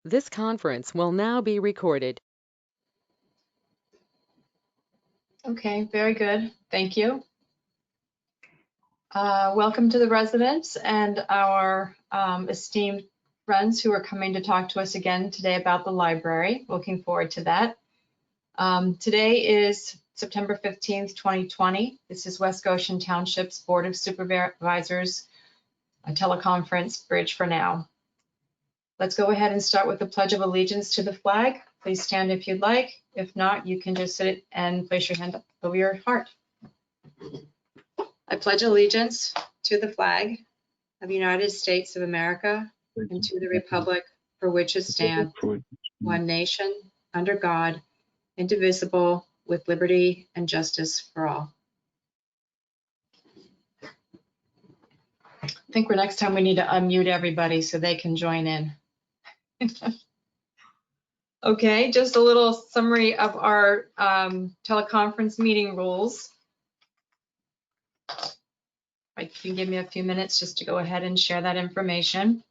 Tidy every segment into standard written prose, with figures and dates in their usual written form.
This conference will now be recorded. Okay, very good. Thank you. Welcome to the residents and our esteemed friends who are coming to talk to us again today about the library. Looking forward to that. Today is September 15th, 2020. This is West Goshen Township's Board of Supervisors, a teleconference Bridge for Now. Let's go ahead and start with the Pledge of Allegiance to the flag. Please stand if you'd like. If not, you can just sit and place your hand over your heart. I pledge allegiance to the flag of the United States of America and to the republic for which it stands, one nation, under God, indivisible, with liberty and justice for all. I think next time we need to unmute everybody so they can join in. Okay, just a little summary of our teleconference meeting rules. If you can give me a few minutes just to go ahead and share that information.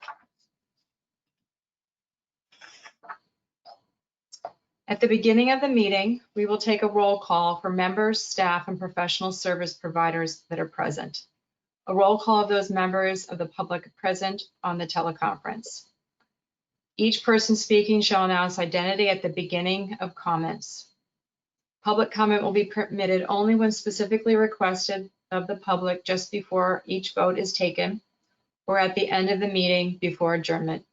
At the beginning of the meeting, we will take a roll call for members, staff, and professional service providers that are present. A roll call of those members of the public present on the teleconference. Each person speaking shall announce identity at the beginning of comments. Public comment will be permitted only when specifically requested of the public just before each vote is taken or at the end of the meeting before adjournment.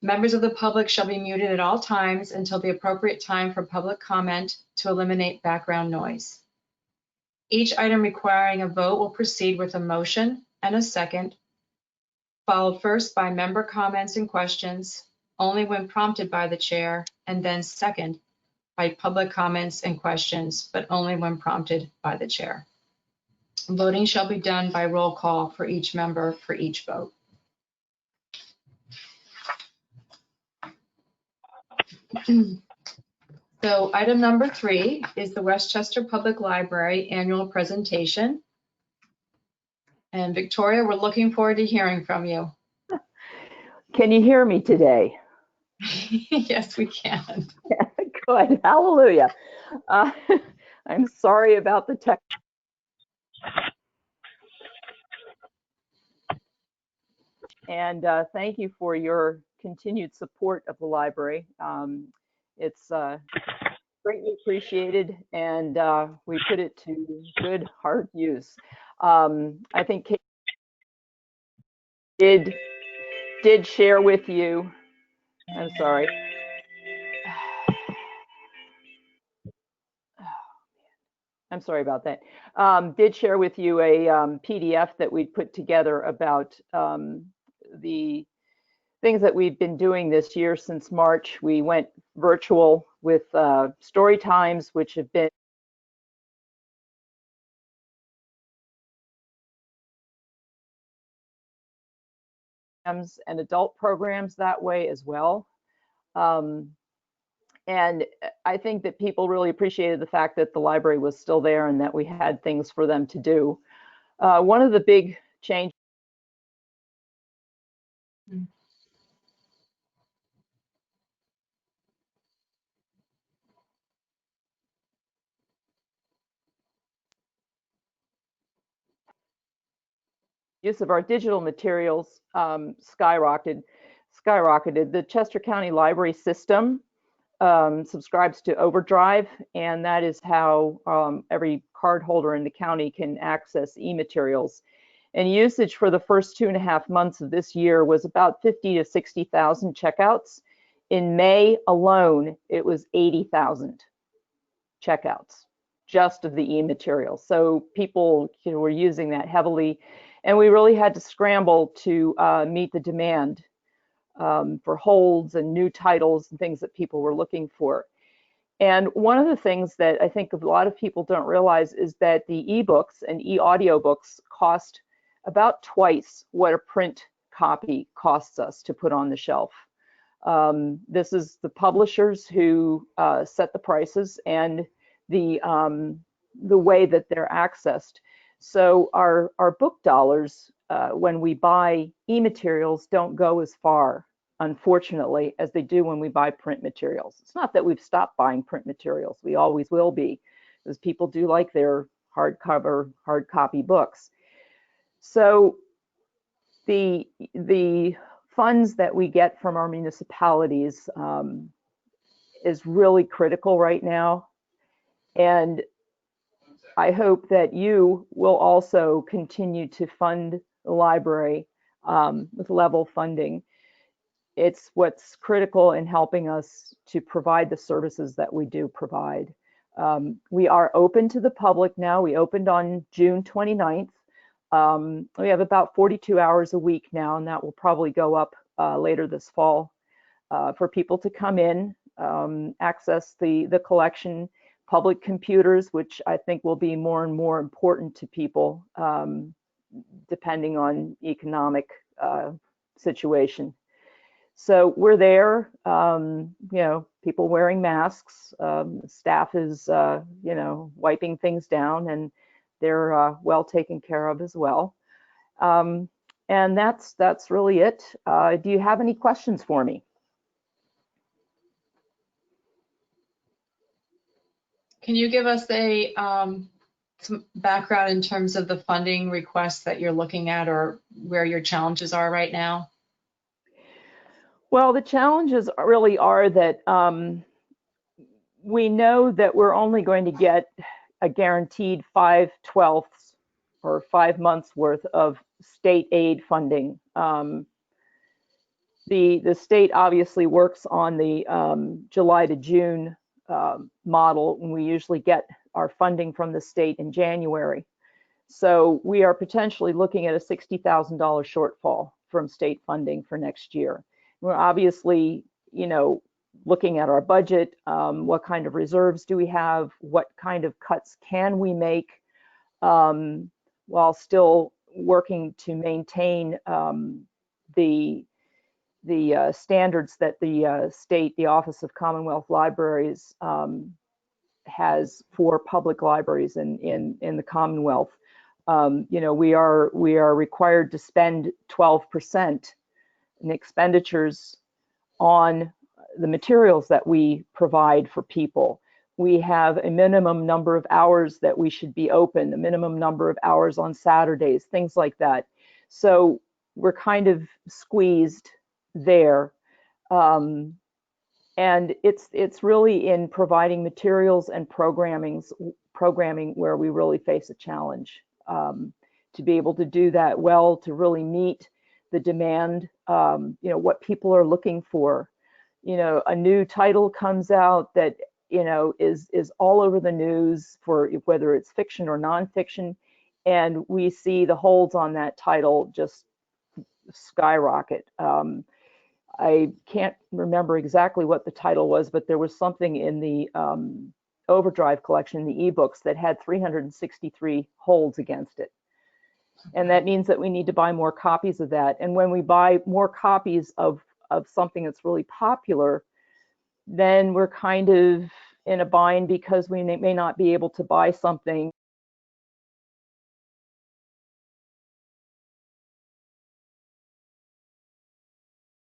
Members of the public shall be muted at all times until the appropriate time for public comment to eliminate background noise. Each item requiring a vote will proceed with a motion and a second, followed first by member comments and questions, only when prompted by the chair, and then second by public comments and questions, but only when prompted by the chair. Voting shall be done by roll call for each member for each vote. So item number 3 is the Westchester Public Library annual presentation. And Victoria, we're looking forward to hearing from you. Can you hear me today? Yes, we can. Good, hallelujah. I'm sorry about the tech. And thank you for your continued support of the library. It's greatly appreciated, and we put it to good, hard use. I think Kate did share with you, I'm sorry. I'm sorry about that. Did share with you a PDF that we put together about the things that we've been doing this year since March. We went virtual with story times, which have been and adult programs that way as well. And I think that people really appreciated the fact that the library was still there and that we had things for them to do. One of the big changes use of our digital materials skyrocketed. The Chester County Library System subscribes to Overdrive, and that is how every card holder in the county can access e-materials. And usage for the first 2.5 months of this year was about 50 to 60,000 checkouts. In May alone, it was 80,000 checkouts just of the e-materials. So people were using that heavily, and we really had to scramble to meet the demand for holds and new titles and things that people were looking for. And one of the things that I think a lot of people don't realize is that the ebooks and e-audiobooks cost about twice what a print copy costs us to put on the shelf. This is the publishers who set the prices and the way that they're accessed. So our book dollars, when we buy e-materials, don't go as far unfortunately, as they do when we buy print materials. It's not that we've stopped buying print materials. We always will be, because people do like their hardcover, hard copy books. So the funds that we get from our municipalities is really critical right now. And I hope that you will also continue to fund the library with level funding. It's what's critical in helping us to provide the services that we do provide. We are open to the public now. We opened on June 29th. We have about 42 hours a week now, and that will probably go up later this fall for people to come in, access the collection, public computers, which I think will be more and more important to people depending on economic situation. So we're there, people wearing masks, staff is, wiping things down, and they're well taken care of as well. And that's really it. Do you have any questions for me? Can you give us some background in terms of the funding requests that you're looking at, or where your challenges are right now? Well, the challenges really are that we know that we're only going to get a guaranteed 5/12 or 5 months worth of state aid funding. The state obviously works on the July to June model, and we usually get our funding from the state in January. So we are potentially looking at a $60,000 shortfall from state funding for next year. We're obviously, looking at our budget, what kind of reserves do we have, what kind of cuts can we make, while still working to maintain the standards that the state, the Office of Commonwealth Libraries, has for public libraries in the Commonwealth. We are required to spend 12% in expenditures on the materials that we provide for people. We have a minimum number of hours that we should be open, a minimum number of hours on Saturdays, things like that. So we're kind of squeezed there. And it's really in providing materials and programming where we really face a challenge. To be able to do that well, to really meet the demand, what people are looking for. A new title comes out that, is all over the news for whether it's fiction or nonfiction, and we see the holds on that title just skyrocket. I can't remember exactly what the title was, but there was something in the Overdrive collection, the ebooks, that had 363 holds against it. And that means that we need to buy more copies of that. And when we buy more copies of something that's really popular, then we're kind of in a bind because we may not be able to buy something.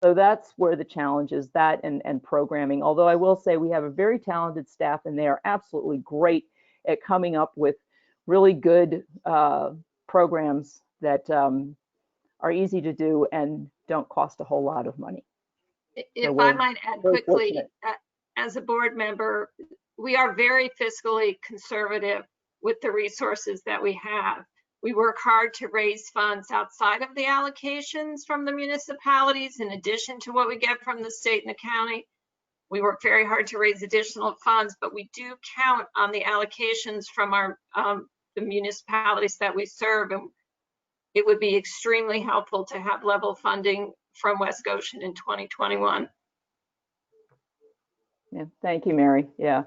So that's where the challenge is, that and programming. Although I will say we have a very talented staff, and they are absolutely great at coming up with really good programs that are easy to do and don't cost a whole lot of money. If I might add quickly, as a board member, we are very fiscally conservative with the resources that we have. We work hard to raise funds outside of the allocations from the municipalities, in addition to what we get from the state and the county. We work very hard to raise additional funds, but we do count on the allocations from our the municipalities that we serve, and it would be extremely helpful to have level funding from West Goshen in 2021. Yeah, thank you, Mary. Yeah,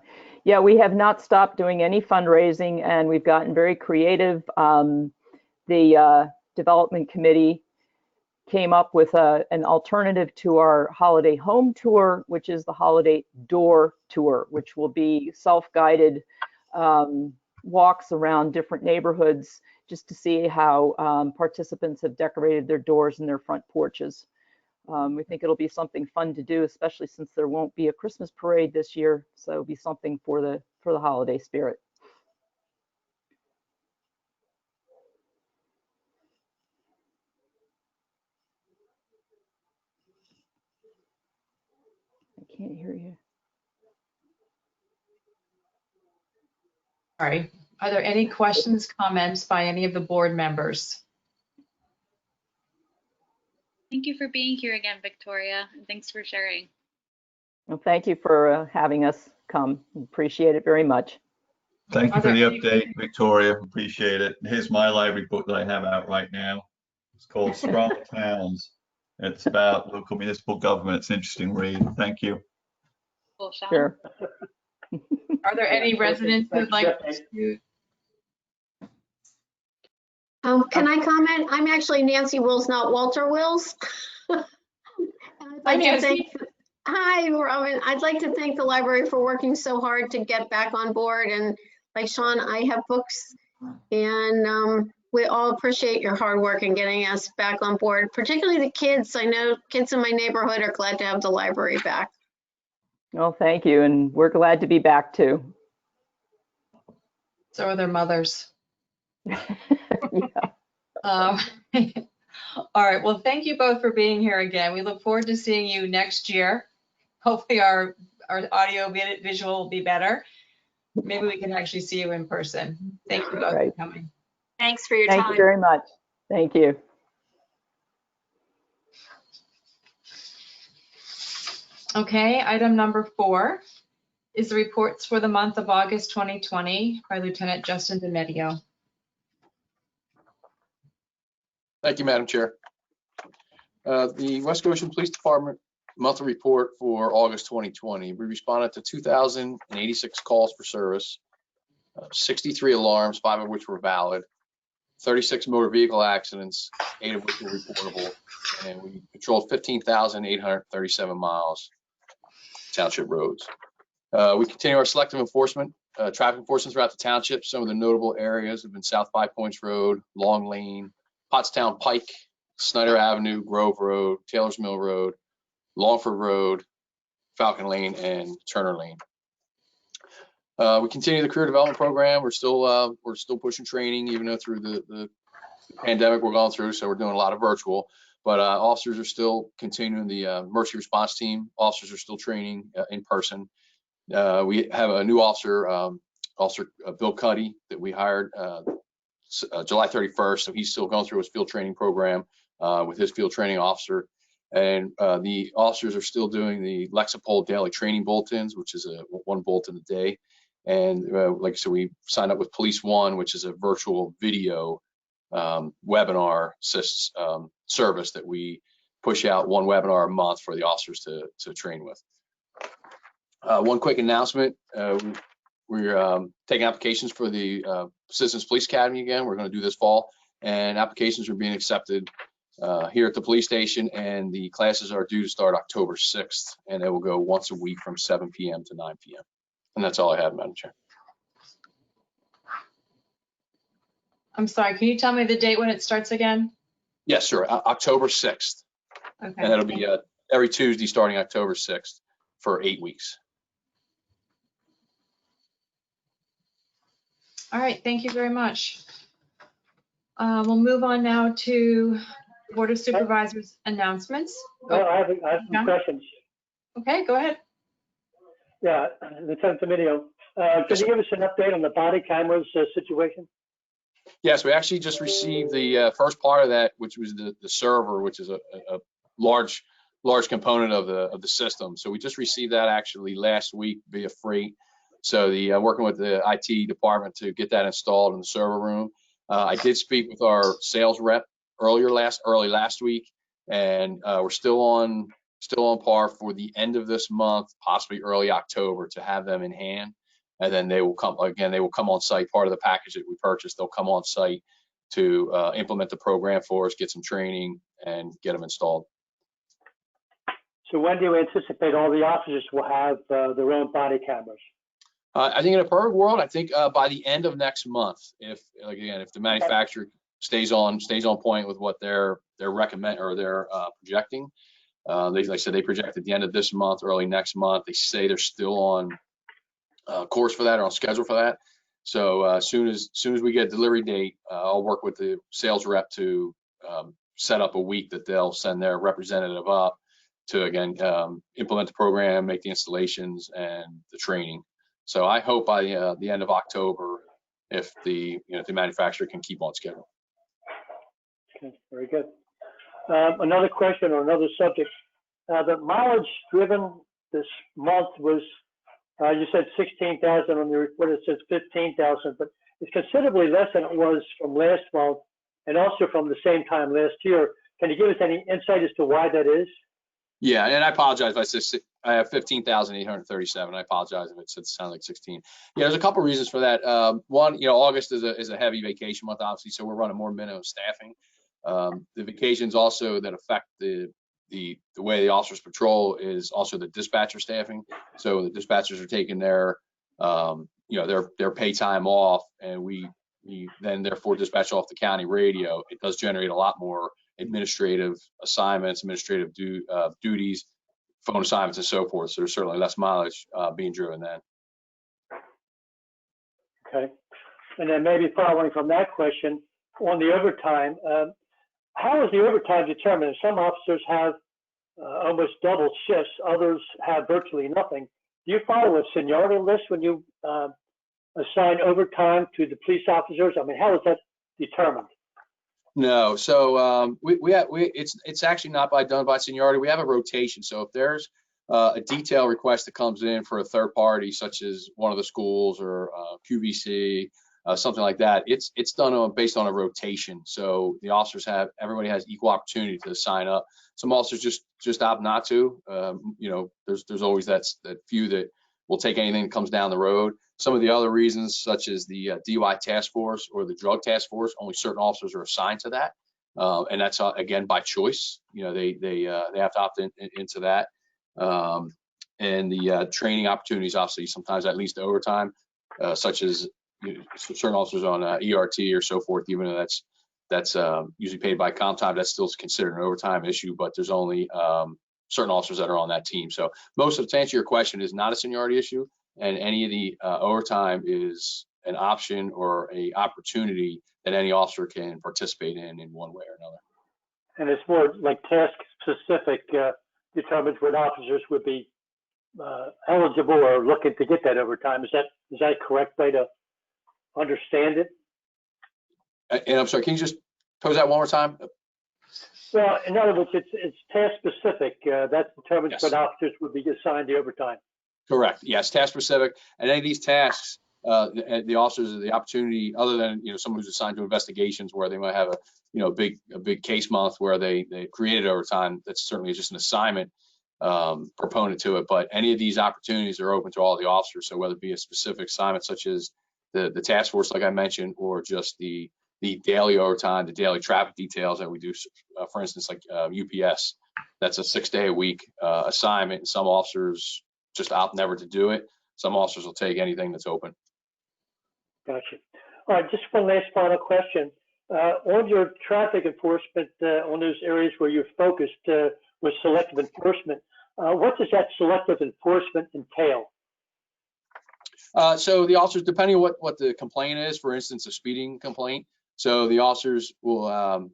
we have not stopped doing any fundraising, and we've gotten very creative. The development committee came up with an alternative to our holiday home tour, which is the holiday door tour, which will be self-guided walks around different neighborhoods just to see how participants have decorated their doors and their front porches. We think it'll be something fun to do, especially since there won't be a Christmas parade this year. So it'll be something for the holiday spirit. I can't hear you. Sorry. Are there any questions, comments by any of the board members? Thank you for being here again, Victoria, and thanks for sharing. Well, thank you for having us come. Appreciate it very much. Thank you for the update, Victoria. Appreciate it. Here's my library book that I have out right now. It's called Strong Towns. It's about local municipal government. It's an interesting read. Thank you. Cool, Sean. Sure. Are there any residents who'd like to? Can I comment? I'm actually Nancy Wills, not Walter Wills. Hi, Nancy. Hi, Robin. I'd like to thank the library for working so hard to get back on board. And like Sean, I have books, and we all appreciate your hard work in getting us back on board, particularly the kids. I know kids in my neighborhood are glad to have the library back. Well, thank you. And we're glad to be back too. So are their mothers. Yeah. All right. Well, thank you both for being here again. We look forward to seeing you next year. Hopefully our audio visual will be better. Maybe we can actually see you in person. Thank you both for coming. Thanks for your time. Thank you very much. Thank you. Okay, item number 4 is the reports for the month of August 2020 by Lieutenant Justin DiMedio. Thank you, Madam Chair. The West Goshen Police Department monthly report for August 2020. We responded to 2,086 calls for service, 63 alarms, 5 of which were valid, 36 motor vehicle accidents, 8 of which were reportable, and we patrolled 15,837 miles township roads. We continue our selective enforcement, traffic enforcement throughout the township. Some of the notable areas have been South Five Points Road, Long Lane, Pottstown Pike, Snyder Avenue, Grove Road, Taylor's Mill Road, Longford Road, Falcon Lane, and Turner Lane. We continue the career development program. We're still pushing training, even though through the pandemic we're going through, so we're doing a lot of virtual. But officers are still continuing the emergency response team. Officers are still training in person. We have a new officer, Officer Bill Cuddy, that we hired July 31st. So he's still going through his field training program with his field training officer. And the officers are still doing the Lexapol daily training bulletins, which is a 1 bulletin a day. And like I said, we signed up with Police One, which is a virtual video webinar service that we push out 1 webinar a month for the officers to train with. One quick announcement. We're taking applications for the Citizens Police Academy again. We're going to do this fall, and applications are being accepted here at the police station, and the classes are due to start October 6th, and they will go once a week from 7 p.m. to 9 p.m. And that's all I have, Madam Chair. I'm sorry, can you tell me the date when it starts again? Yes, sure. October 6th. Okay. And that'll be every Tuesday starting October 6th for 8 weeks. All right, thank you very much. We'll move on now to Board of Supervisors announcements. Oh, I have some questions. Okay, go ahead. Yeah, Lieutenant DiMedio, can you give us an update on the body cameras situation? Yes, we actually just received the first part of that, which was the server, which is a large component of the system. So we just received that actually last week via freight. So the working with the IT department to get that installed in the server room. I did speak with our sales rep early last week, and we're still on par for the end of this month, possibly early October, to have them in hand. And then they will come on site, part of the package that we purchased. They'll come on site to implement the program for us, get some training, and get them installed. So when do you anticipate all the officers will have their own body cameras? I think in a perfect world, I think by the end of next month, if the manufacturer stays on point with what they're recommend or they're projecting, Like I said, they project at the end of this month, early next month. They say they're still on course for that, or on schedule for that. So as soon as we get a delivery date, I'll work with the sales rep to set up a week that they'll send their representative up to, again, implement the program, make the installations and the training. So I hope by the end of October, if the manufacturer can keep on schedule. Okay, very good. Another question or another subject. The mileage driven this month was, you said 16,000 on your report. It says 15,000, but it's considerably less than it was from last month and also from the same time last year. Can you give us any insight as to why that is? Yeah, and I apologize if I said I have 15,837. I apologize if it sounded like 16. Yeah, there's a couple reasons for that. One, August is a heavy vacation month, obviously, so we're running more minimum staffing. The vacations also that affect the way the officers patrol is also the dispatcher staffing. So the dispatchers are taking their their pay time off, and we then therefore dispatch off the county radio. It does generate a lot more administrative assignments, administrative duties, phone assignments, and so forth. So there's certainly less mileage being driven then. Okay. And then maybe following from that question, on the overtime, how is the overtime determined? Some officers have almost double shifts, others have virtually nothing. Do you follow a seniority list when you assign overtime to the police officers? I mean, how is that determined? No, so it's actually not done by seniority. We have a rotation. So if there's a detail request that comes in for a third party, such as one of the schools or QVC, something like that, it's done based on a rotation. So the officers everybody has equal opportunity to sign up. Some officers just opt not to. There's always that few that will take anything that comes down the road. Some of the other reasons, such as the DUI task force or the drug task force, only certain officers are assigned to that, and that's again by choice. They have to opt into that, and the training opportunities, obviously, sometimes that leads to overtime, such as certain officers on ERT or so forth. Even though that's usually paid by comp time, that's still considered an overtime issue. But there's only certain officers that are on that team. So most of, to answer your question, is not a seniority issue. And any of the overtime is an option or a opportunity that any officer can participate in one way or another. And it's more like task specific, determines what officers would be eligible or looking to get that overtime. Is that a correct way to understand it? And I'm sorry, can you just pose that one more time? Well, in other words, it's task specific. That determines Yes. what officers would be assigned the overtime. Correct. Yes, task specific. And any of these tasks, the officers have the opportunity, other than someone who's assigned to investigations where they might have a big case month where they created overtime. That's certainly just an assignment proponent to it. But any of these opportunities are open to all the officers. So whether it be a specific assignment such as the task force, like I mentioned, or just the daily overtime, the daily traffic details that we do, for instance, like UPS, that's a 6-day-a-week assignment, and some officers just opt never to do it. Some officers will take anything that's open. Gotcha. All right, just one last final question. On your traffic enforcement, on those areas where you're focused with selective enforcement, what does that selective enforcement entail? So the officers, depending on what the complaint is, for instance, a speeding complaint, so the officers will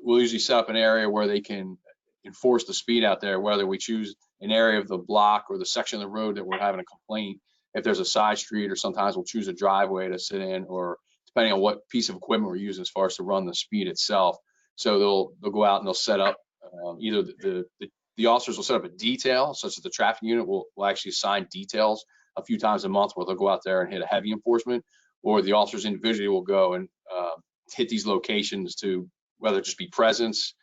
usually set up an area where they can enforce the speed out there, whether we choose an area of the block or the section of the road that we're having a complaint. If there's a side street, or sometimes we'll choose a driveway to sit in, or depending on what piece of equipment we're using as far as to run the speed itself. So they'll go out and they'll set up either the officers will set up a detail, such as the traffic unit will actually assign details a few times a month where they'll go out there and hit a heavy enforcement, or the officers individually will go and hit these locations to whether it just be presence,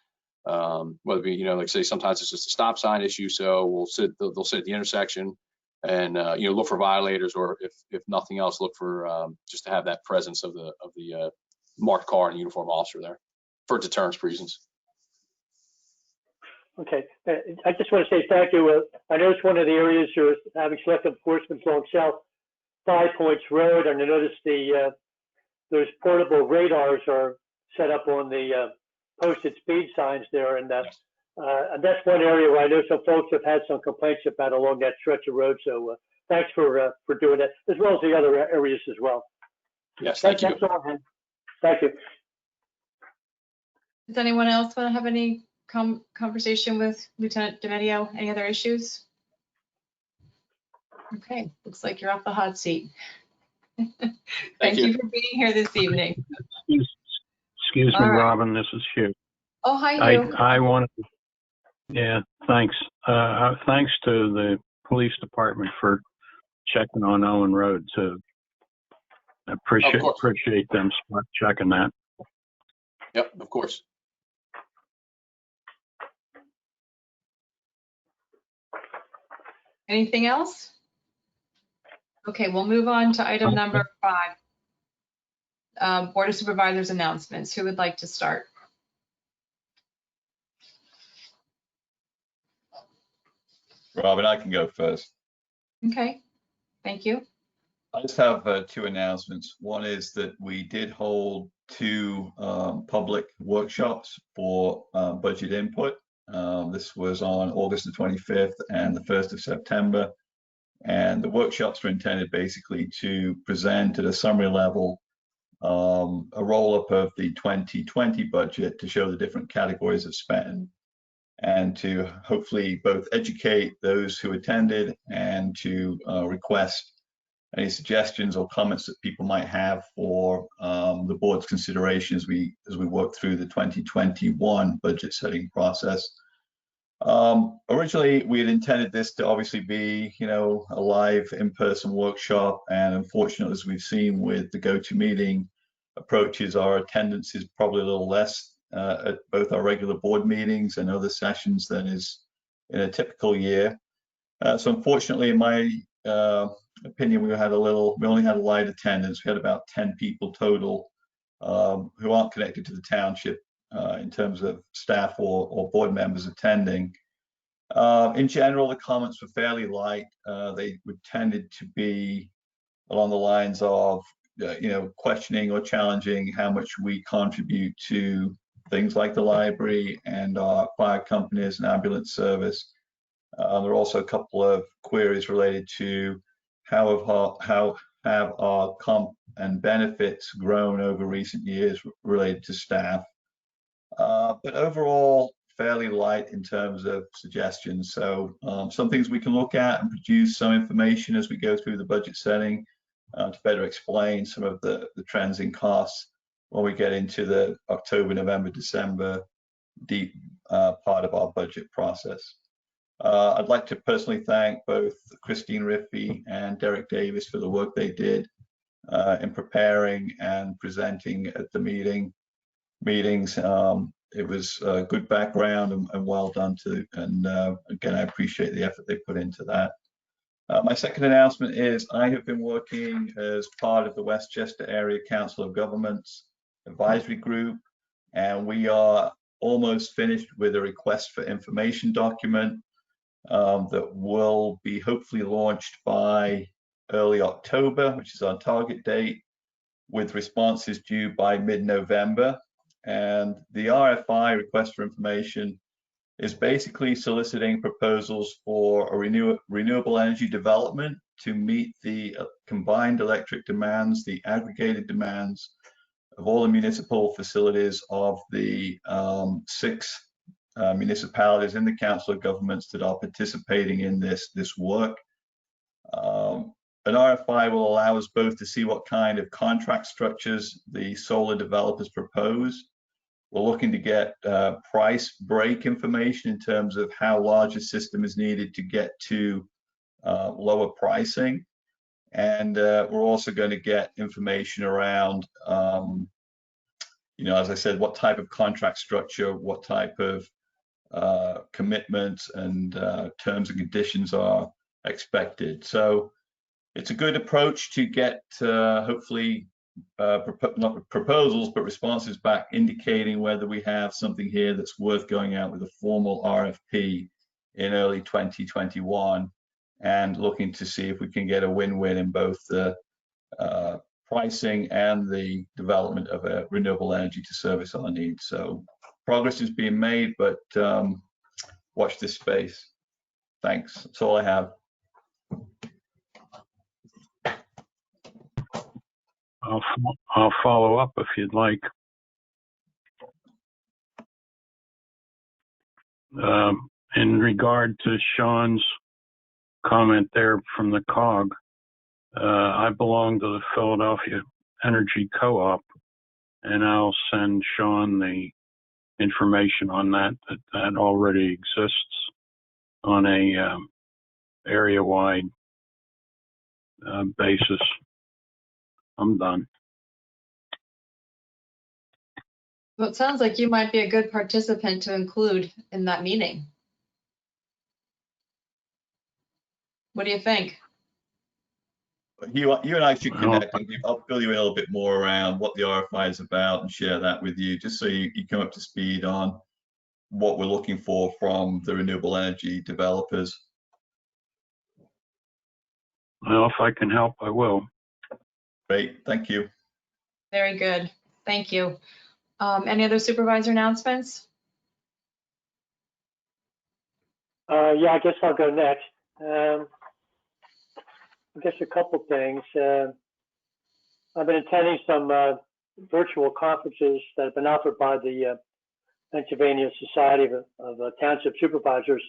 whether it be, like say sometimes it's just a stop sign issue. So they'll sit at the intersection and look for violators, or if nothing else, look for just to have that presence of the marked car and uniform officer there for deterrence reasons. Okay, I just want to say thank you. I noticed one of the areas you're having selective enforcement along South 5 Points Road, and I noticed those portable radars are set up on the posted speed signs there, and Yes. And that's one area where I know some folks have had some complaints about along that stretch of road. So thanks for doing that, as well as the other areas as well. Yes, thank you. That's all, man. Thank you. Does anyone else want to have any conversation with Lieutenant DiMedio? Any other issues? Okay, looks like you're off the hot seat. Thank you for being here this evening. Excuse me, All right. Robin, this is Hugh. Oh, hi, Hugh. I wanted to, yeah, thanks. Thanks to the police department for checking on Owen Road too. Appreciate them checking that. Yep, of course. Anything else? Okay, we'll move on to item number 5. Board of Supervisors announcements. Who would like to start? Robin, I can go first. Okay, thank you. I just have 2 announcements. One is that we did hold 2 public workshops for budget input. This was on August the 25th and the 1st of September. And the workshops were intended basically to present at a summary level a roll-up of the 2020 budget to show the different categories of spend, and to hopefully both educate those who attended and to request any suggestions or comments that people might have for the board's consideration as we work through the 2021 budget setting process. Originally, we had intended this to obviously be, a live in-person workshop, and unfortunately, as we've seen with the GoToMeeting approaches, our attendance is probably a little less at both our regular board meetings and other sessions than is in a typical year. So unfortunately, in my opinion, we only had a light attendance. We had about 10 people total who aren't connected to the township in terms of staff or board members attending. In general, the comments were fairly light. They tended to be along the lines of, questioning or challenging how much we contribute to things like the library and our fire companies and ambulance service. There are also a couple of queries related to how have our comp and benefits grown over recent years related to staff. But overall, fairly light in terms of suggestions. So some things we can look at and produce some information as we go through the budget setting to better explain some of the trends in costs when we get into the October, November, December deep part of our budget process. I'd like to personally thank both Christine Riffey and Derek Davis for the work they did in preparing and presenting at the meetings. It was a good background and well done too. And again, I appreciate the effort they put into that. My second announcement is I have been working as part of the Westchester Area Council of Governments Advisory Group, and we are almost finished with a request for information document that will be hopefully launched by early October, which is our target date, with responses due by mid-November. And the RFI, request for information, is basically soliciting proposals for a renewable energy development to meet the combined electric demands, the aggregated demands of all the municipal facilities of the 6 municipalities in the Council of Governments that are participating in this work. An RFI will allow us both to see what kind of contract structures the solar developers propose. We're looking to get price break information in terms of how large a system is needed to get to lower pricing. And we're also going to get information around, as I said, what type of contract structure, what type of commitments and terms and conditions are expected. So it's a good approach to get hopefully not proposals, but responses back indicating whether we have something here that's worth going out with a formal RFP in early 2021 and looking to see if we can get a win-win in both the pricing and the development of a renewable energy to service our needs. So progress is being made, but watch this space. Thanks. That's all I have. I'll follow up if you'd like. In regard to Sean's comment there from the COG, I belong to the Philadelphia Energy Co-op, and I'll send Sean the information on that already exists on a area-wide basis. I'm done. Well, it sounds like you might be a good participant to include in that meeting. What do you think? You and I should connect. I'll fill you in a little bit more around what the RFI is about and share that with you, just so you come up to speed on what we're looking for from the renewable energy developers. Well, if I can help, I will. Great, thank you. Very good, thank you. Any other supervisor announcements? Yeah, I guess I'll go next. I guess a couple things. I've been attending some virtual conferences that have been offered by the Pennsylvania Society of Township Supervisors.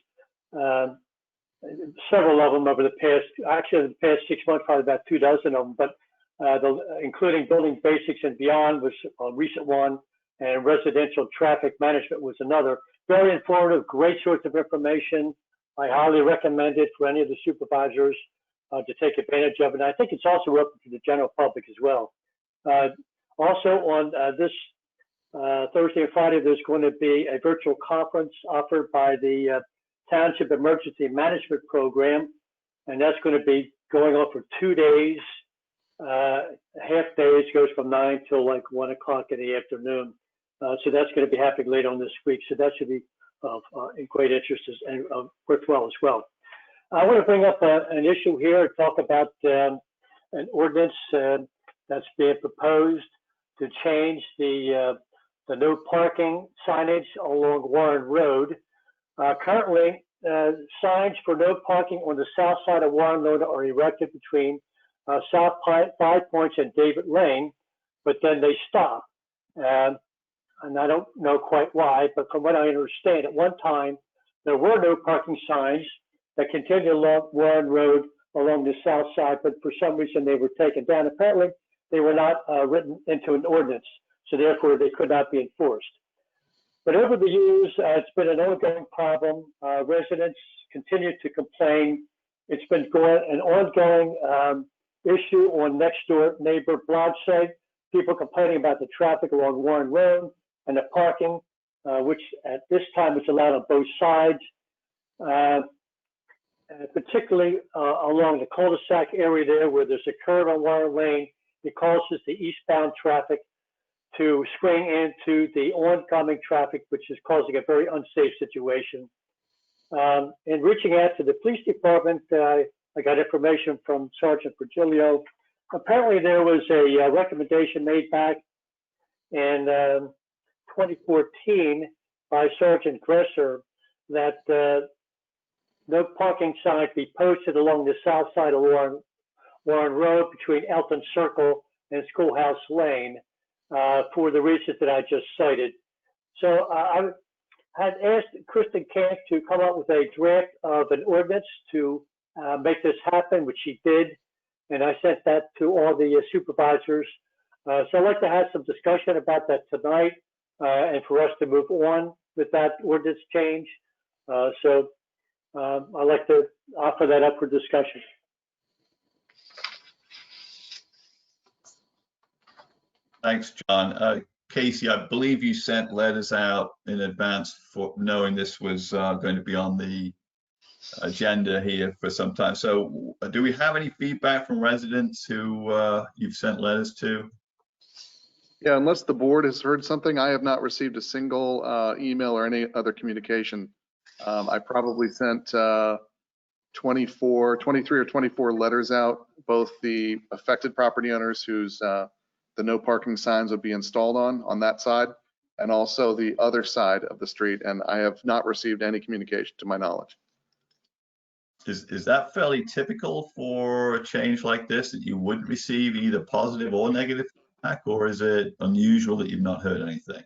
Several of them over the past 6 months, probably about 2 dozen of them, but including Building Basics and Beyond was a recent one, and Residential Traffic Management was another. Very informative, great source of information. I highly recommend it for any of the supervisors to take advantage of it. And I think it's also open to the general public as well. Also on this Thursday and Friday, there's going to be a virtual conference offered by the Township Emergency Management Program, and that's going to be going on for 2 days. Half days, goes from 9 till like 1 o'clock in the afternoon. So that's going to be happening later on this week. So that should be of great interest and worthwhile as well. I want to bring up an issue here, talk about an ordinance that's being proposed to change the no parking signage along Warren Road. Currently, signs for no parking on the south side of Warren Road are erected between South Five Points and David Lane, but then they stop. And I don't know quite why, but from what I understand, at one time, there were no parking signs that continued along Warren Road along the south side, but for some reason they were taken down. Apparently, they were not written into an ordinance, so therefore they could not be enforced. But over the years, it's been an ongoing problem. Residents continue to complain. It's been an ongoing issue on next door neighbor blog site. People complaining about the traffic along Warren Road and the parking, which at this time is allowed on both sides, particularly along the cul-de-sac area there where there's a curve on Warren Lane. It causes the eastbound traffic to swing into the oncoming traffic, which is causing a very unsafe situation. In reaching out to the police department, I got information from Sergeant Virgilio. Apparently there was a recommendation made back in 2014 by Sergeant Gresser that no parking signs be posted along the south side of Warren Road between Elton Circle and Schoolhouse Lane for the reasons that I just cited. So I had asked Kristen Camp to come up with a draft of an ordinance to make this happen, which she did, and I sent that to all the supervisors. So I'd like to have some discussion about that tonight and for us to move on with that ordinance change. So I'd like to offer that up for discussion. Thanks, John. Casey, I believe you sent letters out in advance for knowing this was going to be on the agenda here for some time. So do we have any feedback from residents who you've sent letters to? Yeah, unless the board has heard something, I have not received a single email or any other communication. I probably sent 23 or 24 letters out, both the affected property owners whose the no parking signs would be installed on that side, and also the other side of the street, and I have not received any communication to my knowledge. Is that fairly typical for a change like this, that you wouldn't receive either positive or negative feedback, or is it unusual that you've not heard anything?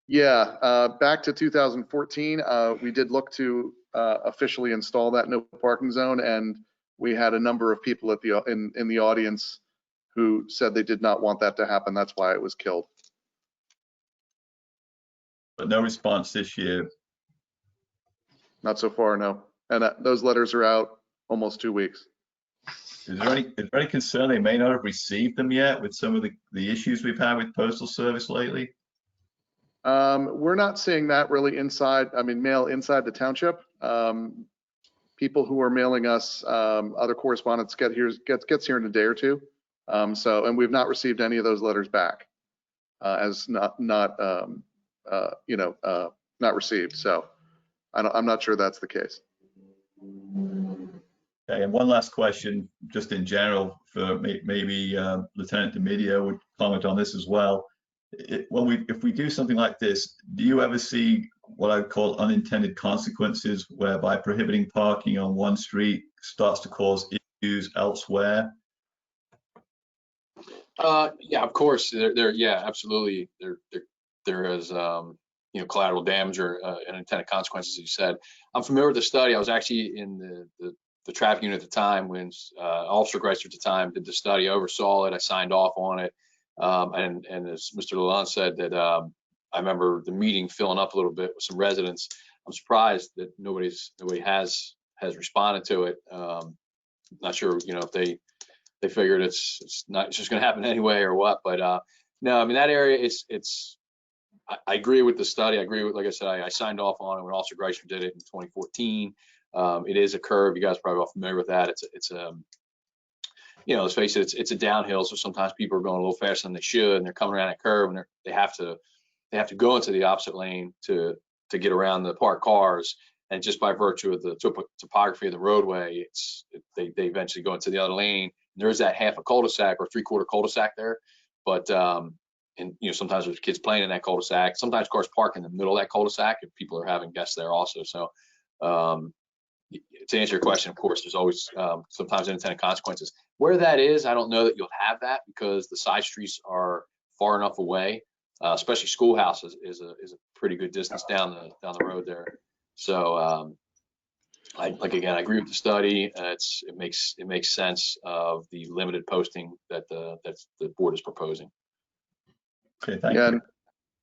Yeah, back to 2014, we did look to officially install that no parking zone, and we had a number of people at the in the audience who said they did not want that to happen. That's why it was killed. But no response this year. Not so far, no. And those letters are out almost 2 weeks. Is there any concern they may not have received them yet with some of the issues we've had with Postal Service lately? We're not seeing that really mail inside the township. People who are mailing us other correspondence gets here in a day or two. And we've not received any of those letters back as not received. So I'm not sure that's the case. Okay, and one last question, just in general, for maybe Lieutenant Domidio would comment on this as well. If we do something like this, do you ever see what I would call unintended consequences, whereby prohibiting parking on one street starts to cause issues elsewhere? Yeah, of course. Yeah, absolutely. There is collateral damage or unintended consequences, as you said. I'm familiar with the study. I was actually in the traffic unit at the time when Officer Greitzer at the time did the study, oversaw it. I signed off on it. And as Mr. Lalonde said, that I remember the meeting filling up a little bit with some residents. I'm surprised that nobody has responded to it. Not sure, if they figured it's just going to happen anyway or what. But no, I mean, that area, I agree with the study. I agree with, like I said, I signed off on it when Officer Greitzer did it in 2014. It is a curve. You guys are probably all familiar with that. Let's face it, it's a downhill. So sometimes people are going a little faster than they should, and they're coming around that curve, and they have to go into the opposite lane to get around the parked cars. And just by virtue of the topography of the roadway, they eventually go into the other lane. And there is that half a cul-de-sac or 3/4 cul-de-sac there, but sometimes there's kids playing in that cul-de-sac. Sometimes cars park in the middle of that cul-de-sac if people are having guests there also. So to answer your question, of course, there's always sometimes unintended consequences. Where that is, I don't know that you'll have that, because the side streets are far enough away. Especially Schoolhouse is a pretty good distance down the road there. So I agree with the study. It makes sense of the limited posting that the board is proposing. Okay, thank you.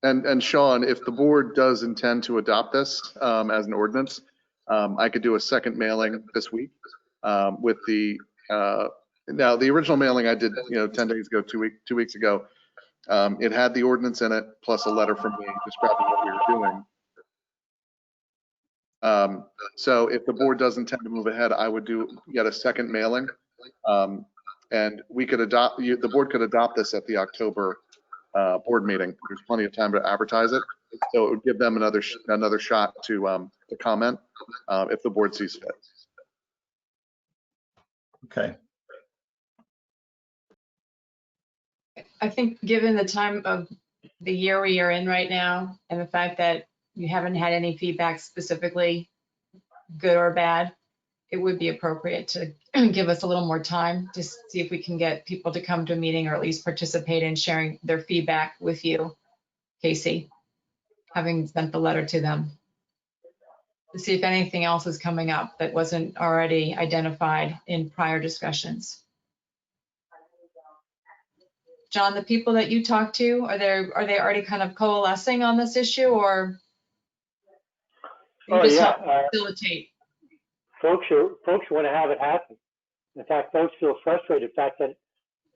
And Sean, if the board does intend to adopt this as an ordinance, I could do a second mailing this week with now the original mailing I did 10 days ago, 2 weeks ago. It had the ordinance in it plus a letter from me describing what we were doing. So if the board does intend to move ahead, I would do yet a second mailing, and we could the board could adopt this at the October board meeting. There's plenty of time to advertise it, so it would give them another shot to comment if the board sees fit. Okay. I think given the time of the year we are in right now, and the fact that you haven't had any feedback specifically, good or bad, it would be appropriate to give us a little more time to see if we can get people to come to a meeting, or at least participate in sharing their feedback with you, Casey, having sent the letter to them, to see if anything else is coming up that wasn't already identified in prior discussions. John, the people that you talked to, are they already kind of coalescing on this issue, or you just help facilitate? Folks want to have it happen. In fact, folks feel frustrated. The fact that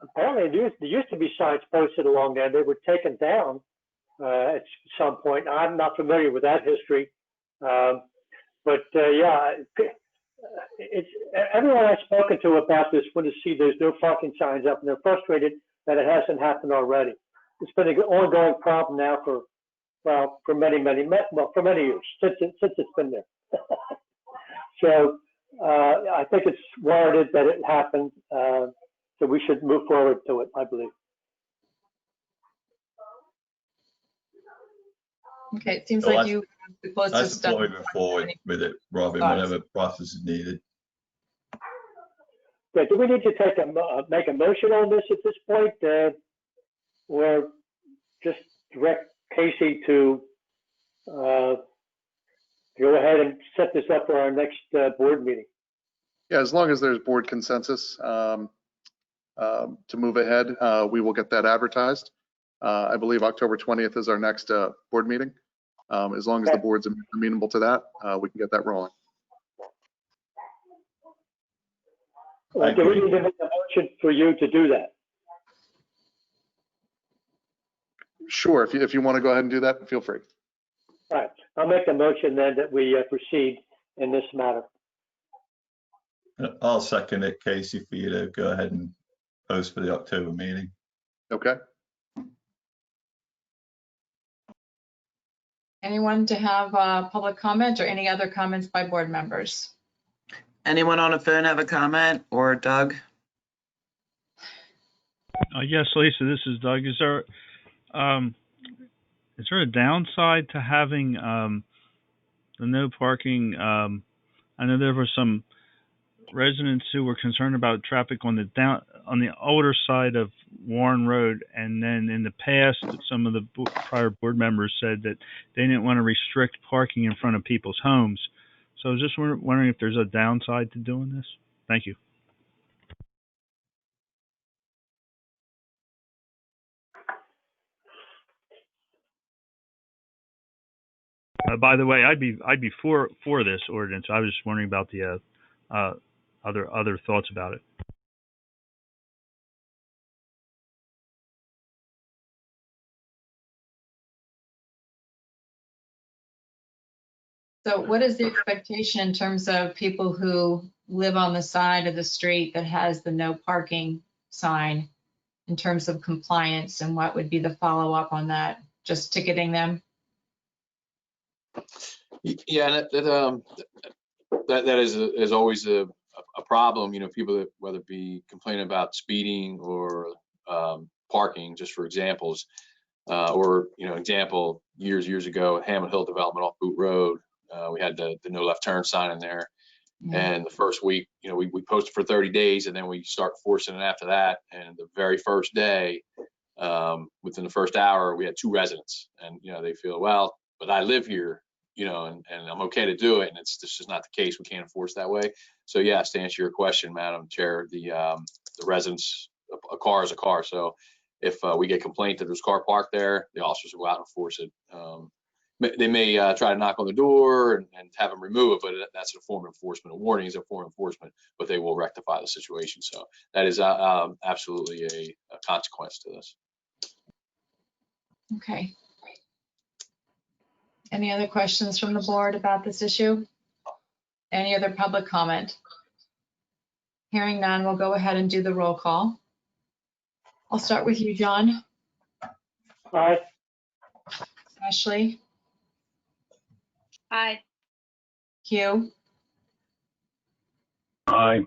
apparently there used to be signs posted along there. They were taken down at some point. I'm not familiar with that history, but yeah, it's everyone I've spoken to about this want to see there's no parking signs up, and they're frustrated that it hasn't happened already. It's been an ongoing problem now for many years since it's been there. So I think it's warranted that it happened. So we should move forward to it, I believe. Okay, it seems Well, like you have the I closest stuff. support moving forward with it, Robin, Thoughts? whatever process is needed. Yeah, do we need to make a motion on this at this point, or just direct Casey to go ahead and set this up for our next board meeting? Yeah, as long as there's board consensus to move ahead, we will get that advertised. I believe October 20th is our next board meeting. As long as the board's amenable to that, we can get that rolling. Do we need to make a motion for you to do that? Sure, if you want to go ahead and do that, feel free. All right, I'll make a motion then that we proceed in this matter. I'll second it, Casey, for you to go ahead and post for the October meeting. Okay. Anyone to have public comment or any other comments by board members? Anyone on the phone have a comment, or Doug? Yes, Lisa, this is Doug. Is there a downside to having the no parking? I know there were some residents who were concerned about traffic on the older side of Warren Road, and then in the past, some of the prior board members said that they didn't want to restrict parking in front of people's homes. So I was just wondering if there's a downside to doing this. Thank you. By the way, I'd be for this ordinance. I was just wondering about the other thoughts about it. So what is the expectation in terms of people who live on the side of the street that has the no parking sign in terms of compliance, and what would be the follow-up on that? Just ticketing them? Yeah, that is always a problem. You know, people that, whether it be complaining about speeding or parking, just for examples, or, you know, example, years ago at Hammond Hill Development off Boot Road, we had the no left turn sign in there. And the first week, you know, we posted for 30 days, and then we start forcing it after that. And the very first day, within the first hour, we had 2 residents, and, you know, they feel, well, but I live here, you know, and I'm okay to do it. And it's just not the case. We can't enforce that way. So yes, to answer your question, Madam Chair, the residents, a car is a car. So if we get complaint that there's a car parked there, the officers will go out and enforce it. They may try to knock on the door and have them remove it, but that's a form of enforcement. A warning is a form of enforcement, but they will rectify the situation. So that is absolutely a consequence to this. Okay. Any other questions from the board about this issue? Any other public comment? Hearing none, we'll go ahead and do the roll call. I'll start with you, John. Aye. Ashley. Aye. Hugh. Aye.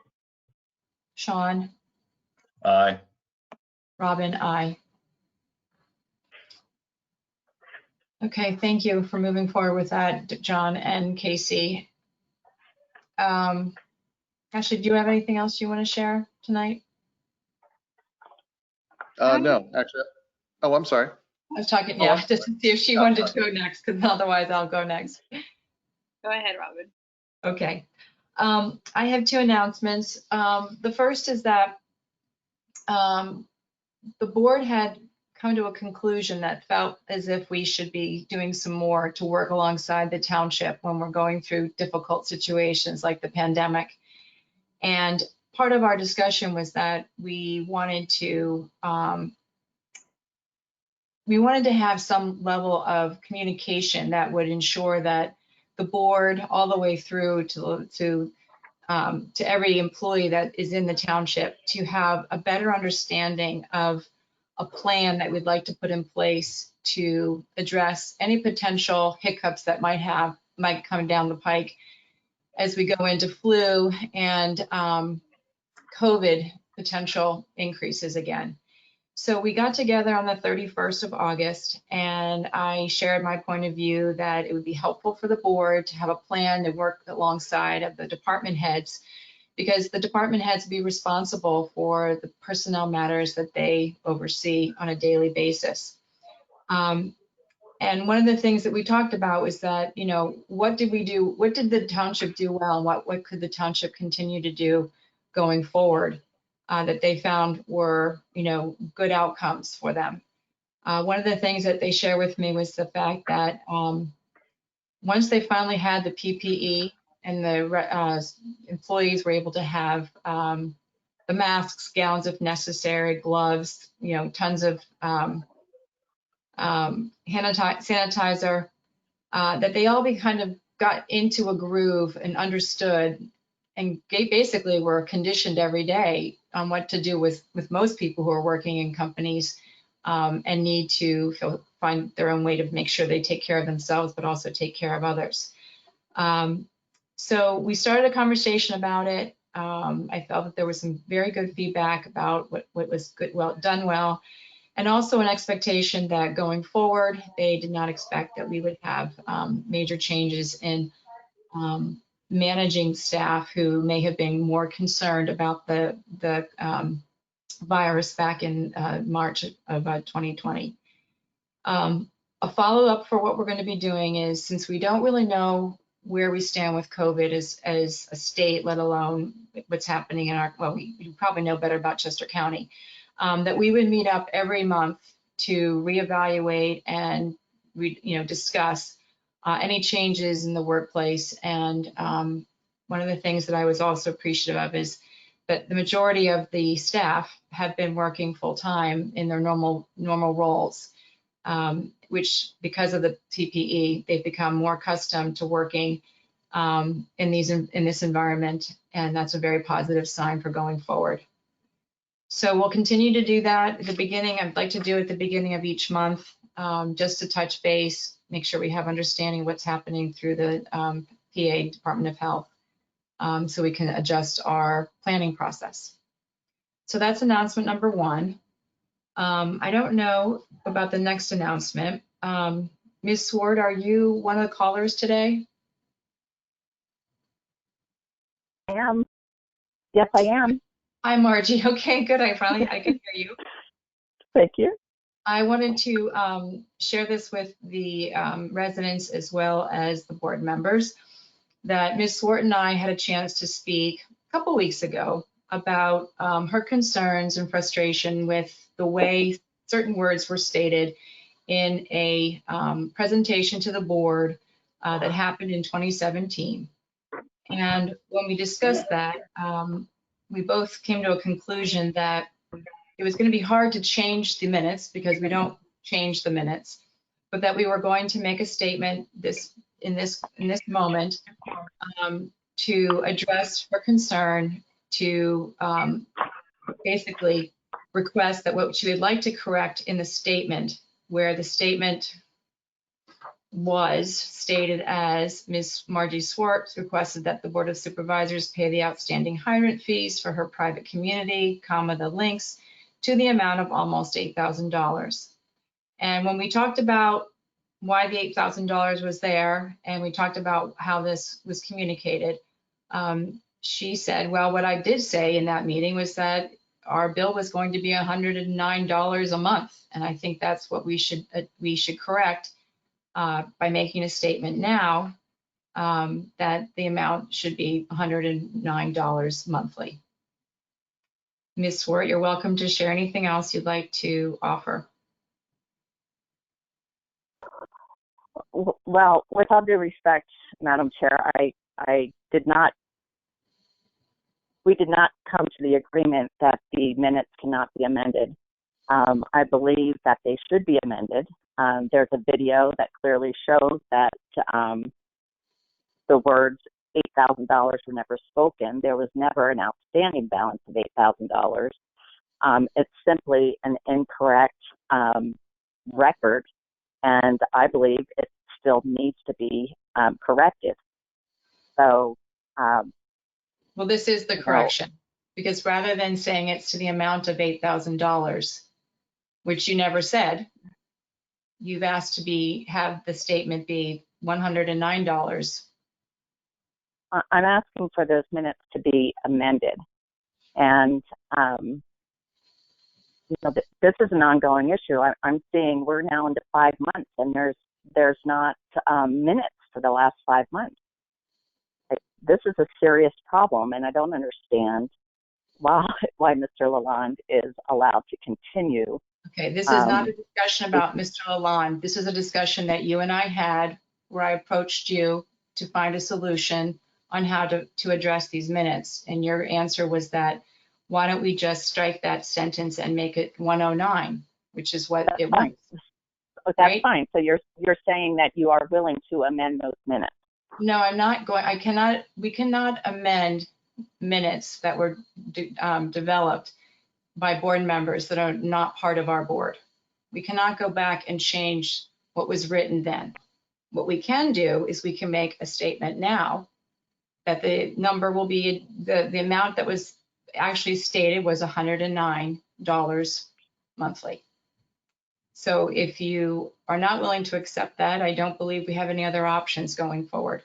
Sean. Aye. Robin, aye. Okay, thank you for moving forward with that, John and Casey. Ashley, do you have anything else you want to share tonight? No, actually. Oh, I'm sorry. I was talking, yeah, just to see if she wanted to go next, because otherwise I'll go next. Go ahead, Robin. Okay. I have 2 announcements. The first is that the board had come to a conclusion that felt as if we should be doing some more to work alongside the township when we're going through difficult situations like the pandemic. And part of our discussion was that we wanted to have some level of communication that would ensure that the board, all the way through to every employee that is in the township, to have a better understanding of a plan that we'd like to put in place to address any potential hiccups that might come down the pike as we go into flu and COVID potential increases again. So we got together on the 31st of August, and I shared my point of view that it would be helpful for the board to have a plan to work alongside of the department heads, because the department heads would be responsible for the personnel matters that they oversee on a daily basis. And one of the things that we talked about was that, you know, what did we do? What did the township do well? And what could the township continue to do going forward that they found were, you know, good outcomes for them? One of the things that they shared with me was the fact that once they finally had the PPE and the employees were able to have the masks, gowns if necessary, gloves, you know, tons of hand sanitizer, that they all kind of got into a groove and understood and basically were conditioned every day on what to do with most people who are working in companies and need to find their own way to make sure they take care of themselves, but also take care of others. So we started a conversation about it. I felt that there was some very good feedback about what was good, done well. And also an expectation that going forward, they did not expect that we would have major changes in managing staff who may have been more concerned about the virus back in March of 2020. A follow-up for what we're going to be doing is, since we don't really know where we stand with COVID as a state, let alone what's happening in our, well, we probably know better about Chester County, that we would meet up every month to reevaluate and discuss any changes in the workplace. And one of the things that I was also appreciative of is that the majority of the staff have been working full-time in their normal roles, which, because of the TPE, they've become more accustomed to working in this environment, and that's a very positive sign for going forward. So we'll continue to do that at the beginning. I'd like to do it at the beginning of each month, just to touch base, make sure we have understanding of what's happening through the PA Department of Health, so we can adjust our planning process. So that's announcement number one. I don't know about the next announcement. Ms. Swart, are you one of the callers today? I am. Yes, I am. Hi, Margie. Okay, good. I can hear you. Thank you. I wanted to share this with the residents as well as the board members, that Ms. Swart and I had a chance to speak a couple weeks ago about her concerns and frustration with the way certain words were stated in a presentation to the board that happened in 2017. And when we discussed that, we both came to a conclusion that it was going to be hard to change the minutes, because we don't change the minutes, but that we were going to make a statement in this moment to address her concern, to basically request that what she would like to correct in the statement, where the statement was stated as Ms. Margie Swart requested that the Board of Supervisors pay the outstanding hydrant fees for her private community, the links, to the amount of almost $8,000. And when we talked about why the $8,000 was there, and we talked about how this was communicated, she said, well, what I did say in that meeting was that our bill was going to be $109 a month. And I think that's what we should correct by making a statement now that the amount should be $109 monthly. Ms. Swart, you're welcome to share anything else you'd like to offer. Well, with all due respect, Madam Chair, we did not come to the agreement that the minutes cannot be amended. I believe that they should be amended. There's a video that clearly shows that the words $8,000 were never spoken. There was never an outstanding balance of $8,000. It's simply an incorrect record, and I believe it still needs to be corrected. So, well, this is the correction, because rather than saying it's to the amount of $8,000, which you never said. You've asked to have the statement be $109. I'm asking for those minutes to be amended. And, this is an ongoing issue. I'm seeing we're now into 5 months and there's not minutes for the last 5 months. This is a serious problem, and I don't understand why Mr. Lalonde is allowed to continue. Okay, this is not a discussion about Mr. Lalonde. This is a discussion that you and I had where I approached you to find a solution on how to address these minutes. And your answer was that, why don't we just strike that sentence and make it 109, which is what it was. Oh, that's fine. So you're saying that you are willing to amend those minutes? No, I'm not going. We cannot amend minutes that were developed by board members that are not part of our board. We cannot go back and change what was written then. What we can do is we can make a statement now that the number will be, the amount that was actually stated was $109 monthly. So if you are not willing to accept that, I don't believe we have any other options going forward.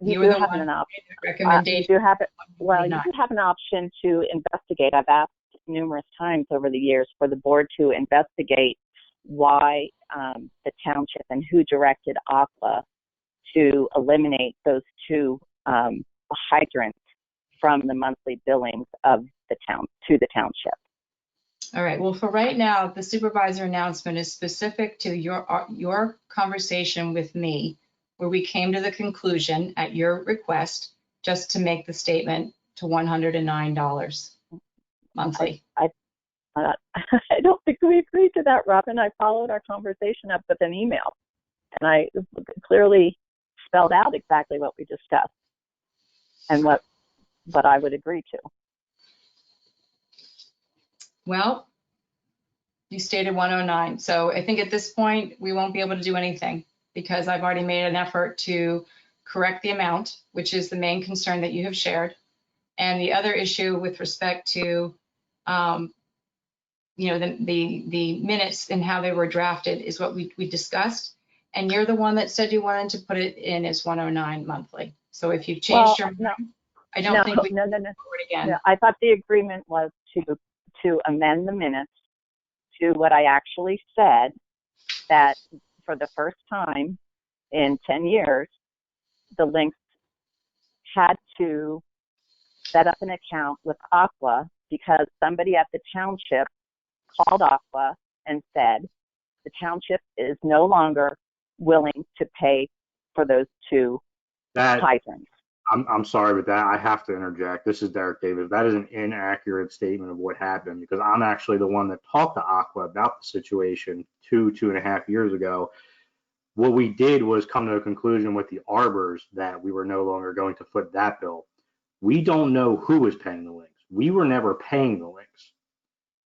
You do have an option. You do have it. Well, you do have an option to investigate. I've asked numerous times over the years for the board to investigate why the township and who directed Aqua to eliminate those two hydrants from the monthly billings of the town to the township. All right. Well, for right now, the supervisor announcement is specific to your conversation with me, where we came to the conclusion at your request just to make the statement to $109 monthly. I don't think we agreed to that, Robin. I followed our conversation up with an email, and I clearly spelled out exactly what we discussed and what I would agree to. Well, you stated 109. So I think at this point, we won't be able to do anything because I've already made an effort to correct the amount, which is the main concern that you have shared. And the other issue with respect to, the minutes and how they were drafted is what we discussed. And you're the one that said you wanted to put it in as 109 monthly. So if you've changed your mind, I don't think we can forward again. No, I thought the agreement was to amend the minutes to what I actually said, that for the first time in 10 years, the Lynx had to set up an account with Aqua because somebody at the township called Aqua and said the township is no longer willing to pay for those two hydrants. I'm sorry, but that I have to interject. This is Derek Davis. That is an inaccurate statement of what happened because I'm actually the one that talked to Aqua about the situation 2.5 years ago. What we did was come to a conclusion with the arbors that we were no longer going to foot that bill. We don't know who was paying the Lynx. We were never paying the Lynx.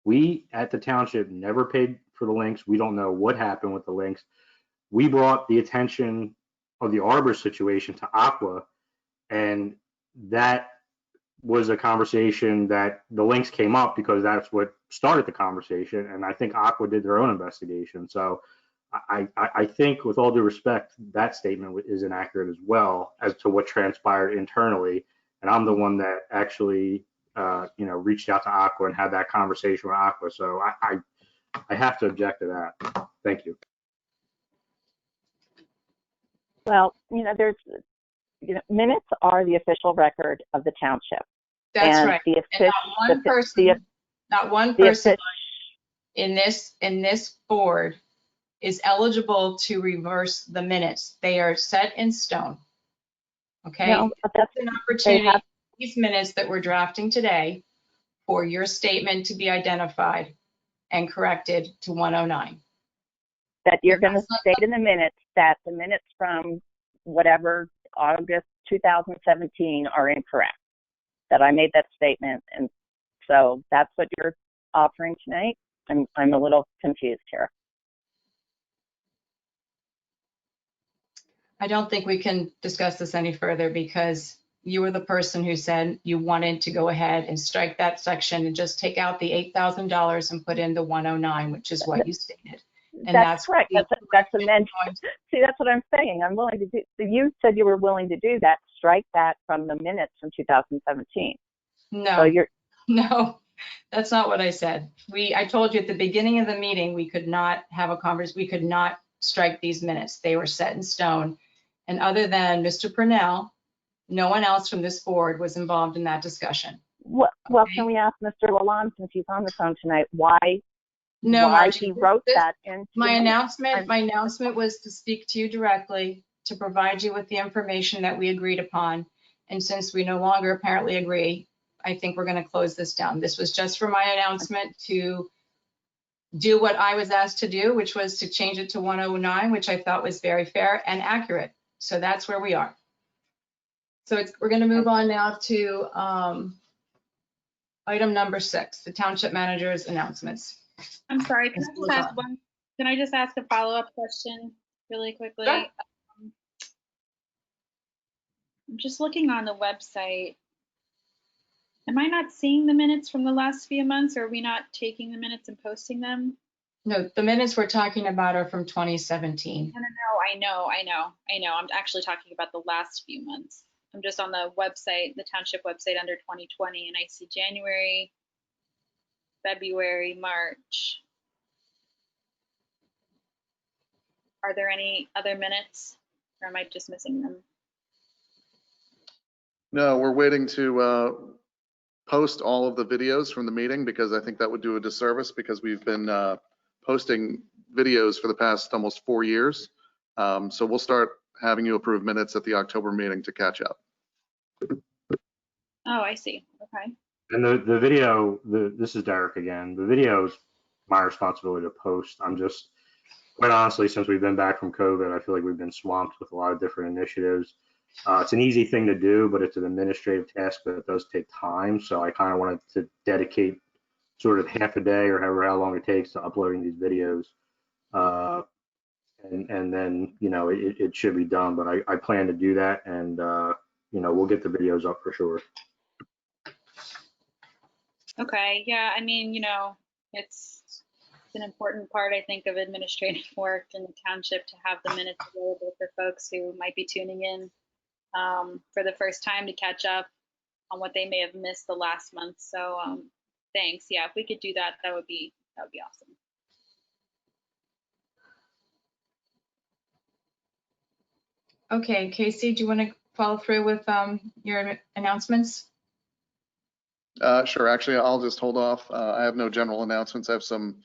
We at the township never paid for the Lynx. We don't know what happened with the Lynx. We brought the attention of the arbor situation to Aqua, and that was a conversation that the Lynx came up because that's what started the conversation. And I think Aqua did their own investigation. So I think, with all due respect, that statement is inaccurate as well as to what transpired internally. And I'm the one that actually, reached out to Aqua and had that conversation with Aqua. So I have to object to that. Thank you. Well, minutes are the official record of the township. That's right. Not one person in this board is eligible to reverse the minutes. They are set in stone. Okay. No, that's an opportunity. These minutes that we're drafting today for your statement to be identified and corrected to 109. That you're going to state in the minutes that the minutes from whatever August 2017 are incorrect. That I made that statement, and so that's what you're offering tonight. I'm a little confused here. I don't think we can discuss this any further because you were the person who said you wanted to go ahead and strike that section and just take out the $8,000 and put in the 109, which is what you stated. And That's correct. That's amendment. going to- See, that's what I'm saying. I'm willing to do. You said you were willing to do that. Strike that from the minutes from 2017. No, So you're no, that's not what I said. I told you at the beginning of the meeting, we could not have a conversation. We could not strike these minutes. They were set in stone. And other than Mr. Purnell, no one else from this board was involved in that discussion. well. Can we ask Mr. Lalonde, since he's on the phone tonight, why No, Margie, he wrote that in? My announcement was to speak to you directly, to provide you with the information that we agreed upon. And since we no longer apparently agree, I think we're going to close this down. This was just for my announcement to do what I was asked to do, which was to change it to 109, which I thought was very fair and accurate. So that's where we are. So we're going to move on now to item number 6, the township manager's announcements. I'm sorry, can I just ask a follow-up question really quickly? Sure. I'm just looking on the website. Am I not seeing the minutes from the last few months, or are we not taking the minutes and posting them? No, the minutes we're talking about are from 2017. No, I know. I'm actually talking about the last few months. I'm just on the website, the township website under 2020, and I see January, February, March. Are there any other minutes, or am I just missing them? No, we're waiting to post all of the videos from the meeting because I think that would do a disservice because we've been posting videos for the past almost 4 years. So we'll start having you approve minutes at the October meeting to catch up. Oh, I see. Okay. And the video, this is Derek again. The video is my responsibility to post. I'm just, quite honestly, since we've been back from COVID, I feel like we've been swamped with a lot of different initiatives. It's an easy thing to do, but it's an administrative task that does take time. So I kind of wanted to dedicate sort of half a day or how long it takes to uploading these videos. And then, it should be done, but I plan to do that, and, we'll get the videos up for sure. Okay. Yeah. I mean, it's an important part, I think, of administrative work in the township to have the minutes available for folks who might be tuning in for the first time to catch up on what they may have missed the last month. So thanks. Yeah, if we could do that, that would be awesome. Okay, Casey, do you want to follow through with your announcements? Sure. Actually, I'll just hold off. I have no general announcements. I have some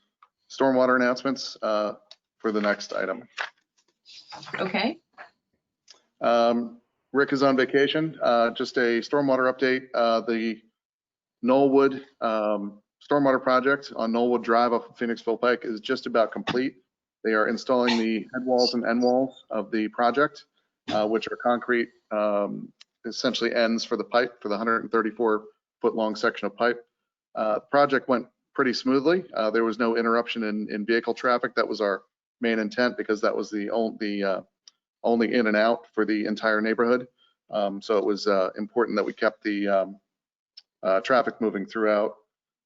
stormwater announcements for the next item. Okay. Rick is on vacation. Just a stormwater update. The Knollwood stormwater project on Knollwood Drive off of Phoenixville Pike is just about complete. They are installing the head walls and end walls of the project, which are concrete, essentially ends for the pipe, for the 134-foot long section of pipe. The project went pretty smoothly. There was no interruption in vehicle traffic. That was our main intent because that was the only in and out for the entire neighborhood. So it was important that we kept the traffic moving throughout.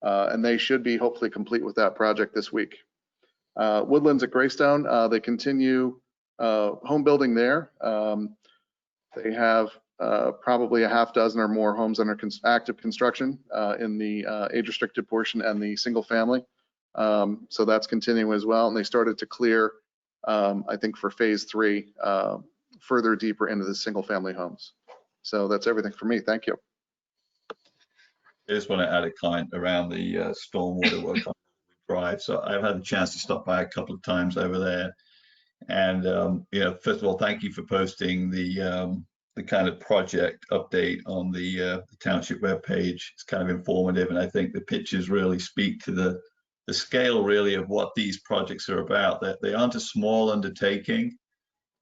And they should be hopefully complete with that project this week. Woodlands at Greystone, they continue home building there. They have probably a half dozen or more homes under active construction in the age-restricted portion and the single family. So that's continuing as well. And they started to clear, I think, for phase 3, further deeper into the single family homes. So that's everything for me. Thank you. I just want to add a comment around the stormwater work on the drive. So I've had a chance to stop by a couple of times over there. And, first of all, thank you for posting the kind of project update on the township webpage. It's kind of informative. And I think the pictures really speak to the scale really of what these projects are about. That they aren't a small undertaking,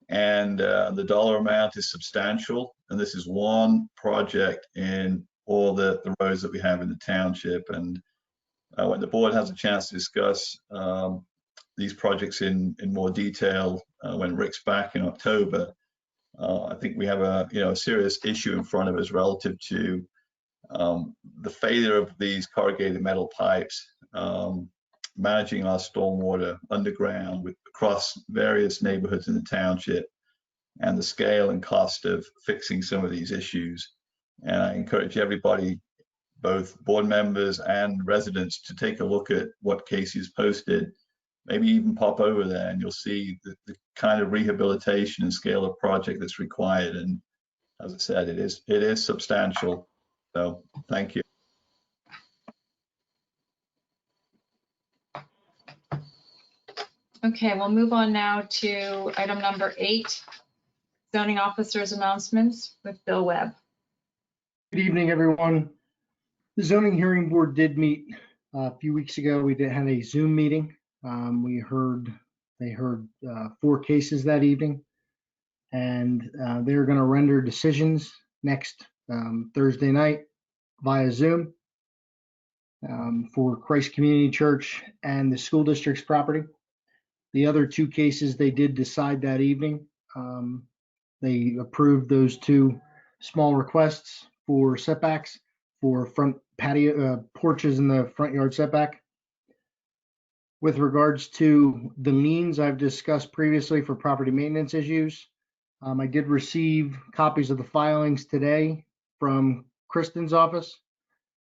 and the dollar amount is substantial. And this is one project in all the roads that we have in the township. And when the board has a chance to discuss these projects in more detail when Rick's back in October, I think we have a serious issue in front of us relative to the failure of these corrugated metal pipes, managing our stormwater underground across various neighborhoods in the township, and the scale and cost of fixing some of these issues. And I encourage everybody, both board members and residents, to take a look at what Casey's posted. Maybe even pop over there and you'll see the kind of rehabilitation and scale of project that's required. And as I said, it is substantial. So thank you. Okay, we'll move on now to item number 8, zoning officers announcements with Bill Webb. Good evening, everyone. The zoning hearing board did meet a few weeks ago. We had a Zoom meeting. They heard 4 cases that evening, and they're going to render decisions next Thursday night via Zoom for Christ Community Church and the school district's property. The other 2 cases they did decide that evening. They approved those 2 small requests for setbacks for front patio porches in the front yard setback. With regards to the liens I've discussed previously for property maintenance issues, I did receive copies of the filings today from Kristen's office.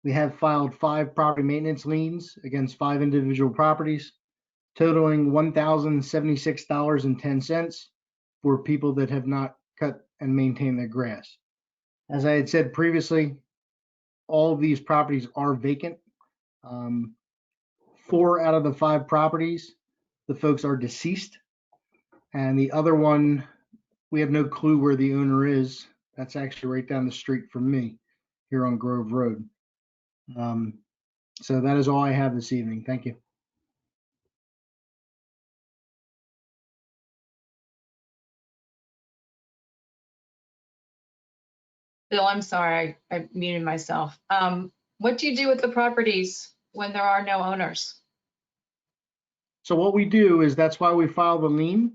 We have filed 5 property maintenance liens against 5 individual properties, totaling $1,076.10 for people that have not cut and maintained their grass. As I had said previously, all of these properties are vacant. 4 out of the 5 properties, the folks are deceased. And the other one, we have no clue where the owner is. That's actually right down the street from me here on Grove Road. So that is all I have this evening. Thank you. Bill, I'm sorry, I muted myself. What do you do with the properties when there are no owners? So what we do is that's why we file the lien.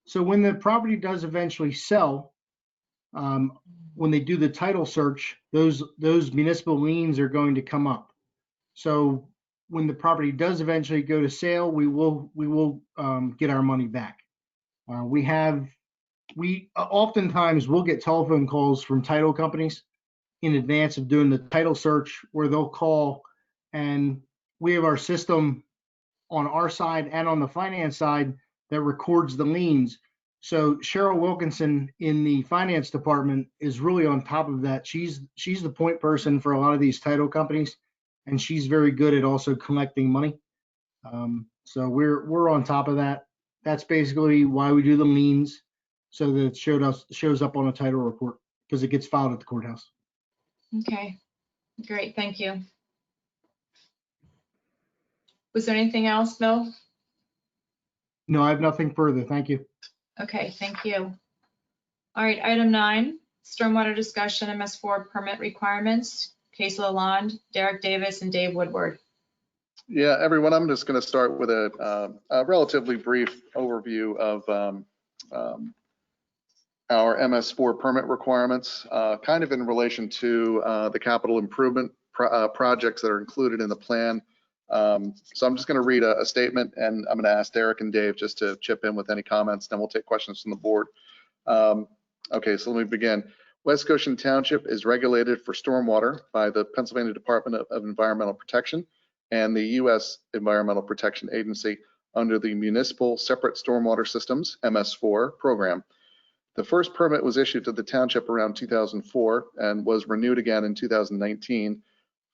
So when the property does eventually sell, when they do the title search, those municipal liens are going to come up. So when the property does eventually go to sale, we will get our money back. We oftentimes will get telephone calls from title companies in advance of doing the title search, where they'll call, and we have our system on our side and on the finance side that records the liens. So Cheryl Wilkinson in the finance department is really on top of that. She's the point person for a lot of these title companies, and she's very good at also collecting money. So we're on top of that. That's basically why we do the liens, so that it shows up on a title report, because it gets filed at the courthouse. Okay, great, thank you. Was there anything else, Bill? No, I have nothing further. Thank you. Okay, thank you. All right, item 9, stormwater discussion, MS4 permit requirements. Case Lalonde, Derek Davis, and Dave Woodward. Yeah, everyone, I'm just going to start with a relatively brief overview of our MS4 permit requirements, kind of in relation to the capital improvement projects that are included in the plan. So I'm just going to read a statement, and I'm going to ask Derek and Dave just to chip in with any comments, then we'll take questions from the board. Okay, so let me begin. West Goshen Township is regulated for stormwater by the Pennsylvania Department of Environmental Protection and the U.S. Environmental Protection Agency under the Municipal Separate Stormwater Systems, MS4 program. The first permit was issued to the township around 2004 and was renewed again in 2019,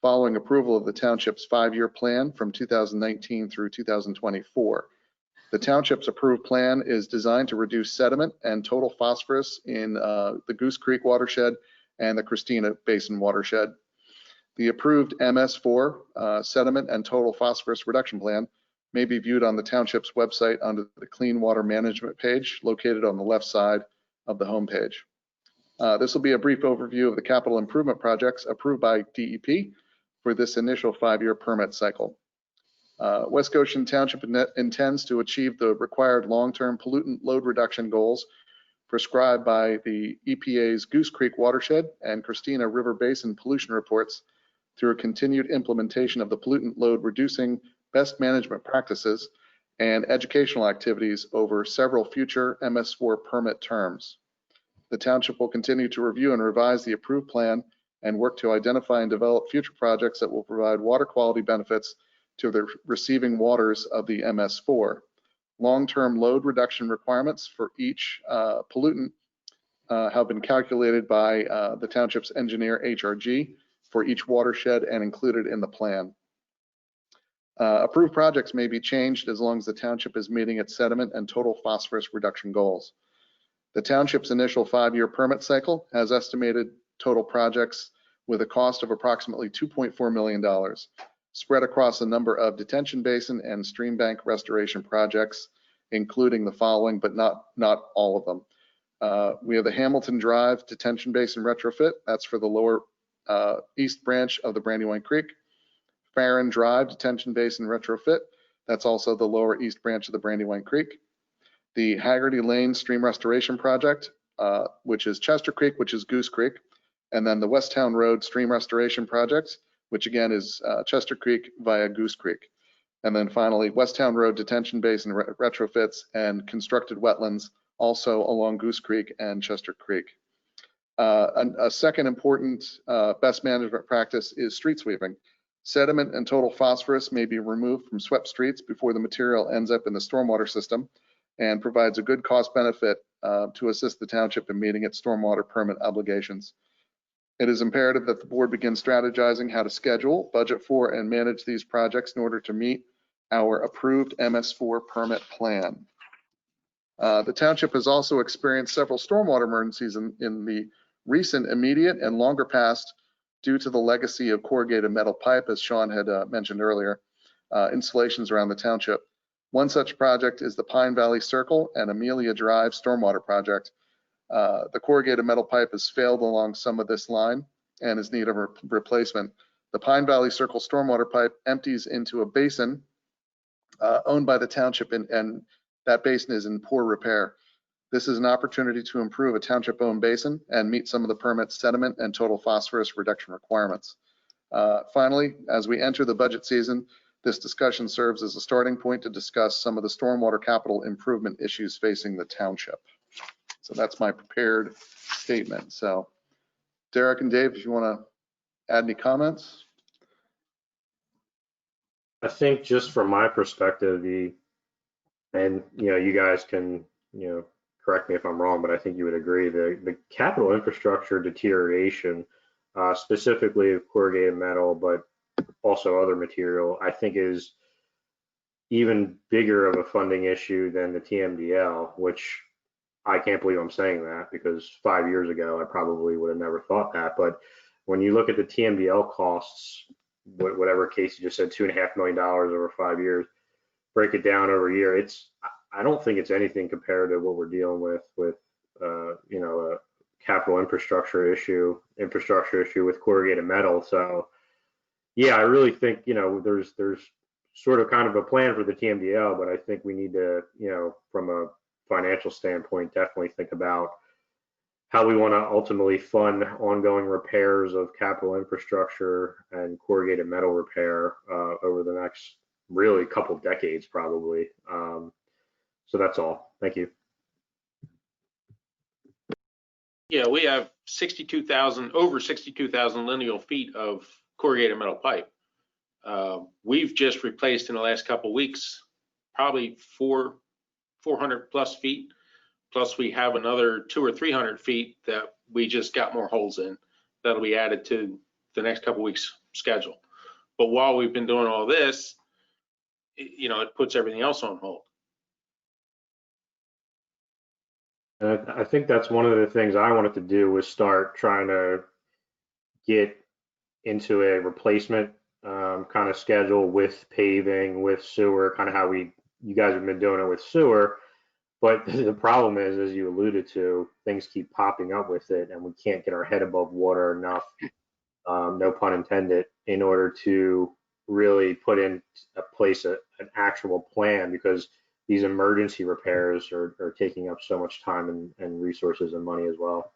following approval of the township's 5-year plan from 2019 through 2024. The township's approved plan is designed to reduce sediment and total phosphorus in the Goose Creek watershed and the Christina Basin watershed. The approved MS4 sediment and total phosphorus reduction plan may be viewed on the township's website under the Clean Water Management page located on the left side of the homepage. This will be a brief overview of the capital improvement projects approved by DEP for this initial 5-year permit cycle. West Goshen Township intends to achieve the required long-term pollutant load reduction goals prescribed by the EPA's Goose Creek watershed and Christina River Basin pollution reports through a continued implementation of the pollutant load reducing best management practices and educational activities over several future MS4 permit terms. The township will continue to review and revise the approved plan and work to identify and develop future projects that will provide water quality benefits to the receiving waters of the MS4. Long-term load reduction requirements for each pollutant have been calculated by the township's engineer HRG for each watershed and included in the plan. Approved projects may be changed as long as the township is meeting its sediment and total phosphorus reduction goals. The township's initial 5-year permit cycle has estimated total projects with a cost of approximately $2.4 million, spread across a number of detention basin and stream bank restoration projects, including the following, but not all of them. We have the Hamilton Drive detention basin retrofit. That's for the lower east branch of the Brandywine Creek. Farron Drive detention basin retrofit. That's also the lower east branch of the Brandywine Creek. The Haggerty Lane Stream Restoration Project, which is Chester Creek, which is Goose Creek, and then the Westtown Road Stream Restoration Project, which again is Chester Creek via Goose Creek. And then finally, Westtown Road Detention Basin retrofits and constructed wetlands, also along Goose Creek and Chester Creek. A second important best management practice is street sweeping. Sediment and total phosphorus may be removed from swept streets before the material ends up in the stormwater system, and provides a good cost benefit to assist the township in meeting its stormwater permit obligations. It is imperative that the board begin strategizing how to schedule, budget for, and manage these projects in order to meet our approved MS4 permit plan. The township has also experienced several stormwater emergencies in the recent, immediate, and longer past due to the legacy of corrugated metal pipe, as Sean had mentioned earlier, installations around the township. One such project is the Pine Valley Circle and Amelia Drive Stormwater Project. The corrugated metal pipe has failed along some of this line and is in need of replacement. The Pine Valley Circle Stormwater Pipe empties into a basin owned by the township, and that basin is in poor repair. This is an opportunity to improve a township-owned basin and meet some of the permit's sediment and total phosphorus reduction requirements. Finally, as we enter the budget season, this discussion serves as a starting point to discuss some of the stormwater capital improvement issues facing the township. So that's my prepared statement. So Derek and Dave, if you want to add any comments. I think just from my perspective, and you guys can correct me if I'm wrong, but I think you would agree the capital infrastructure deterioration, specifically of corrugated metal, but also other material, I think is even bigger of a funding issue than the TMDL, which I can't believe I'm saying that, because 5 years ago I probably would have never thought that. But when you look at the TMDL costs, whatever case you just said, $2.5 million over 5 years, break it down over a year, I don't think it's anything compared to what we're dealing with a capital infrastructure issue with corrugated metal. So yeah, I really think there's sort of kind of a plan for the TMDL, but I think we need to from a financial standpoint definitely think about how we want to ultimately fund ongoing repairs of capital infrastructure and corrugated metal repair over the next really couple decades probably. So that's all. Thank you. Yeah, we have over 62,000 lineal feet of corrugated metal pipe. We've just replaced in the last couple of weeks probably 400 plus feet. Plus we have another 200 or 300 feet that we just got more holes in that'll be added to the next couple of weeks schedule. But while we've been doing all this, it puts everything else on hold. I think that's one of the things I wanted to do, was start trying to get into a replacement kind of schedule with paving, with sewer, kind of how you guys have been doing it with sewer. But the problem is, as you alluded to, things keep popping up with it, and we can't get our head above water enough, no pun intended, in order to really put in place an actual plan, because these emergency repairs are taking up so much time and resources and money as well.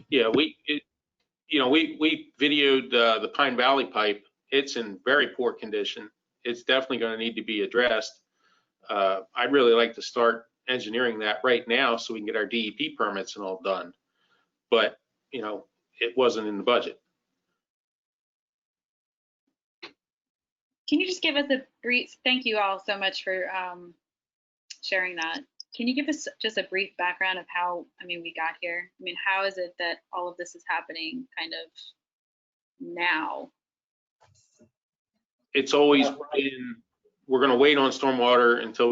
Yeah, we videoed the Pine Valley pipe. It's in very poor condition. It's definitely going to need to be addressed. I'd really like to start engineering that right now so we can get our DEP permits and all done. But, it wasn't in the budget. Can you just give us a brief, thank you all so much for sharing that. Can you give us just a brief background of how, we got here? How is it that all of this is happening kind of now? It's always been, we're going to wait on stormwater until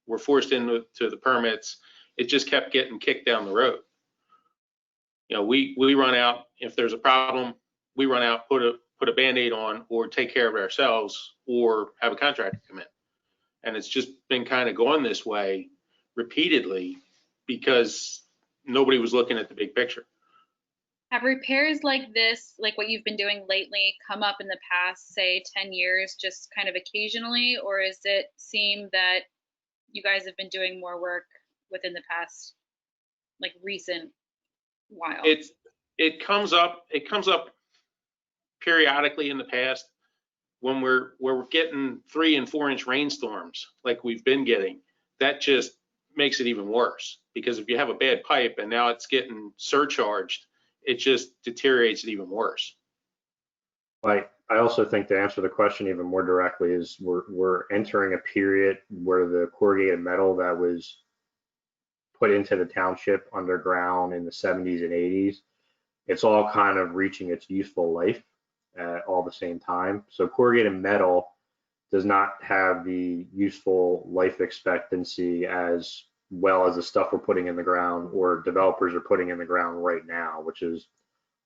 we're forced into the permits. It just kept getting kicked down the road. We run out, if there's a problem, we run out, put a Band-Aid on, or take care of it ourselves, or have a contractor come in. And it's just been kind of going this way repeatedly because nobody was looking at the big picture. Have repairs like this, like what you've been doing lately, come up in the past, say 10 years, just kind of occasionally, or does it seem that you guys have been doing more work within the past, like recent while? It comes up periodically in the past when we're getting 3 and 4 inch rainstorms like we've been getting. That just makes it even worse, because if you have a bad pipe and now it's getting surcharged, it just deteriorates it even worse. I also think, to answer the question even more directly, is we're entering a period where the corrugated metal that was put into the township underground in the 70s and 80s, it's all kind of reaching its useful life at all the same time. So corrugated metal does not have the useful life expectancy as well as the stuff we're putting in the ground, or developers are putting in the ground right now, which is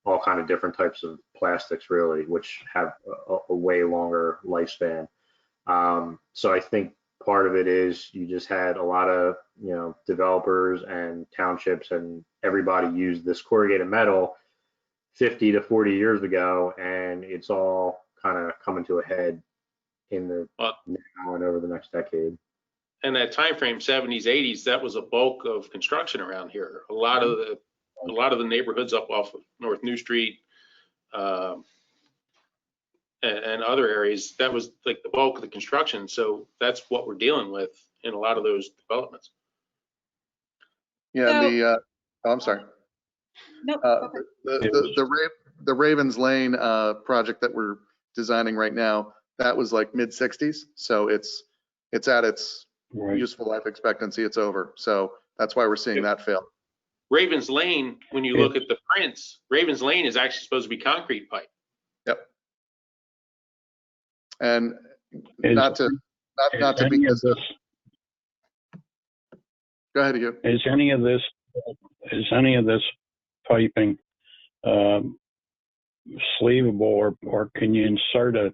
all kind of different types of plastics, really, which have a way longer lifespan. So I think part of it is you just had a lot of, developers and townships and everybody used this corrugated metal 50 to 40 years ago, and it's all kind of coming to a head in the now and over the next decade. And that time frame, 70s, 80s, that was a bulk of construction around here. A lot of the neighborhoods up off of North New Street and other areas, that was like the bulk of the construction. So that's what we're dealing with in a lot of those developments. Yeah, I'm sorry. Nope. The Ravens Lane project that we're designing right now, that was like mid 60s. So it's at its useful life expectancy. It's over. So that's why we're seeing that fail. Ravens Lane, when you look at the prints, Ravens Lane is actually supposed to be concrete pipe. Yep. And not to be this. Go ahead, Hugh. Is any of this piping sleevable, or can you insert a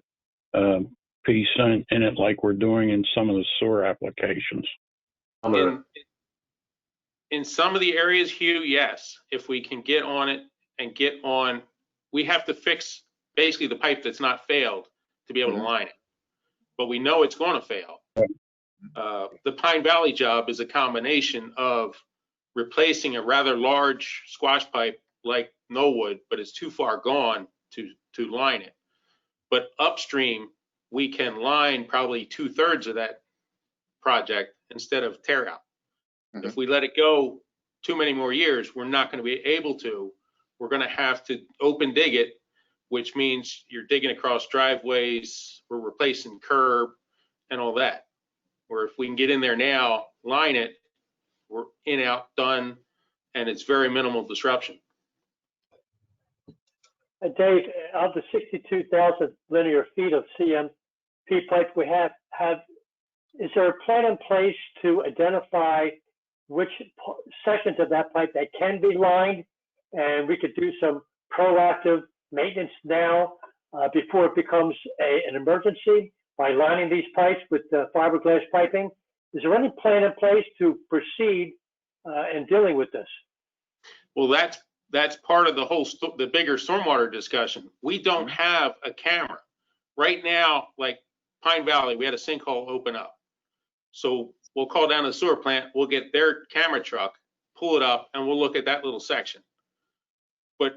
piece in it like we're doing in some of the sewer applications? In some of the areas, Hugh, yes. If we can get on it and we have to fix basically the pipe that's not failed to be able to line it. But we know it's going to fail. The Pine Valley job is a combination of replacing a rather large squash pipe like Knollwood, but it's too far gone to line it. But upstream, we can line probably 2/3 of that project instead of tear out. If we let it go too many more years, we're not going to be able to. We're going to have to open dig it, which means you're digging across driveways, we're replacing curb and all that. Or if we can get in there now, line it, we're in, out, done, and it's very minimal disruption. Dave, of the 62,000 linear feet of CMP pipe we have, is there a plan in place to identify which sections of that pipe that can be lined, and we could do some proactive maintenance now before it becomes an emergency by lining these pipes with fiberglass piping? Is there any plan in place to proceed in dealing with this? Well, that's part of the bigger stormwater discussion. We don't have a camera right now. Like Pine Valley, we had a sinkhole open up. So we'll call down the sewer plant, we'll get their camera truck, pull it up, and we'll look at that little section. But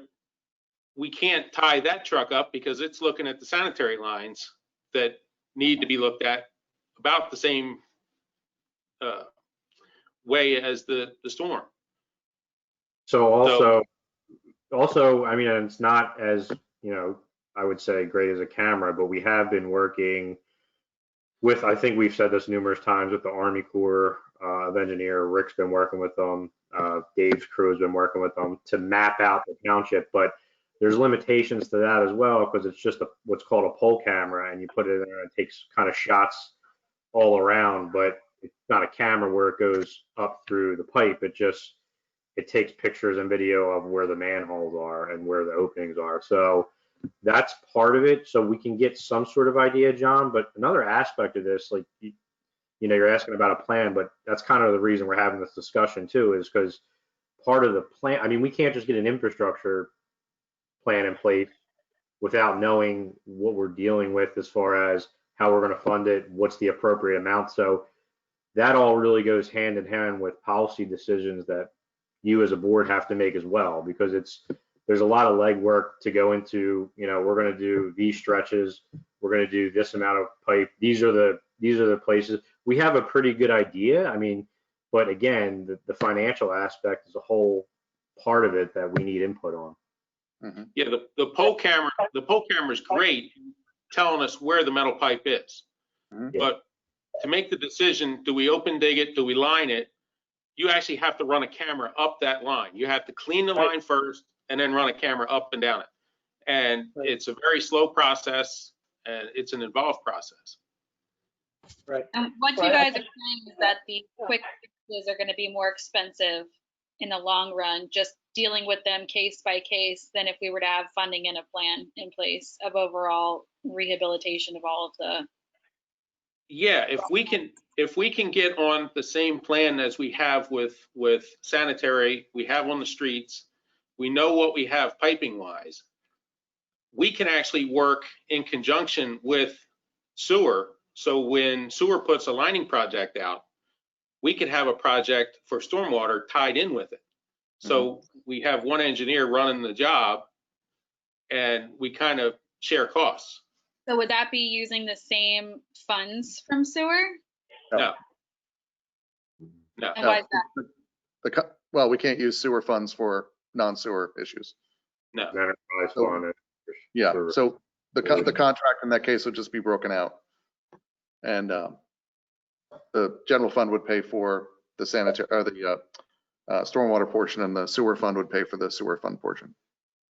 we can't tie that truck up because it's looking at the sanitary lines that need to be looked at about the same way as the storm. So also, I mean, it's not as, I would say great as a camera, but we have been working with, I think we've said this numerous times, with the Army Corps of Engineer. Rick's been working with them. Dave's crew has been working with them to map out the township, but there's limitations to that as well, because it's just what's called a pole camera, and you put it in there and it takes kind of shots all around, but it's not a camera where it goes up through the pipe. It takes pictures and video of where the manholes are and where the openings are. So that's part of it. So we can get some sort of idea, John. But another aspect of this, like, you're asking about a plan, but that's kind of the reason we're having this discussion too, is because part of the plan, I mean, we can't just get an infrastructure plan in place without knowing what we're dealing with as far as how we're going to fund it, what's the appropriate amount. So that all really goes hand in hand with policy decisions that you as a board have to make as well, because there's a lot of legwork to go into. We're going to do these stretches, we're going to do this amount of pipe, these are the places. We have a pretty good idea, I mean, but again, the financial aspect is a whole part of it that we need input on. Mm-hmm. Yeah, the pole camera is great, telling us where the metal pipe is. Mm-hmm. But to make the decision, do we open dig it, do we line it, you actually have to run a camera up that line. You have to clean the line first and then run a camera up and down it. And it's a very slow process, and it's an involved process. Right. And what you guys are saying is that the quick fixes are going to be more expensive in the long run, just dealing with them case by case, than if we were to have funding and a plan in place of overall rehabilitation of all of the. Yeah, if we can get on the same plan as we have with sanitary, we have on the streets, we know what we have piping wise, we can actually work in conjunction with sewer. So when sewer puts a lining project out, we could have a project for stormwater tied in with it. So we have one engineer running the job, and we kind of share costs. So would that be using the same funds from sewer? No. And why is that? Well, we can't use sewer funds for non-sewer issues. No. Yeah, so the contract in that case would just be broken out. And the general fund would pay for the sanitary, or the stormwater portion, and the sewer fund would pay for the sewer fund portion.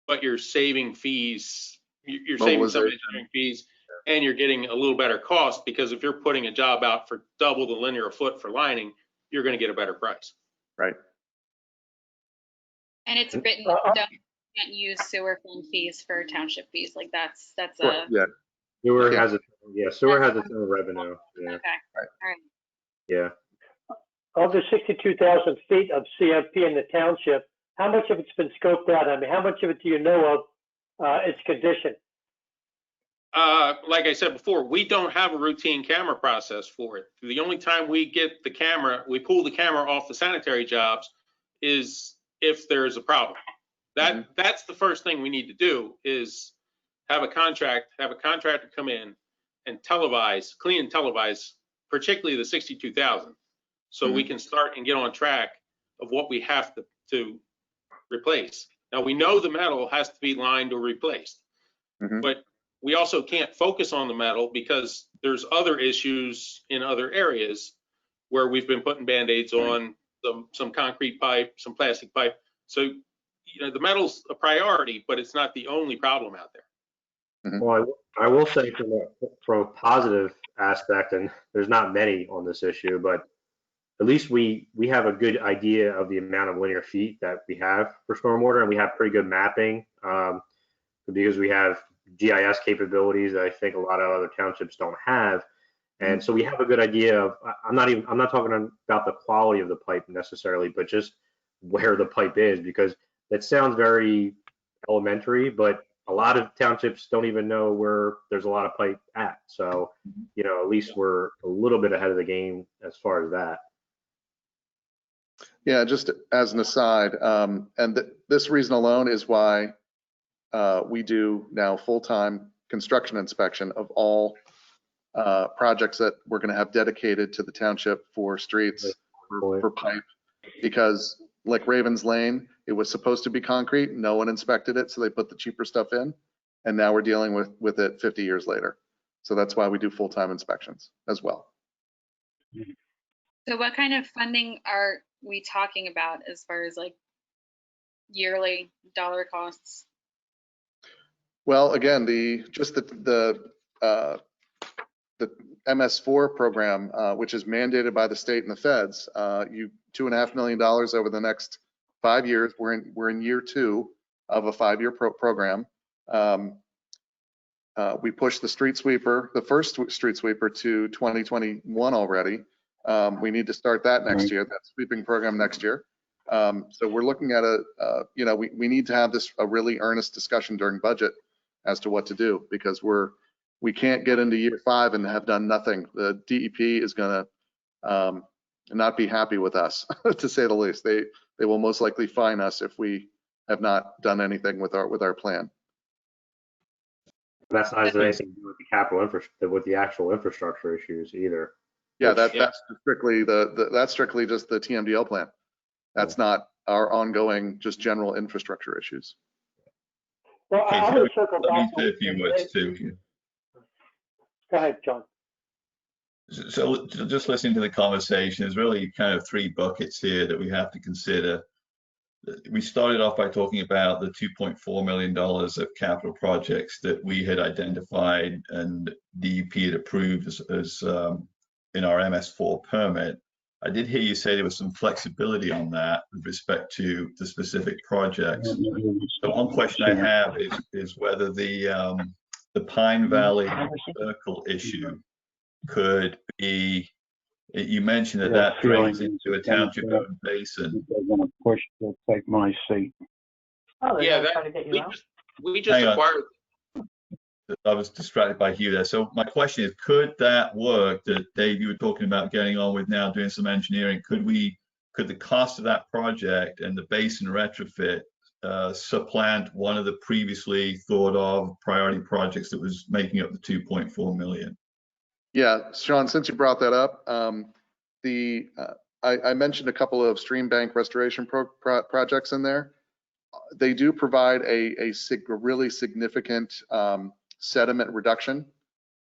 But you're saving fees. You're saving some engineering fees, and you're getting a little better cost, because if you're putting a job out for double the linear foot for lining, you're going to get a better price. Right. And it's written, can't use sewer fund fees for township fees. Like that's a. Yeah. Sewer has its own revenue. Yeah. Okay. Right. All right. Yeah. Of the 62,000 feet of CMP in the township, how much of it's been scoped out? I mean, how much of it do you know of its condition? Like I said before, we don't have a routine camera process for it. The only time we get the camera, we pull the camera off the sanitary jobs, is if there's a problem. That's the first thing we need to do, is have a contractor come in and clean and televise, particularly the 62,000, so we can start and get on track of what we have to replace. Now, we know the metal has to be lined or replaced, but we also can't focus on the metal because there's other issues in other areas where we've been putting Band-Aids on, some concrete pipe, some plastic pipe. So, the metal's a priority, but it's not the only problem out there. Well, I will say from a positive aspect, and there's not many on this issue, but at least we have a good idea of the amount of linear feet that we have for stormwater, and we have pretty good mapping because we have GIS capabilities that I think a lot of other townships don't have. And so we have a good idea of, I'm not talking about the quality of the pipe necessarily, but just where the pipe is, because that sounds very elementary, but a lot of townships don't even know where there's a lot of pipe at. So, you know, at least we're a little bit ahead of the game as far as that. Yeah, just as an aside, this reason alone is why we do now full-time construction inspection of all projects that we're going to have dedicated to the township for streets, for pipe, because like Ravens Lane, it was supposed to be concrete. No one inspected it, so they put the cheaper stuff in, and now we're dealing with it 50 years later. So that's why we do full-time inspections as well. So what kind of funding are we talking about as far as like yearly dollar costs? Well, again, the MS4 program, which is mandated by the state and the feds, $2.5 million over the next 5 years. We're in year 2 of a 5-year program. We pushed the street sweeper, the first street sweeper, to 2021 already. We need to start that next year, that sweeping program next year. So we're looking at we need to have a really earnest discussion during budget as to what to do, because we can't get into year 5 and have done nothing. The DEP is going to not be happy with us, to say the least. They will most likely fine us if we have not done anything with our plan. That's not anything to do with the capital with the actual infrastructure issues either. Yeah, that's strictly that's strictly just the TMDL plan. That's not our ongoing just general infrastructure issues. Well, I want to circle back. Let me say a few words too. Go ahead, John. So just listening to the conversation, there's really kind of 3 buckets here that we have to consider. We started off by talking about the $2.4 million of capital projects that we had identified and DEP had approved as in our MS4 permit. I did hear you say there was some flexibility on that with respect to the specific projects. So one question I have is whether the Pine Valley Circle issue could be, you mentioned that drains into a township-owned basin. They're going to push to take my seat. Oh, Yeah, we just acquired. I was distracted by Hugh there. So my question is, could that work that Dave, you were talking about getting on with now, doing some engineering, could the cost of that project and the basin retrofit supplant one of the previously thought of priority projects that was making up the 2.4 million? Yeah, Sean, since you brought that up, I mentioned a couple of stream bank restoration projects in there. They do provide a really significant sediment reduction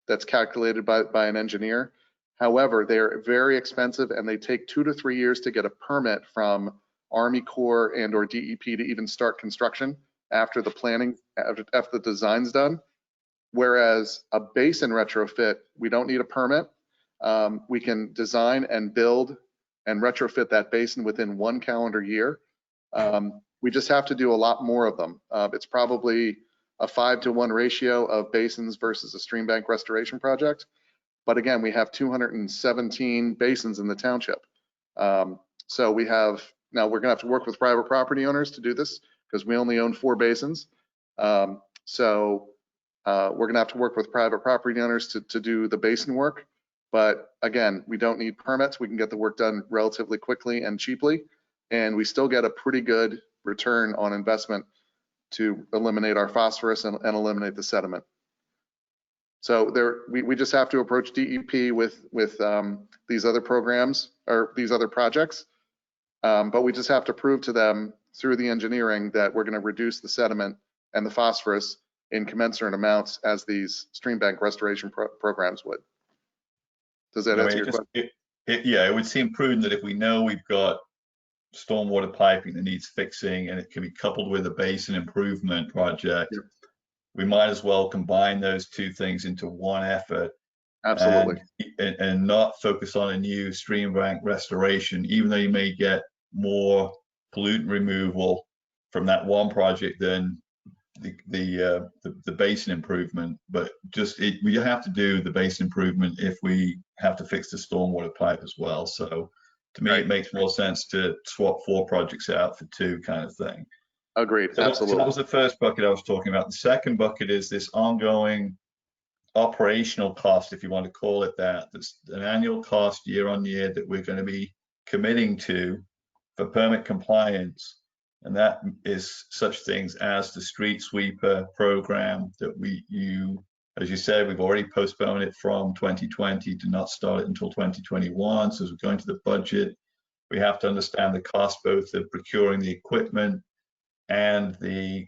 that's calculated by an engineer. However, they're very expensive and they take 2 to 3 years to get a permit from Army Corps and or DEP to even start construction after the planning, after the design's done. Whereas a basin retrofit, we don't need a permit. We can design and build and retrofit that basin within 1 calendar year. We just have to do a lot more of them. It's probably a 5-to-1 ratio of basins versus a stream bank restoration project. But again, we have 217 basins in the township. So we're gonna have to work with private property owners to do this because we only own 4 basins. So we're gonna have to work with private property owners to do the basin work. But again, we don't need permits. We can get the work done relatively quickly and cheaply. And we still get a pretty good return on investment to eliminate our phosphorus and eliminate the sediment. So we just have to approach DEP with these other programs or these other projects. But we just have to prove to them through the engineering that we're gonna reduce the sediment and the phosphorus in commensurate amounts as these stream bank restoration programs would. Does that answer your question? Yeah, it would seem prudent that if we know we've got stormwater piping that needs fixing and it can be coupled with a basin improvement project, we might as well combine those 2 things into one effort. Absolutely. And not focus on a new stream bank restoration, even though you may get more pollutant removal from that one project than the basin improvement. But we have to do the basin improvement if we have to fix the stormwater pipe as well. So to me, it makes more sense to swap 4 projects out for 2 kind of thing. Agreed. So that Absolutely. was the first bucket I was talking about. The second bucket is this ongoing operational cost, if you want to call it that. That's an annual cost year on year that we're going to be committing to for permit compliance. And that is such things as the street sweeper program that as you said, we've already postponed it from 2020 to not start it until 2021. So as we're going to the budget, we have to understand the cost both of procuring the equipment and the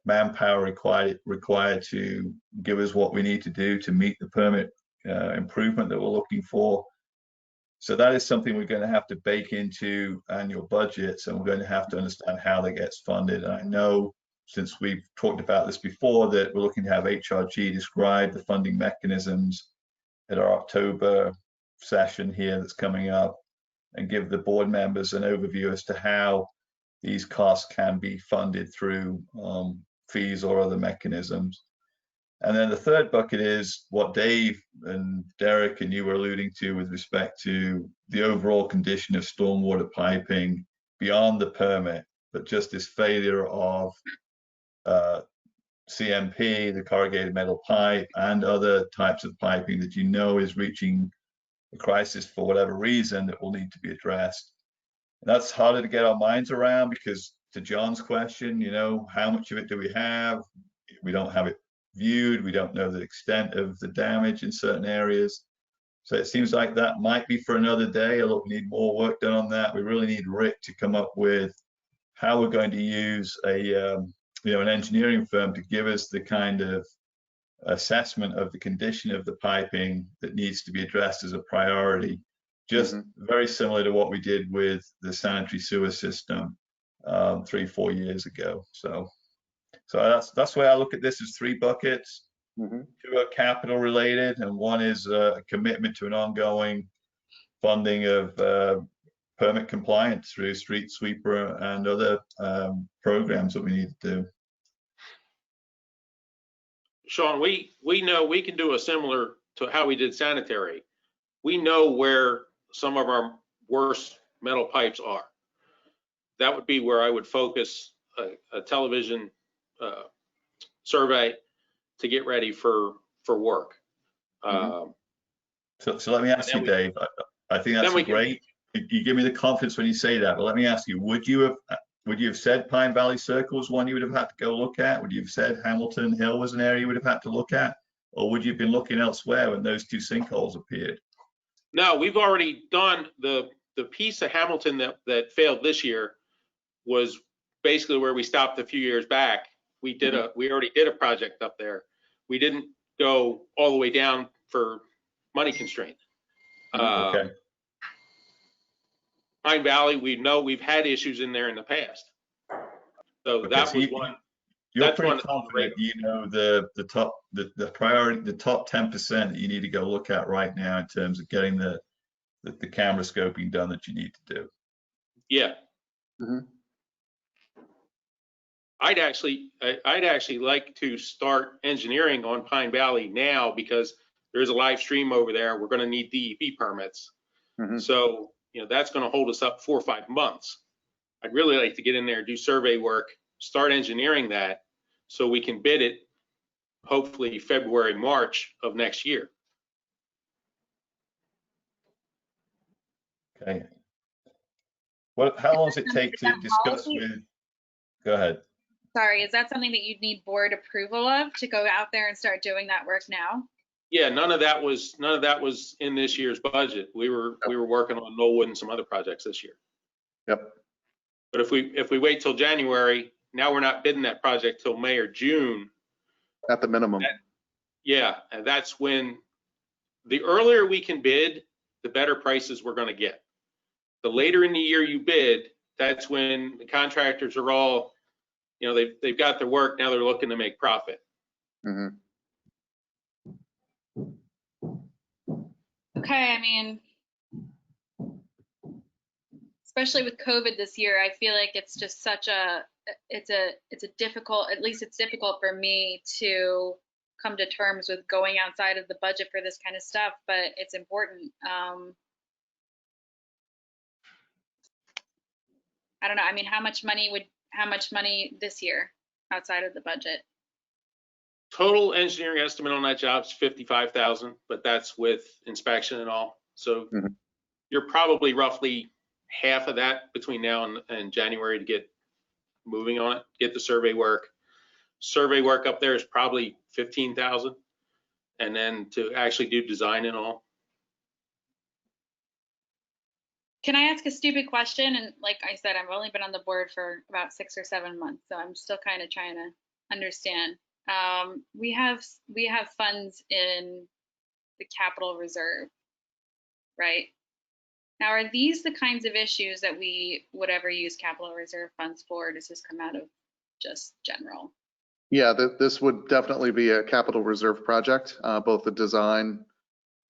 manpower required to give us what we need to do to meet the permit improvement that we're looking for. So that is something we're going to have to bake into annual budgets, and we're going to have to understand how that gets funded. And I know, since we've talked about this before, that we're looking to have HRG describe the funding mechanisms at our October session here that's coming up, and give the board members an overview as to how these costs can be funded through fees or other mechanisms. And then the third bucket is what Dave and Derek and you were alluding to with respect to the overall condition of stormwater piping beyond the permit, but just this failure of CMP, the corrugated metal pipe, and other types of piping that you know is reaching a crisis for whatever reason that will need to be addressed. And that's harder to get our minds around because, to John's question, you know, how much of it do we have? We don't have it viewed. We don't know the extent of the damage in certain areas. So it seems like that might be for another day. Although we need more work done on that. We really need Rick to come up with how we're going to use an engineering firm to give us the kind of assessment of the condition of the piping that needs to be addressed as a priority. Just very similar to what we did with the sanitary sewer system 3-4 years ago. So that's the way I look at this, as 3 buckets. 2 are capital related, and 1 is a commitment to an ongoing funding of permit compliance through street sweeper and other programs that we need to do. Sean, we know we can do a similar to how we did sanitary. We know where some of our worst metal pipes are. That would be where I would focus a television survey to get ready for work. So let me ask you, Dave. I think that's great. You give me the confidence when you say that, but let me ask you: would you have said Pine Valley Circle was one you would have had to go look at? Would you have said Hamilton Hill was an area you would have had to look at, or would you have been looking elsewhere when those 2 sinkholes appeared? No, we've already done the piece of Hamilton that failed this year was basically where we stopped a few years back. We already did a project up there. We didn't go all the way down for money constraint. Okay. Pine Valley, we know we've had issues in there in the past. So okay, that was one. You're pretty confident, you know, the priority, the top 10% that you need to go look at right now in terms of getting the camera scoping done that you need to do. Yeah. I'd actually like to start engineering on Pine Valley now, because there's a live stream over there. We're going to need DEP permits. So, you know, that's going to hold us up 4 or 5 months. I'd really like to get in there, do survey work, start engineering that so we can bid it hopefully February, March of next year. Okay. How long does it take to discuss with? Go ahead. Sorry, is that something that you'd need board approval of to go out there and start doing that work now? Yeah, none of that was in this year's budget. We were working on Knollwood and some other projects this year. Yep. But if we wait till January, now we're not bidding that project till May or June. At the minimum. Yeah, and that's when the earlier we can bid, the better prices we're going to get. The later in the year you bid, that's when the contractors are all, you know, they've got their work, now they're looking to make profit. Okay, I mean, especially with COVID this year, I feel like it's just such it's a difficult, at least it's difficult for me to come to terms with going outside of the budget for this kind of stuff, but it's important. I don't know. I mean, how much money how much money this year outside of the budget? Total engineering estimate on that job is 55,000, but that's with inspection and all. So you're probably roughly half of that between now and January to get moving on it, get the survey work. Survey work up there is probably 15,000, and then to actually do design and all. Can I ask a stupid question? And like I said, I've only been on the board for about 6 or 7 months, so I'm still kind of trying to understand. We have funds in the capital reserve, right? Now, are these the kinds of issues that we would ever use capital reserve funds for? Does this come out of just general? Yeah, this would definitely be a capital reserve project. Both the design,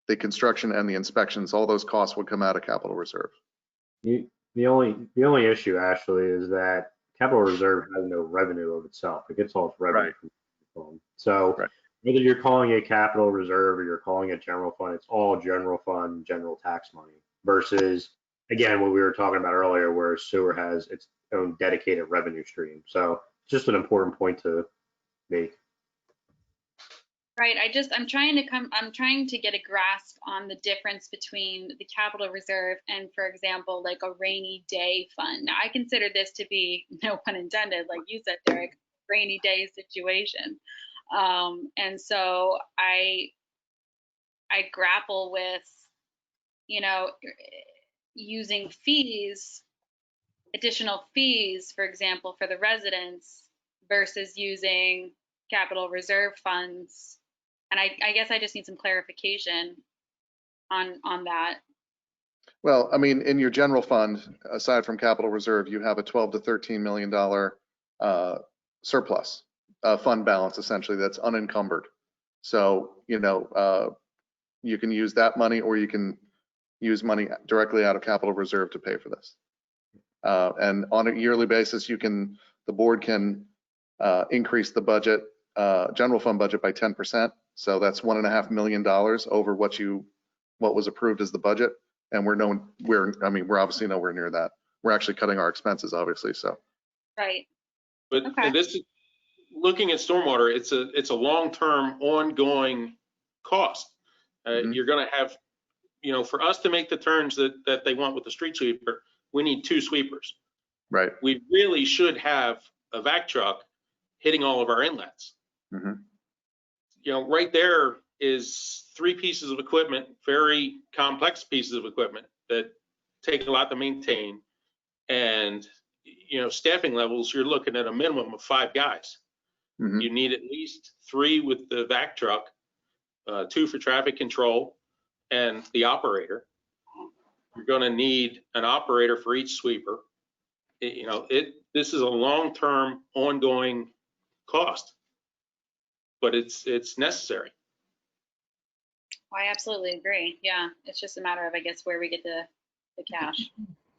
the construction, and the inspections, all those costs would come out of capital reserve. The only issue, Ashley, is that capital reserve has no revenue of itself. It gets all its revenue from the fund. So whether you're calling it capital reserve or you're calling it general fund, it's all general fund, general tax money. Versus, again, what we were talking about earlier, where sewer has its own dedicated revenue stream. So just an important point to make. Right. I'm trying to get a grasp on the difference between the capital reserve and, for example, like a rainy day fund. Now, I consider this to be, no pun intended, like you said, Derek, rainy day situation. And so I grapple with, using fees, additional fees, for example, for the residents versus using capital reserve funds. And I guess I just need some clarification on that. Well, I mean, in your general fund, aside from capital reserve, you have a $12 to $13 million surplus, fund balance, essentially, that's unencumbered. So, you can use that money, or you can use money directly out of capital reserve to pay for this. And on a yearly basis, the board can increase the budget, general fund budget, by 10%. So that's $1.5 million over what was approved as the budget. And we're obviously nowhere near that. We're actually cutting our expenses, obviously. So. Right. But this is looking at stormwater. It's a long-term, ongoing cost. You're going to have, for us to make the turns that they want with the street sweeper, we need 2 sweepers. Right. We really should have a vac truck hitting all of our inlets. Right there is 3 pieces of equipment, very complex pieces of equipment that take a lot to maintain. And, staffing levels, you're looking at a minimum of 5 guys. You need at least 3 with the vac truck, 2 for traffic control, and the operator. You're going to need an operator for each sweeper. This is a long-term, ongoing cost, but it's necessary. I absolutely agree. Yeah, it's just a matter of, I guess, where we get the cash.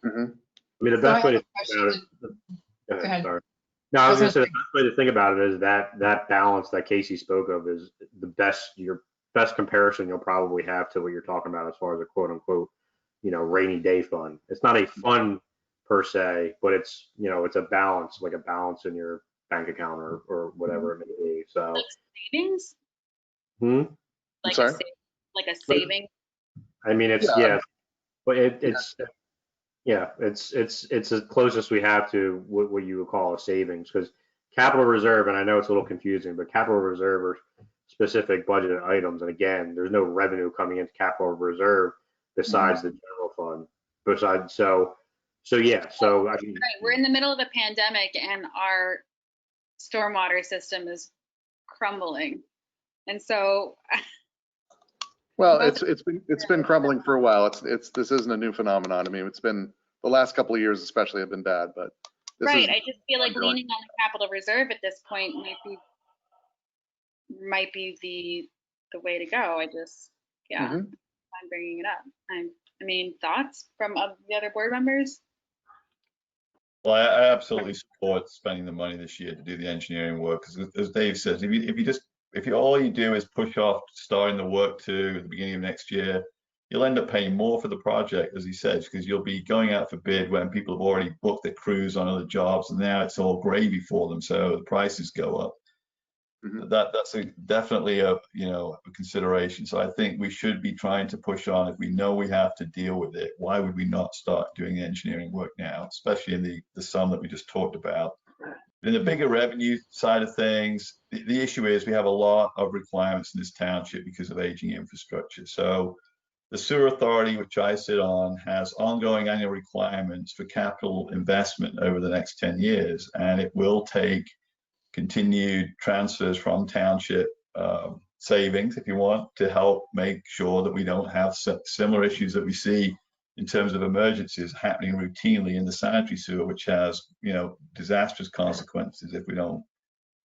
I mean, the best way to think about it. Go ahead. Sorry. No, I was going to say the best way to think about it is that balance that Casey spoke of is your best comparison you'll probably have to what you're talking about as far as a quote unquote, rainy day fund. It's not a fund per se, but it's a balance, like a balance in your bank account or whatever it may be. So like savings? Like sorry? Like a saving? I mean, it's but it's as closest we have to what you would call a savings, because capital reserve, and I know it's a little confusing, but capital reserve are specific budgeted items, and again, there's no revenue coming into capital reserve besides the general fund. So I mean, right. We're in the middle of a pandemic and our stormwater system is crumbling, and so. Well, it's been crumbling for a while. This isn't a new phenomenon. I mean, it's been the last couple of years, especially, have been bad. But right, I just feel like leaning on the capital reserve at this point might be the way to go. I'm bringing it up. I mean, thoughts from the other board members? Well, I absolutely support spending the money this year to do the engineering work, because as Dave says, if all you do is push off starting the work to the beginning of next year, you'll end up paying more for the project, as he says, because you'll be going out for bid when people have already booked their crews on other jobs, and now it's all gravy for them, so the prices go up. That's definitely a consideration. So I think we should be trying to push on. If we know we have to deal with it, why would we not start doing engineering work now, especially in the sum that we just talked about? In the bigger revenue side of things, the issue is we have a lot of requirements in this township because of aging infrastructure. So the sewer authority, which I sit on, has ongoing annual requirements for capital investment over the next 10 years, and it will take continued transfers from township savings, if you want, to help make sure that we don't have similar issues that we see in terms of emergencies happening routinely in the sanitary sewer, which has, disastrous consequences if we don't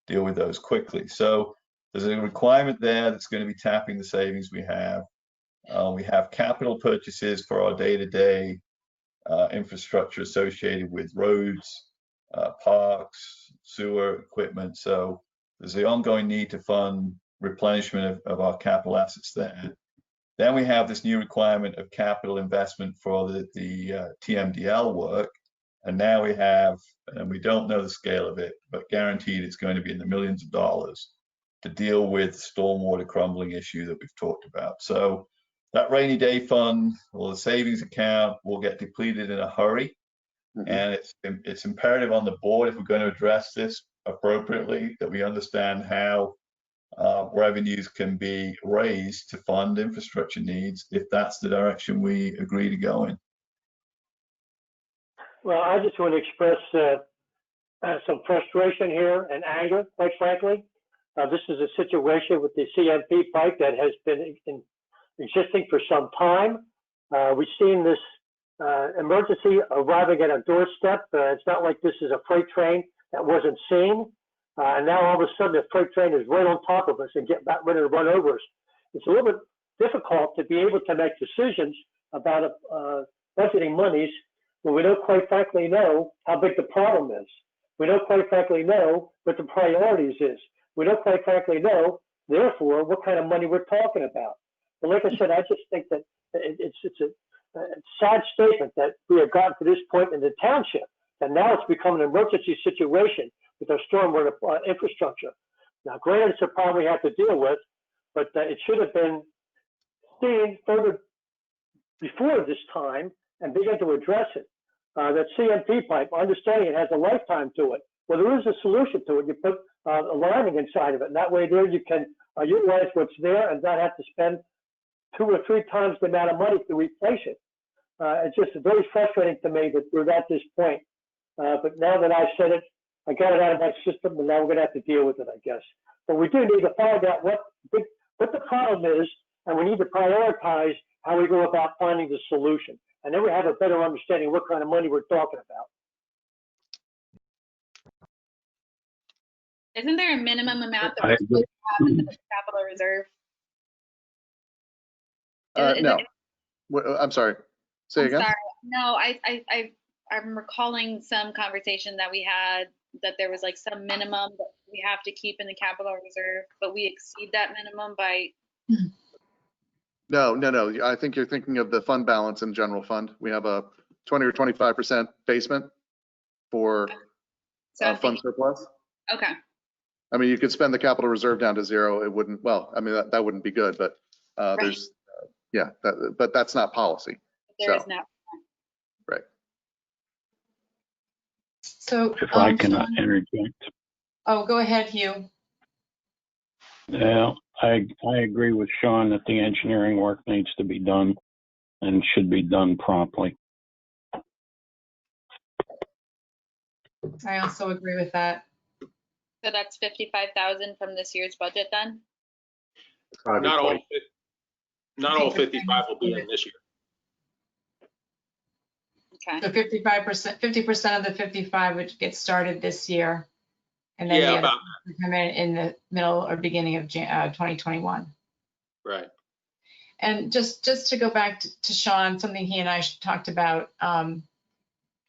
deal with those quickly. So there's a requirement there that's going to be tapping the savings we have. We have capital purchases for our day-to-day infrastructure associated with roads, parks, sewer equipment. So there's the ongoing need to fund replenishment of our capital assets there. Then we have this new requirement of capital investment for the TMDL work. And now we have, and we don't know the scale of it, but guaranteed it's going to be in the millions of dollars to deal with the stormwater crumbling issue that we've talked about. So that rainy day fund or the savings account will get depleted in a hurry. And it's imperative on the board, if we're going to address this appropriately, that we understand how revenues can be raised to fund infrastructure needs if that's the direction we agree to go in. Well, I just want to express some frustration here and anger, quite frankly. This is a situation with the CMP pipe that has been existing for some time. We've seen this emergency arriving at a doorstep. It's not like this is a freight train that wasn't seen. And now all of a sudden the freight train is right on top of us and get back ready to run over us. It's a little bit difficult to be able to make decisions about budgeting monies when we don't quite frankly know how big the problem is. We don't quite frankly know what the priorities is. We don't quite frankly know, therefore, what kind of money we're talking about. But like I said, I just think that it's a sad statement that we have gotten to this point in the township, and now it's become an emergency situation with our stormwater infrastructure. Now, granted, it's a problem we have to deal with, but it should have been seen further before this time and begin to address it. That CMP pipe, understanding it has a lifetime to it. Well, there is a solution to it. You put a lining inside of it, and that way there you can utilize what's there and not have to spend 2 or 3 times the amount of money to replace it. It's just very frustrating to me that we're at this point. But now that I've said it, I got it out of my system, and now we're going to have to deal with it, I guess. But we do need to find out what the problem is, and we need to prioritize how we go about finding the solution. And then we have a better understanding of what kind of money we're talking about. Isn't there a minimum amount that we're supposed to have in the capital reserve? No. I'm sorry. Say again. Sorry. No, I'm recalling some conversation that we had that there was like some minimum that we have to keep in the capital reserve, but we exceed that minimum by. No. I think you're thinking of the fund balance in general fund. We have a 20 or 25% basement for fund surplus. Okay. I mean, you could spend the capital reserve down to 0. It wouldn't, well, I mean, that wouldn't be good, but there's, but that's not policy. There is not. Right. So if I can interject. Oh, go ahead, Hugh. Yeah, I agree with Sean that the engineering work needs to be done and should be done promptly. I also agree with that. So that's 55,000 from this year's budget then? Not all 55 will be in this year. Okay. So 50% of the 55 would get started this year. And then Yeah, the come in the middle or beginning of 2021. Right. And just to go back to Sean, something he and I talked about,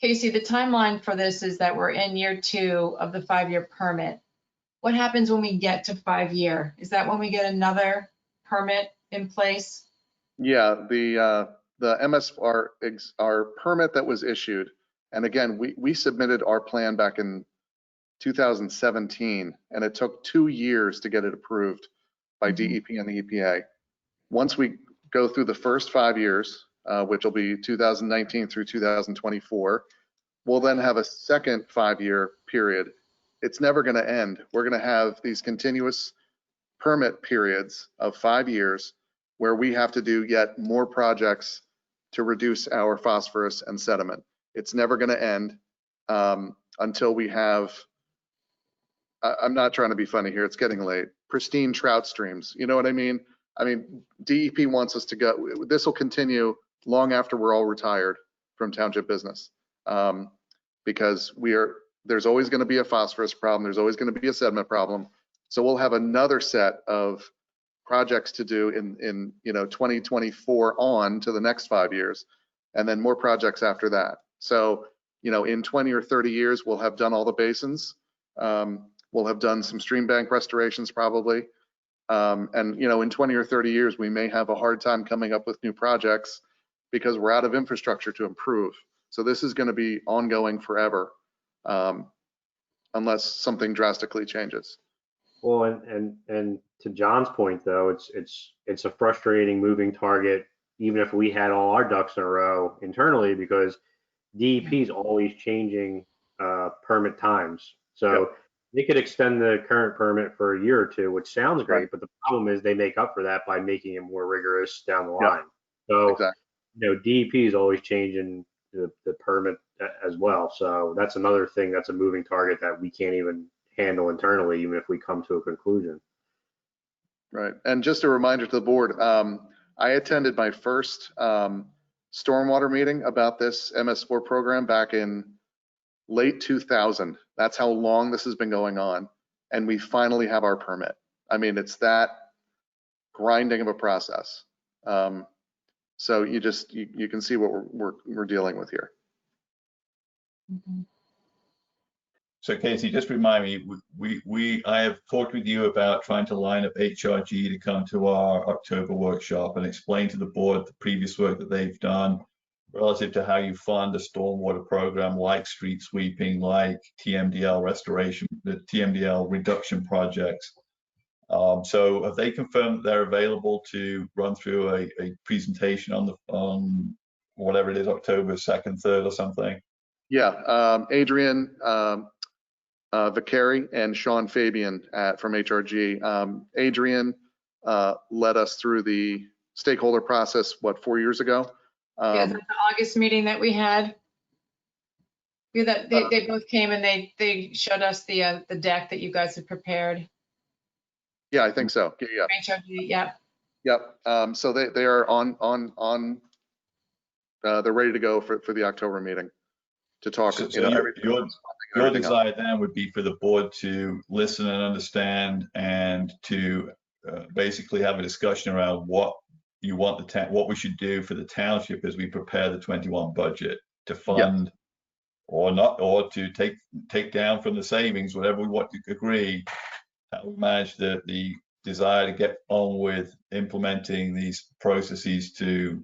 Casey, the timeline for this is that we're in year 2 of the 5-year permit. What happens when we get to 5 year? Is that when we get another permit in place? Yeah, the our permit that was issued, and again, we submitted our plan back in 2017, and it took 2 years to get it approved by DEP and the EPA. Once we go through the first 5 years, which will be 2019 through 2024, we'll then have a second 5-year period. It's never going to end. We're going to have these continuous permit periods of 5 years where we have to do yet more projects to reduce our phosphorus and sediment. It's never going to end until we have, I'm not trying to be funny here, it's getting late, pristine trout streams. You know what I mean? I mean, DEP wants us to go, this will continue long after we're all retired from township business. Because there's always going to be a phosphorus problem, there's always going to be a sediment problem. So we'll have another set of projects to do in 2024 on to the next 5 years, and then more projects after that. So in 20 or 30 years, we'll have done all the basins. We'll have done some stream bank restorations probably. And in 20 or 30 years, we may have a hard time coming up with new projects because we're out of infrastructure to improve. So this is going to be ongoing forever, unless something drastically changes. Well, and to John's point though, it's a frustrating moving target, even if we had all our ducks in a row internally, because DEP is always changing permit times. So they could extend the current permit for a year or two, which sounds great, but the problem is they make up for that by making it more rigorous down the line. So DEP is always changing the permit as well. So that's another thing that's a moving target that we can't even handle internally, even if we come to a conclusion. Right. And just a reminder to the board, I attended my first stormwater meeting about this MS4 program back in late 2000. That's how long this has been going on. And we finally have our permit. I mean, it's that grinding of a process. So you can see what we're dealing with here. So Casey, just remind me, I have talked with you about trying to line up HRG to come to our October workshop and explain to the board the previous work that they've done relative to how you fund a stormwater program like street sweeping, like TMDL restoration, the TMDL reduction projects. So have they confirmed that they're available to run through a presentation on whatever it is, October 2nd, 3rd or something? Yeah, Adrian Vicari and Sean Fabian from HRG. Adrian led us through the stakeholder process, 4 years ago? Yeah, the August meeting that we had. Yeah, they both came and they showed us the deck that you guys had prepared. Yeah, I think so. Yeah. HRG, yeah. Yep. So they are on. They're ready to go for the October meeting to talk. So your desire then would be for the board to listen and understand and to basically have a discussion around what you want what we should do for the township as we prepare the 21 budget to fund or not, or to take down from the savings, whatever we want to agree, how we manage the desire to get on with implementing these processes to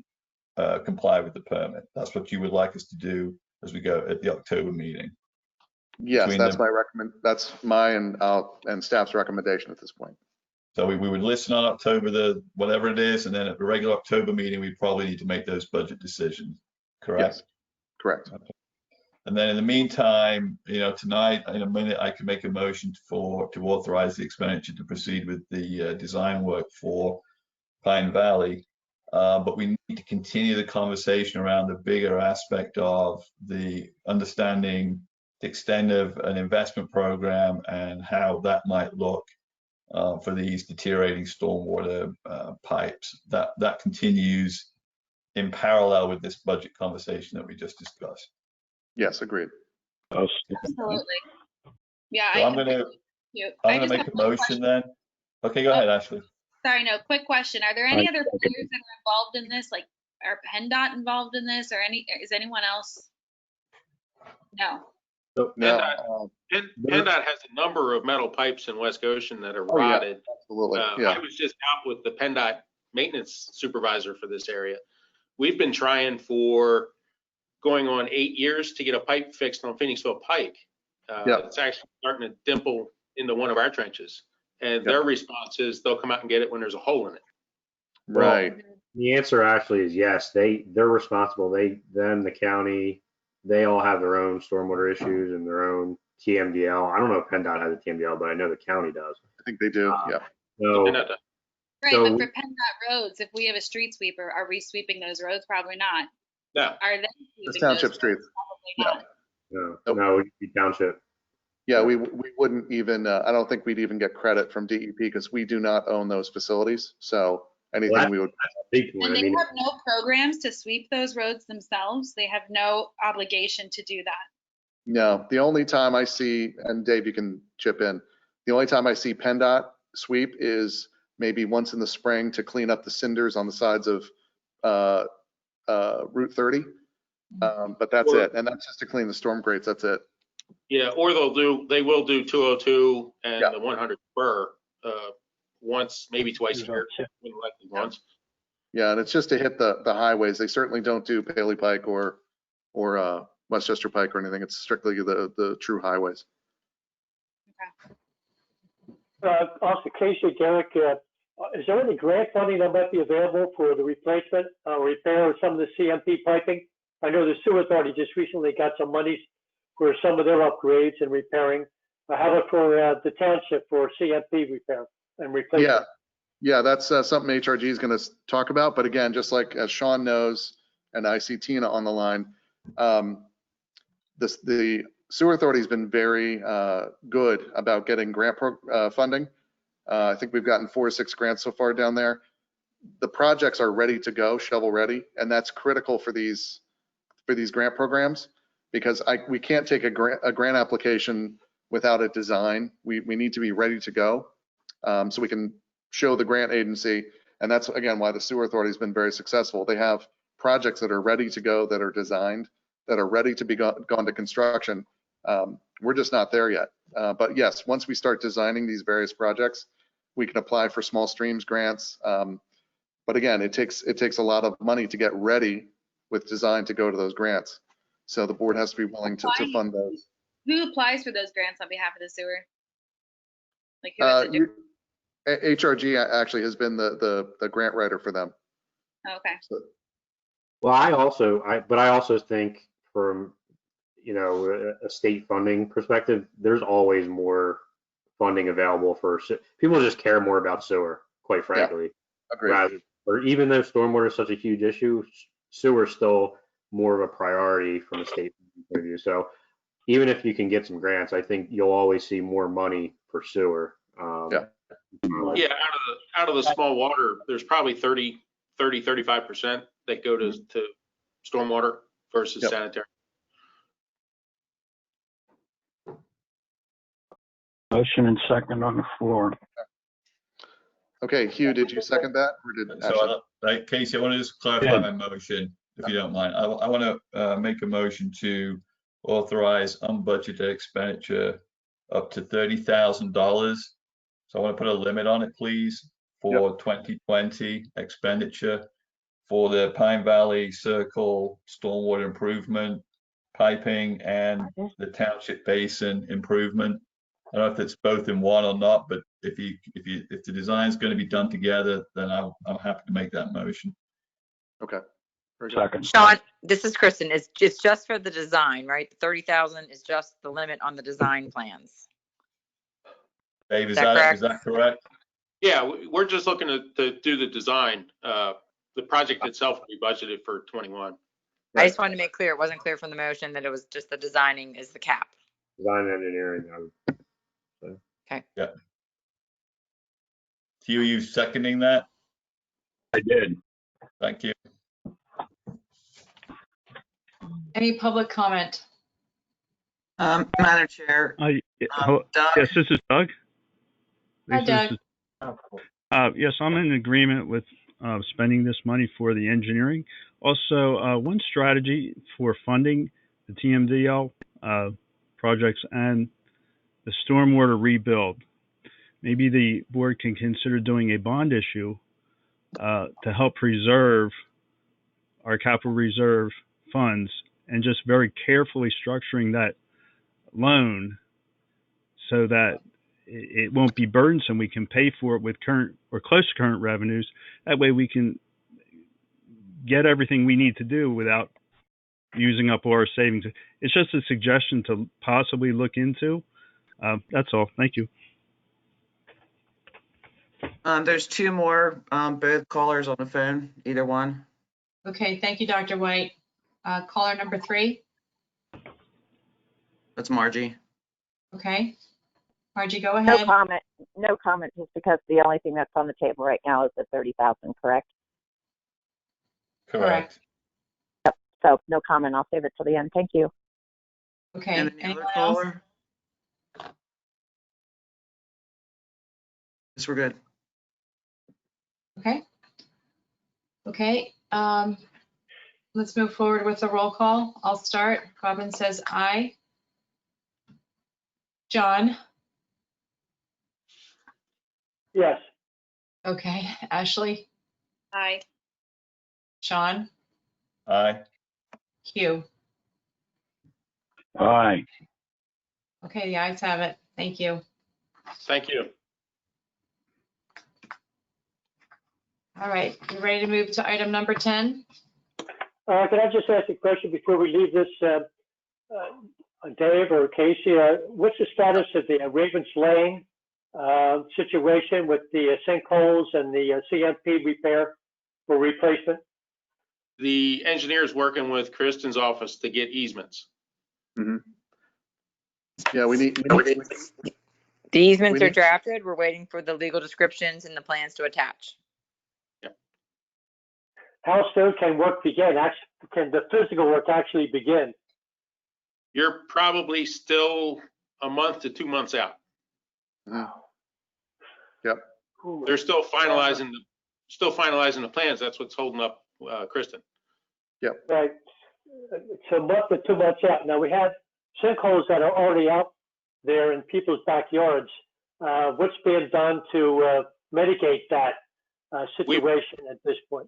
comply with the permit. That's what you would like us to do as we go at the October meeting. Yes, that's my and staff's recommendation at this point. So we would listen on October whatever it is, and then at the regular October meeting, we probably need to make those budget decisions. Correct? Yes, correct. Okay. And then in the meantime, tonight in a minute, I can make a motion to authorize the expenditure to proceed with the design work for Pine Valley. But we need to continue the conversation around the bigger aspect of the understanding the extent of an investment program and how that might look for these deteriorating stormwater pipes. That continues in parallel with this budget conversation that we just discussed. Yes, agreed. Absolutely. Yeah. So I'm going to make a motion then. Okay, go ahead, Ashley. Sorry, no, quick question. Are there any other players that are involved in this? Like, are PennDOT involved in this, or is anyone else? No. No. PennDOT has a number of metal pipes in West Goshen that are rotted. Yeah, absolutely. I was just out with the PennDOT maintenance supervisor for this area. We've been trying for going on 8 years to get a pipe fixed on Phoenixville Pike. It's actually starting to dimple into one of our trenches. And their response is they'll come out and get it when there's a hole in it. Right. Well, the answer actually is yes. They're responsible. The county, they all have their own stormwater issues and their own TMDL. I don't know if PennDOT has a TMDL, but I know the county does. I think they do. Yeah. So, Right, so but for PennDOT roads, if we have a street sweeper, are we sweeping those roads? Probably not. No. Are they It's sweeping township those streets. roads? Probably not. no, it'd be township. Yeah, we wouldn't even, I don't think we'd even get credit from DEP because we do not own those facilities. So anything we would. And they have no programs to sweep those roads themselves. They have no obligation to do that. No, the only time I see, and Dave, you can chip in, the only time I see PennDOT sweep is maybe once in the spring to clean up the cinders on the sides of Route 30. But that's it. And that's just to clean the storm grates. That's it. Yeah, or they will do 202 and the 100 spur once, maybe twice a year, likely once. Yeah, and it's just to hit the highways. They certainly don't do Paley Pike or Westchester Pike or anything. It's strictly the true highways. Also, Casey, Derek, is there any grant funding that might be available for the replacement or repair of some of the CMP piping? I know the sewer authority just recently got some monies for some of their upgrades and repairing. How about for the township for CMP repair and replacement? Yeah, that's something HRG is going to talk about. But again, just like as Sean knows, and I see Tina on the line, the sewer authority has been very good about getting grant funding. I think we've gotten 4 or 6 grants so far down there. The projects are ready to go, shovel ready, and that's critical for these grant programs because we can't take a grant application without a design. We need to be ready to go so we can show the grant agency, and that's again why the sewer authority has been very successful. They have projects that are ready to go, that are designed, that are ready to be gone to construction. We're just not there yet. But yes, once we start designing these various projects, we can apply for small streams grants. But again, it takes a lot of money to get ready with design to go to those grants. So the board has to be willing to fund those. Who applies for those grants on behalf of the sewer? Like who has to do? HRG actually has been the grant writer for them. Oh, okay. So, well, I also think from, a state funding perspective, there's always more funding available for people just care more about sewer, quite frankly. Yeah, agreed. Or even though stormwater is such a huge issue, sewer is still more of a priority from a state point of view. So even if you can get some grants, I think you'll always see more money for sewer. Yeah, out of the small water, there's probably 35% that go to stormwater versus sanitary. Motion and second on the floor. Okay, Hugh, did you second that or did So Casey, I want to just clarify my motion, if you don't mind. I want to make a motion to authorize unbudgeted expenditure up to $30,000. So I want to put a limit on it, please, for 2020 expenditure for the Pine Valley Circle stormwater improvement, piping, and the township basin improvement. I don't know if it's both in one or not, but if the design is going to be done together, then I'm happy to make that motion. Okay. Second. Sean, this is Kristen. It's just for the design, right? 30,000 is just the limit on the design plans. Dave, is that correct? Yeah, we're just looking to do the design. The project itself will be budgeted for 21. I just wanted to make clear, it wasn't clear from the motion that it was just the designing is the cap. Design engineering. Okay. Yeah. Hugh, you seconding that? I did. Thank you. Any public comment? Madam Chair. Yes, this is Doug. Hi, Doug. Yes, I'm in agreement with spending this money for the engineering. Also, one strategy for funding the TMDL projects and the stormwater rebuild. Maybe the board can consider doing a bond issue to help preserve our capital reserve funds and just very carefully structuring that loan so that it won't be burdensome. We can pay for it with current or close to current revenues. That way we can get everything we need to do without using up all our savings. It's just a suggestion to possibly look into. That's all. Thank you. There's two more, both callers on the phone, either one. Okay, thank you, Dr. White. Caller number 3. That's Margie. Okay. Margie, go ahead. No comment, just because the only thing that's on the table right now is the 30,000, correct? Correct. Yep, so no comment, I'll save it till the end, thank you. Okay, And the other anyone else? caller? Yes, we're good. Okay. Okay, let's move forward with the roll call. I'll start. Robin says aye. John? Yes. Okay, Ashley? Aye. Sean? Aye. Hugh? Aye. Okay, the ayes have it. Thank you. Thank you. All right, you ready to move to item number 10? Can I just ask a question before we leave this, Dave or Casey? What's the status of the Ravens Lane situation with the sinkholes and the CMP repair for replacement? The engineer's working with Kristen's office to get easements. Mm-hmm. Yeah, we need. The easements are drafted. We're waiting for the legal descriptions and the plans to attach. How soon can work begin? Can the physical work actually begin? You're probably still a month to 2 months out. Mm-hmm. Yep. They're still finalizing the plans. That's what's holding up Kristen. Yep. Right. So a month to 2 months out. Now we have sinkholes that are already out there in people's backyards. What's being done to mitigate that situation at this point?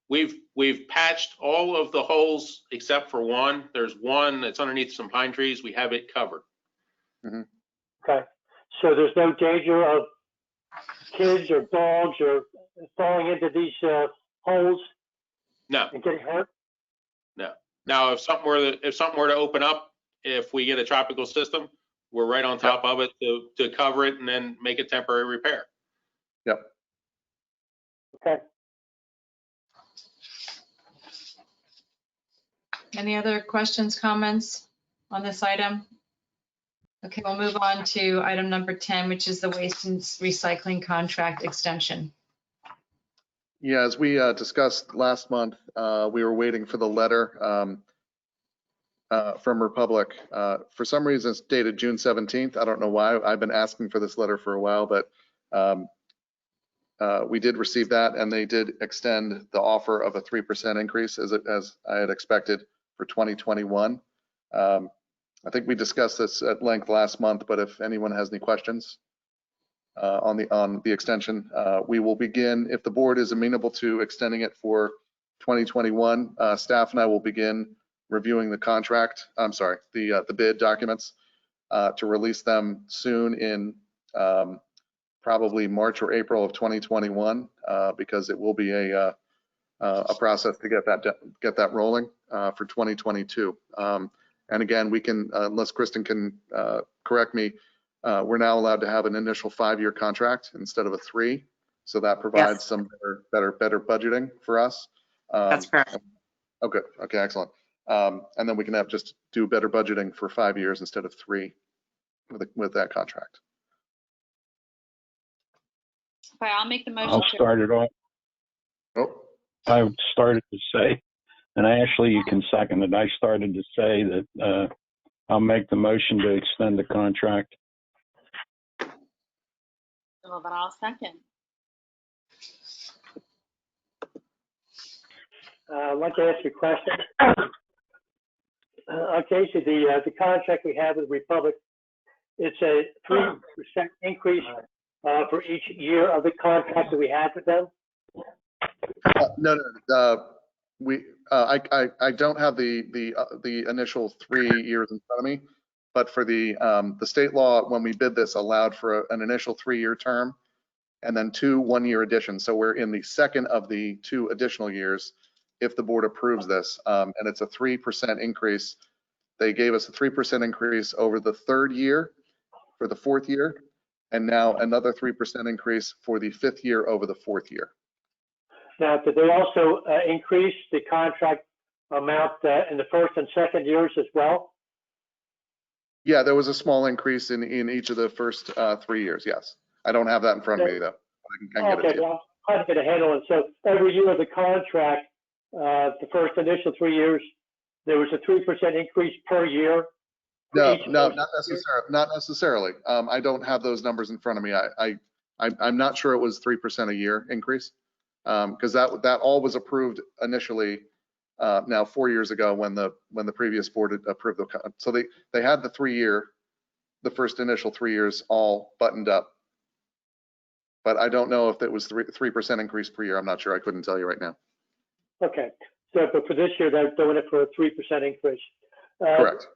We've patched all of the holes except for one. There's one that's underneath some pine trees. We have it covered. Mm-hmm. Okay. So there's no danger of kids or dogs or falling into these holes? No. And getting hurt? No. Now, if something were to open up, if we get a tropical system, we're right on top of it to cover it and then make a temporary repair. Yep. Okay. Any other questions, comments on this item? Okay, we'll move on to item number 10, which is the waste and recycling contract extension. Yeah, as we discussed last month, we were waiting for the letter from Republic. For some reason, it's dated June 17th. I don't know why. I've been asking for this letter for a while, but we did receive that, and they did extend the offer of a 3% increase as I had expected for 2021. I think we discussed this at length last month, but if anyone has any questions on the extension, we will begin, if the board is amenable to extending it for 2021, staff and I will begin reviewing the contract, the bid documents to release them soon in probably March or April of 2021, because it will be a process to get that rolling for 2022. And again, we can, unless Kristen can correct me, we're now allowed to have an initial 5-year contract instead of a 3. So that provides some better budgeting for us. That's correct. Okay. Okay. Excellent. And then we can just do better budgeting for 5 years instead of 3 with that contract. Okay, I'll make the motion. I'll start it off. Oh. I started to say, and Ashley, you can second it. I started to say that I'll make the motion to extend the contract. Well, then I'll second. I'd like to ask you a question. Okay, so the contract we have with Republic, it's a 3% increase for each year of the contract that we had with them? No, I don't have the initial 3 years in front of me, but for the state law, when we bid this, allowed for an initial 3-year term and then 2 one-year additions. So we're in the second of the 2 additional years if the board approves this, and it's a 3% increase. They gave us a 3% increase over the 3rd year for the 4th year, and now another 3% increase for the 5th year over the 4th year. Now, did they also increase the contract amount in the 1st and 2nd years as well? Yeah, there was a small increase in each of the first 3 years, yes. I don't have that in front of me, though. I can get it to you. Well, I'm trying to get a handle on it. So every year of the contract, the first initial 3 years, there was a 3% increase per year? No, not necessarily. I don't have those numbers in front of me. I'm not sure it was 3% a year increase, because that all was approved initially now 4 years ago when the previous board approved the. So they had the first initial 3 years all buttoned up, but I don't know if it was 3% increase per year. I'm not sure. I couldn't tell you right now. Okay, so but for this year they're doing it for a 3% increase. Correct.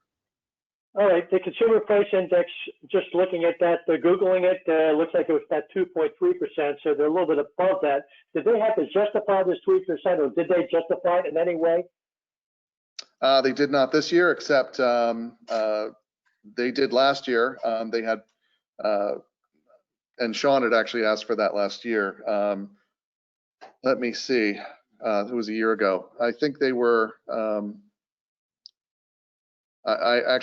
All right, the consumer price index, just looking at that, Googling it, looks like it was about 2.3%, so they're a little bit above that. Did they have to justify this 3%, or did they justify it in any way? They did not this year, except they did last year. They had, and Sean had actually asked for that last year. Let me see, it was a year ago. I think they were, I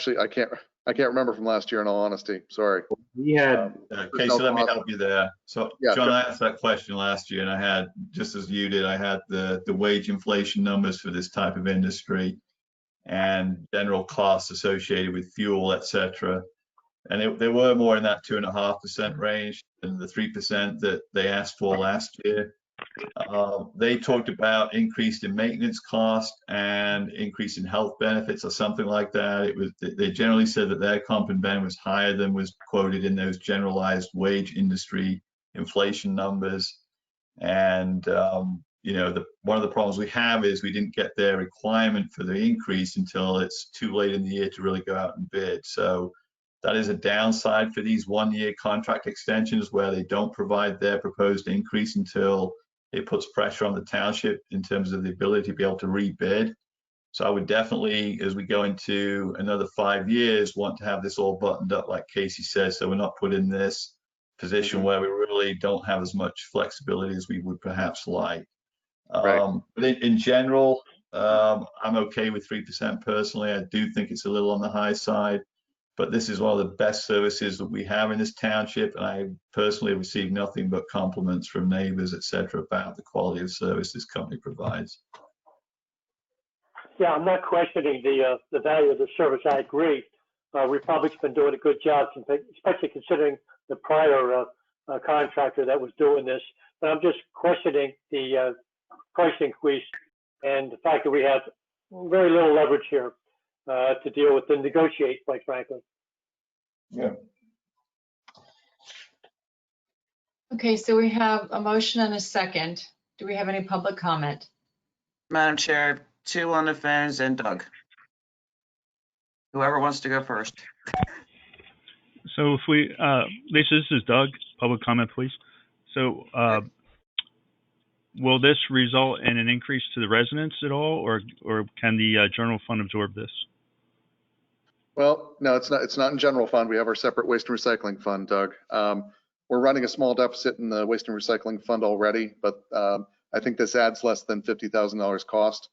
can't remember from last year, in all honesty. Sorry. We had Casey, let me help you there. So, yeah, John, sure. I asked that question last year, and I had, just as you did, I had the wage inflation numbers for this type of industry and general costs associated with fuel, etc. And they were more in that 2.5% range than the 3% that they asked for last year. They talked about increase in maintenance cost and increase in health benefits or something like that. They generally said that their comp and ben was higher than was quoted in those generalized wage industry inflation numbers. And one of the problems we have is we didn't get their requirement for the increase until it's too late in the year to really go out and bid. So that is a downside for these 1-year contract extensions, where they don't provide their proposed increase until it puts pressure on the township in terms of the ability to be able to rebid. So I would definitely, as we go into another 5 years, want to have this all buttoned up, like Casey says, so we're not put in this position where we really don't have as much flexibility as we would perhaps like. Right. But in general, I'm okay with 3% personally. I do think it's a little on the high side, but this is one of the best services that we have in this township, and I personally received nothing but compliments from neighbors, etc., about the quality of service this company provides. Yeah, I'm not questioning the value of the service. I agree. Republic's been doing a good job, especially considering the prior contractor that was doing this. But I'm just questioning the price increase and the fact that we have very little leverage here to deal with and negotiate, quite frankly. Yeah. Okay, so we have a motion and a second. Do we have any public comment? Madam Chair, 2 on the phones and Doug. Whoever wants to go first. So if we, Lisa, this is Doug. Public comment, please. So will this result in an increase to the residents at all, or can the general fund absorb this? Well, no, it's not in general fund. We have our separate waste and recycling fund, Doug. We're running a small deficit in the waste and recycling fund already, but I think this adds less than $50,000 cost.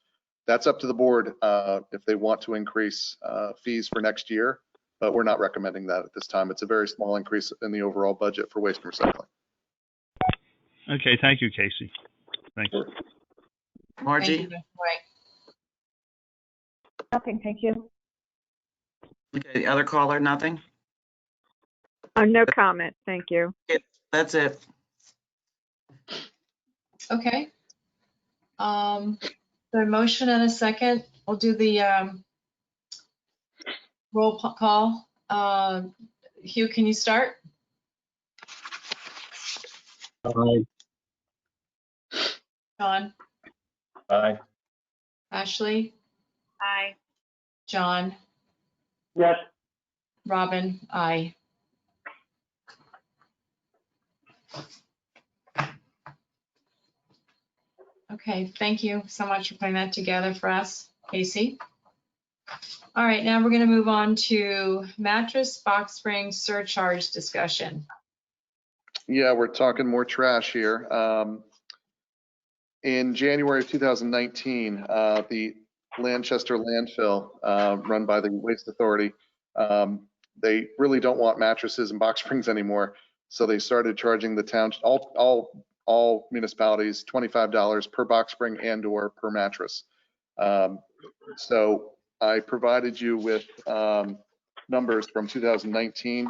That's up to the board if they want to increase fees for next year, but we're not recommending that at this time. It's a very small increase in the overall budget for waste and recycling. Okay, thank you, Casey. Thank you. Margie? Thank you. Right. Nothing, thank you. Okay, other caller, nothing? No comment, thank you. That's it. Okay. The motion and a second. We'll do the roll call. Hugh, can you start? Aye. Sean? Aye. Ashley, Aye. John, Yes. Robin, aye. Okay, thank you so much for putting that together for us, Casey. All right, now we're going to move on to mattress box spring surcharge discussion. Yeah, we're talking more trash here. In January of 2019, the Lanchester landfill, run by the Waste Authority, they really don't want mattresses and box springs anymore. So they started charging the town, all municipalities, $25 per box spring and/or per mattress. So I provided you with numbers from 2019,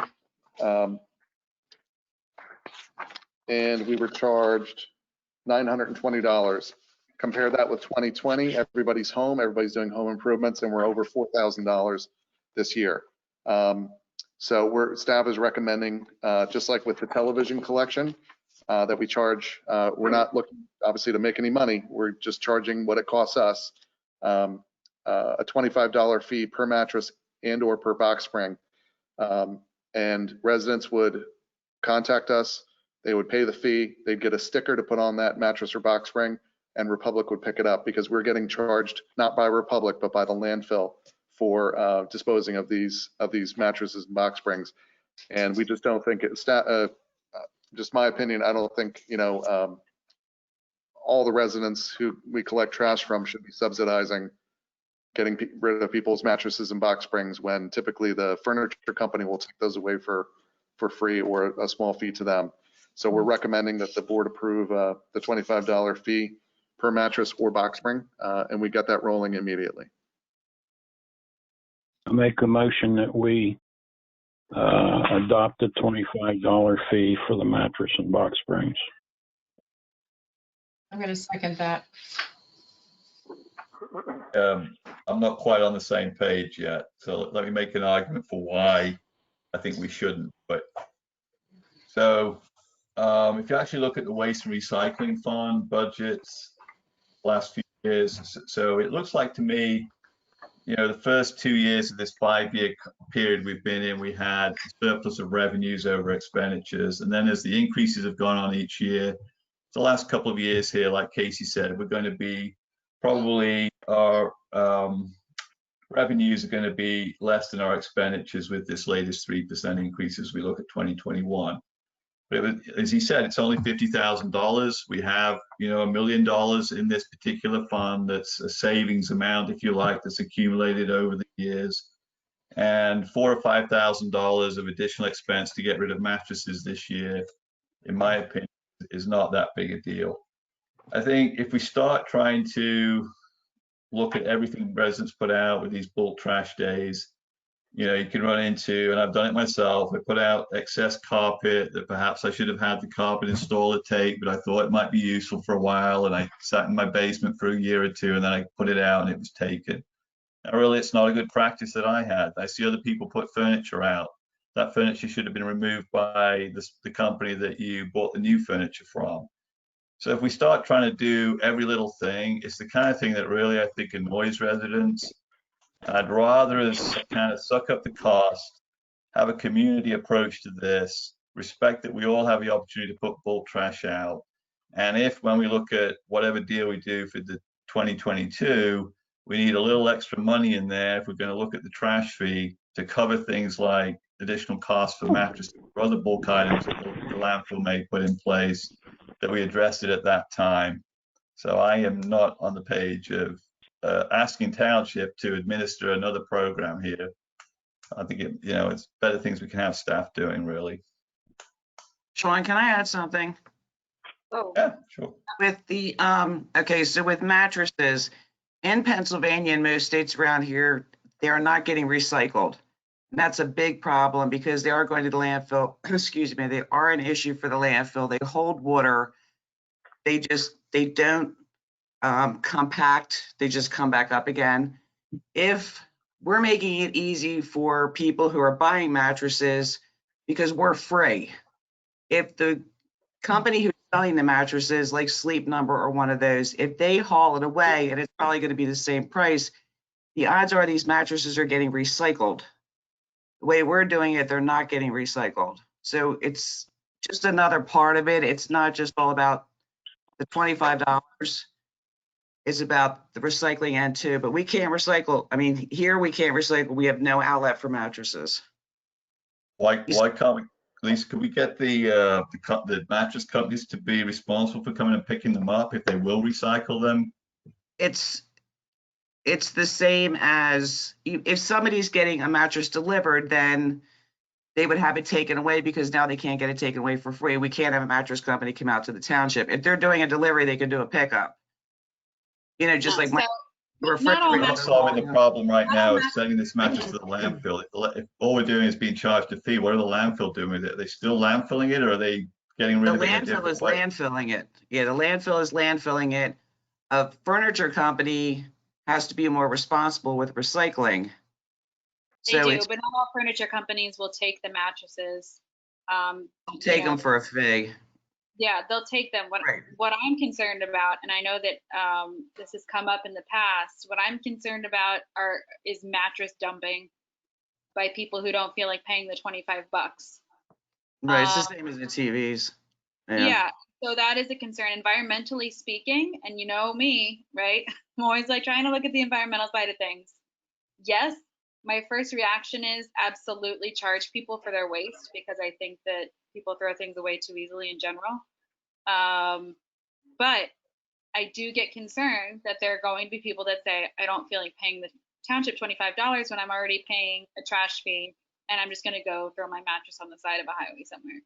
and we were charged $920. Compare that with 2020, everybody's home, everybody's doing home improvements, and we're over $4,000 this year. So staff is recommending, just like with the television collection, that we charge, we're not looking obviously to make any money, we're just charging what it costs us, a $25 fee per mattress and/or per box spring. And residents would contact us, they would pay the fee, they'd get a sticker to put on that mattress or box spring, and Republic would pick it up, because we're getting charged not by Republic but by the landfill for disposing of these mattresses and box springs. And we just don't think it's just my opinion, I don't think, all the residents who we collect trash from should be subsidizing getting rid of people's mattresses and box springs, when typically the furniture company will take those away for free or a small fee to them. So we're recommending that the board approve the $25 fee per mattress or box spring, and we got that rolling immediately. I make a motion that we adopt a $25 fee for the mattress and box springs. I'm going to second that. I'm not quite on the same page yet, so let me make an argument for why I think we shouldn't. But so if you actually look at the waste and recycling fund budgets last few years, so it looks like to me, the first 2 years of this 5-year period we've been in, we had surplus of revenues over expenditures. And then as the increases have gone on each year, the last couple of years here, like Casey said, we're going to be probably our revenues are going to be less than our expenditures with this latest 3% increase as we look at 2021. But as he said, it's only $50,000. We have, $1 million in this particular fund. That's a savings amount, if you like, that's accumulated over the years, and $4,000 or $5,000 of additional expense to get rid of mattresses this year, in my opinion, is not that big a deal. I think if we start trying to look at everything residents put out with these bulk trash days, you can run into, and I've done it myself, I put out excess carpet that perhaps I should have had the carpet installer take, but I thought it might be useful for a while, and I sat in my basement for a year or two, and then I put it out and it was taken. Now, really, it's not a good practice that I had. I see other people put furniture out. That furniture should have been removed by the company that you bought the new furniture from. So if we start trying to do every little thing, it's the kind of thing that really, I think, annoys residents. I'd rather us kind of suck up the cost, have a community approach to this, respect that we all have the opportunity to put bulk trash out. And if, when we look at whatever deal we do for the 2022, we need a little extra money in there if we're going to look at the trash fee to cover things like additional costs for mattresses or other bulk items that the landfill may put in place, that we address it at that time. So I am not on the page of asking township to administer another program here. I think it's better things we can have staff doing, really. Sean, can I add something? Oh, yeah, sure. With the okay, so with mattresses in Pennsylvania and most states around here, they are not getting recycled. And that's a big problem because they are going to the landfill. Excuse me, they are an issue for the landfill. They hold water. They don't compact, they just come back up again. If we're making it easy for people who are buying mattresses because we're free, if the company who's selling the mattresses, like Sleep Number or one of those, if they haul it away and it's probably going to be the same price, the odds are these mattresses are getting recycled. The way we're doing it, they're not getting recycled. So it's just another part of it. It's not just all about the $25. It's about the recycling end too, but we can't recycle. I mean, here we can't recycle. We have no outlet for mattresses. Why can't we, Lisa, could we get the mattress companies to be responsible for coming and picking them up if they will recycle them? It's the same as if somebody's getting a mattress delivered, then they would have it taken away because now they can't get it taken away for free. We can't have a mattress company come out to the township. If they're doing a delivery, they can do a pickup. You know, just like my refrigerator. Not solving the problem right now is sending this mattress to the landfill. If all we're doing is being charged a fee, what are the landfill doing with it? Are they still landfilling it, or are they getting rid of it in a different way? The landfill is landfilling it. Yeah, the landfill is landfilling it. A furniture company has to be more responsible with recycling. They do, but not all furniture companies will take the mattresses. They'll take them for a fee. Yeah, they'll take them. What I'm concerned about, and I know that this has come up in the past, what I'm concerned about is mattress dumping by people who don't feel like paying the $25. Right, it's the same as the TVs. Yeah, so that is a concern. Environmentally speaking, and you know me, right? I'm always like trying to look at the environmental side of things. Yes, my first reaction is absolutely charge people for their waste, because I think that people throw things away too easily in general. But I do get concerned that there are going to be people that say, I don't feel like paying the township $25 when I'm already paying a trash fee, and I'm just going to go throw my mattress on the side of a highway somewhere.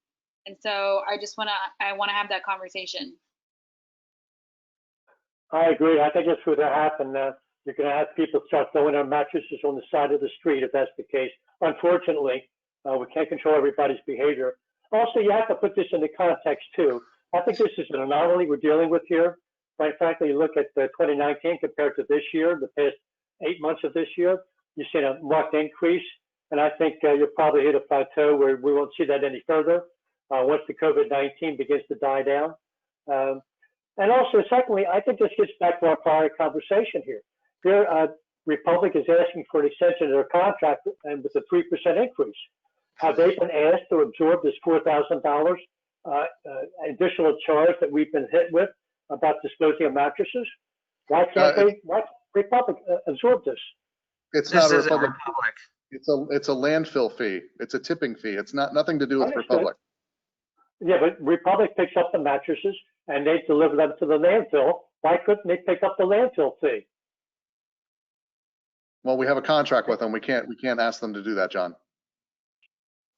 And so I want to have that conversation. I agree. I think that's what's going to happen. You're going to have people start throwing their mattresses on the side of the street if that's the case. Unfortunately, we can't control everybody's behavior. Also, you have to put this into context too. I think this is an anomaly we're dealing with here. Quite frankly, you look at 2019 compared to this year, the past 8 months of this year, you've seen a marked increase. And I think you'll probably hit a plateau where we won't see that any further once the COVID-19 begins to die down. And also, secondly, I think this gets back to our prior conversation here. Here, Republic is asking for an extension of their contract and with a 3% increase. Have they been asked to absorb this $4,000 additional charge that we've been hit with about disposing of mattresses? Why can't Republic absorb this? It's not a Republic. It's a landfill fee. It's a tipping fee. It's nothing to do with Republic. Yeah, but Republic picks up the mattresses and they deliver them to the landfill. Why couldn't they pick up the landfill fee? Well, we have a contract with them. We can't ask them to do that, John.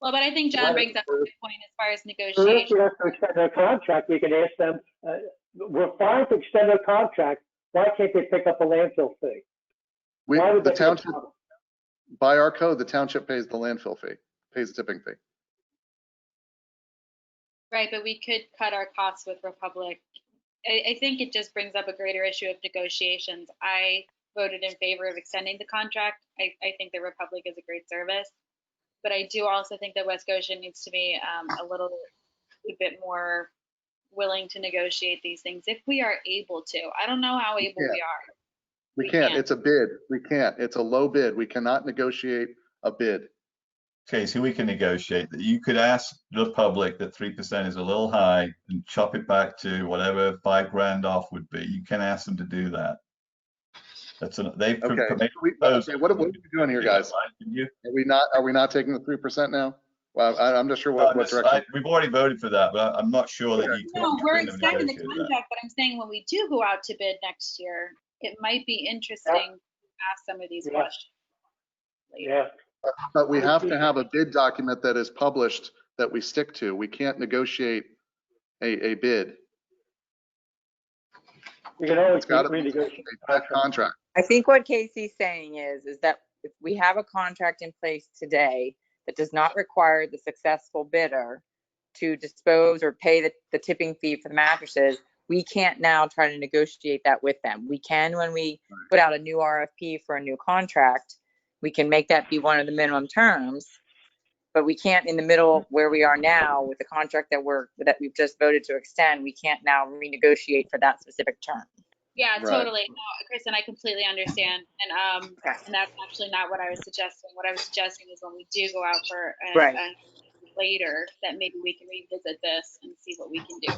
Well, but I think John brings up a good point as far as negotiation. If we have to extend their contract, we can ask them, we're fine to extend their contract. Why can't they pick up a landfill fee? The township, by our code, the township pays the landfill fee, pays the tipping fee. Right, but we could cut our costs with Republic. I think it just brings up a greater issue of negotiations. I voted in favor of extending the contract. I think the Republic is a great service. But I do also think that West Goshen needs to be a bit more willing to negotiate these things if we are able to. I don't know how able we are. We can't. It's a bid. We can't. It's a low bid. We cannot negotiate a bid. Okay, so we can negotiate that. You could ask the public that 3% is a little high and chop it back to whatever $5,000 off would be. You can ask them to do that. They've proposed. Okay, what are we doing here, guys? Are we not taking the 3% now? Well, I'm not sure what direction. We've already voted for that, but I'm not sure that you can. No, we're extending the contract, but I'm saying when we do go out to bid next year, it might be interesting to ask some of these questions later. Yeah. But we have to have a bid document that is published that we stick to. We can't negotiate a bid. You can always renegotiate that contract. I think what Casey's saying is that if we have a contract in place today that does not require the successful bidder to dispose or pay the tipping fee for the mattresses, we can't now try to negotiate that with them. We can when we put out a new RFP for a new contract. We can make that be one of the minimum terms, but we can't in the middle where we are now with the contract that we've just voted to extend, we can't now renegotiate for that specific term. Yeah, Right. totally. No, Kristen, I completely understand. And that's actually not what I was suggesting. What I was suggesting is when we do go out for a later, that maybe we can revisit this and see what we can do.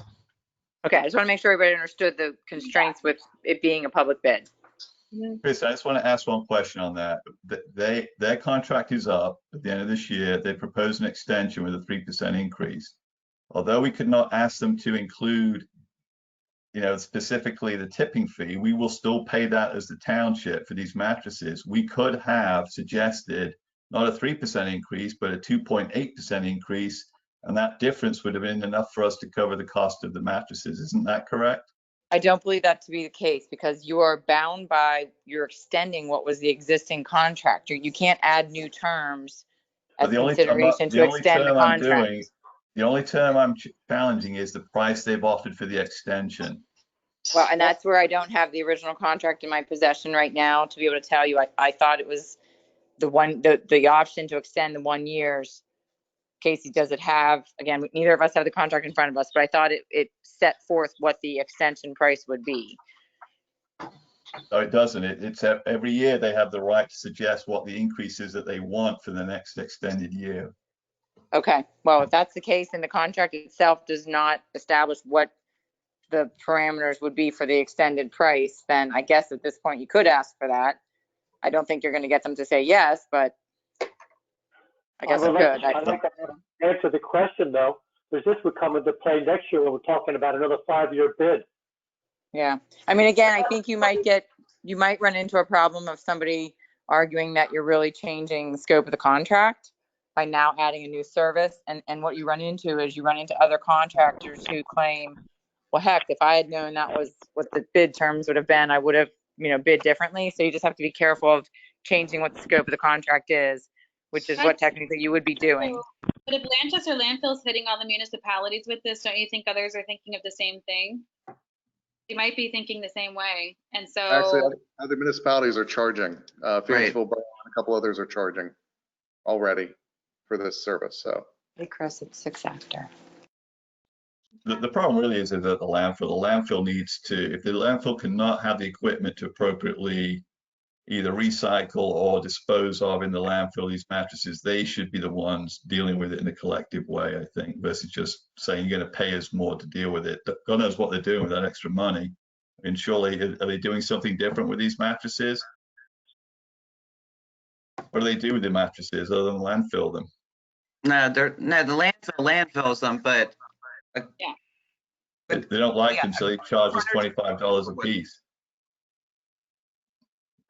Okay, I just want to make sure everybody understood the constraints with it being a public bid. Chris, I just want to ask one question on that. Their contract is up at the end of this year. They propose an extension with a 3% increase. Although we could not ask them to include, specifically the tipping fee, we will still pay that as the township for these mattresses. We could have suggested not a 3% increase, but a 2.8% increase, and that difference would have been enough for us to cover the cost of the mattresses. Isn't that correct? I don't believe that to be the case because you are bound by, you're extending what was the existing contract. You can't add new terms as consideration to extend the contract. The only term I'm challenging is the price they've offered for the extension. Well, and that's where I don't have the original contract in my possession right now to be able to tell you. I thought it was the option to extend the 1 year's. Casey, does it have, again, neither of us have the contract in front of us, but I thought it set forth what the extension price would be. No, it doesn't. It's every year they have the right to suggest what the increase is that they want for the next extended year. Okay, well, if that's the case, then the contract itself does not establish what the parameters would be for the extended price, then I guess at this point you could ask for that. I don't think you're going to get them to say yes, but I guess you could. I'd like to answer the question though, because this would come into play next year when we're talking about another 5-year bid. Yeah, I mean, again, I think you might run into a problem of somebody arguing that you're really changing the scope of the contract by now adding a new service. And what you run into is you run into other contractors who claim, well, heck, if I had known that was what the bid terms would have been, I would have, bid differently. So you just have to be careful of changing what the scope of the contract is, which is what technically you would be doing. But if Lancaster Landfill is hitting all the municipalities with this, don't you think others are thinking of the same thing? You might be thinking the same way. And so actually, other municipalities are charging. Phoenixville, a couple others are charging already for this service. So Hey, Chris, it's 6 after. The problem really is that the landfill needs to, if the landfill cannot have the equipment to appropriately either recycle or dispose of in the landfill these mattresses, they should be the ones dealing with it in a collective way, I think, versus just saying you're going to pay us more to deal with it. God knows what they're doing with that extra money. I mean, surely, are they doing something different with these mattresses? What do they do with the mattresses other than landfill them? No, the landfill landfills them, but yeah, they don't like them, so they charge us $25 a piece.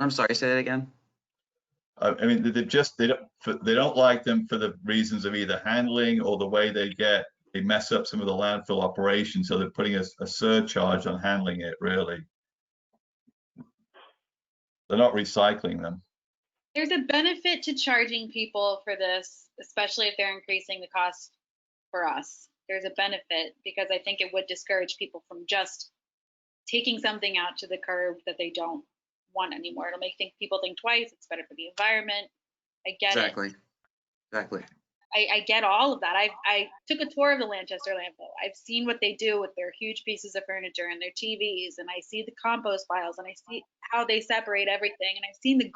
I'm sorry, say that again. I mean, they don't like them for the reasons of either handling or the way they mess up some of the landfill operations. So they're putting a surcharge on handling it. Really, they're not recycling them. there's a benefit to charging people for this, especially if they're increasing the cost for us. There's a benefit because I think it would discourage people from just taking something out to the curb that they don't want anymore. It'll make people think twice. It's better for the environment. I get it. Exactly. I get all of that. I took a tour of the Lancaster landfill. I've seen what they do with their huge pieces of furniture and their TVs, and I see the compost piles, and I see how they separate everything, and I've seen the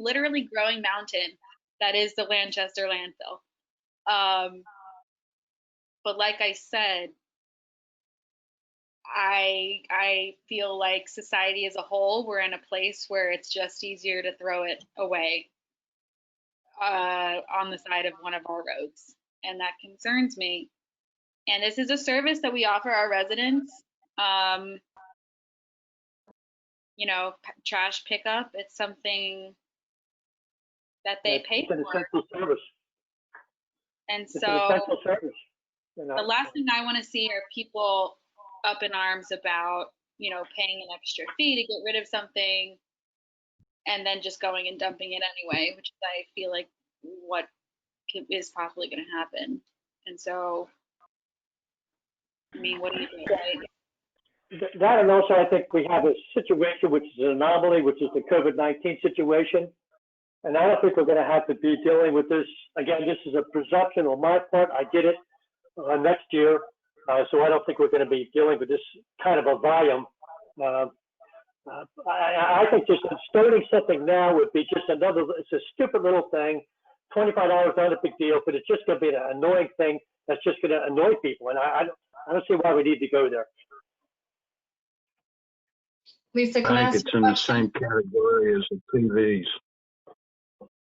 literally growing mountain that is the Lancaster landfill. But like I said, I feel like society as a whole, we're in a place where it's just easier to throw it away on the side of one of our roads, and that concerns me. And this is a service that we offer our residents. Trash pickup, it's something that they pay for. It's an essential service. And It's so an essential service. the last thing I want to see are people up in arms about, paying an extra fee to get rid of something and then just going and dumping it anyway, which I feel like what is probably going to happen. And so, I mean, what do you think, right? That, and also I think we have a situation which is an anomaly, which is the COVID-19 situation. And I don't think we're going to have to be dealing with this. Again, this is a presumption on my part. I did it next year. So I don't think we're going to be dealing with this kind of a volume. I think just starting something now would be just another, it's a stupid little thing. $25 not a big deal, but it's just going to be an annoying thing that's just going to annoy people. And I don't see why we need to go there. Lisa, can I I think ask it's you a in the question? same category as the TVs.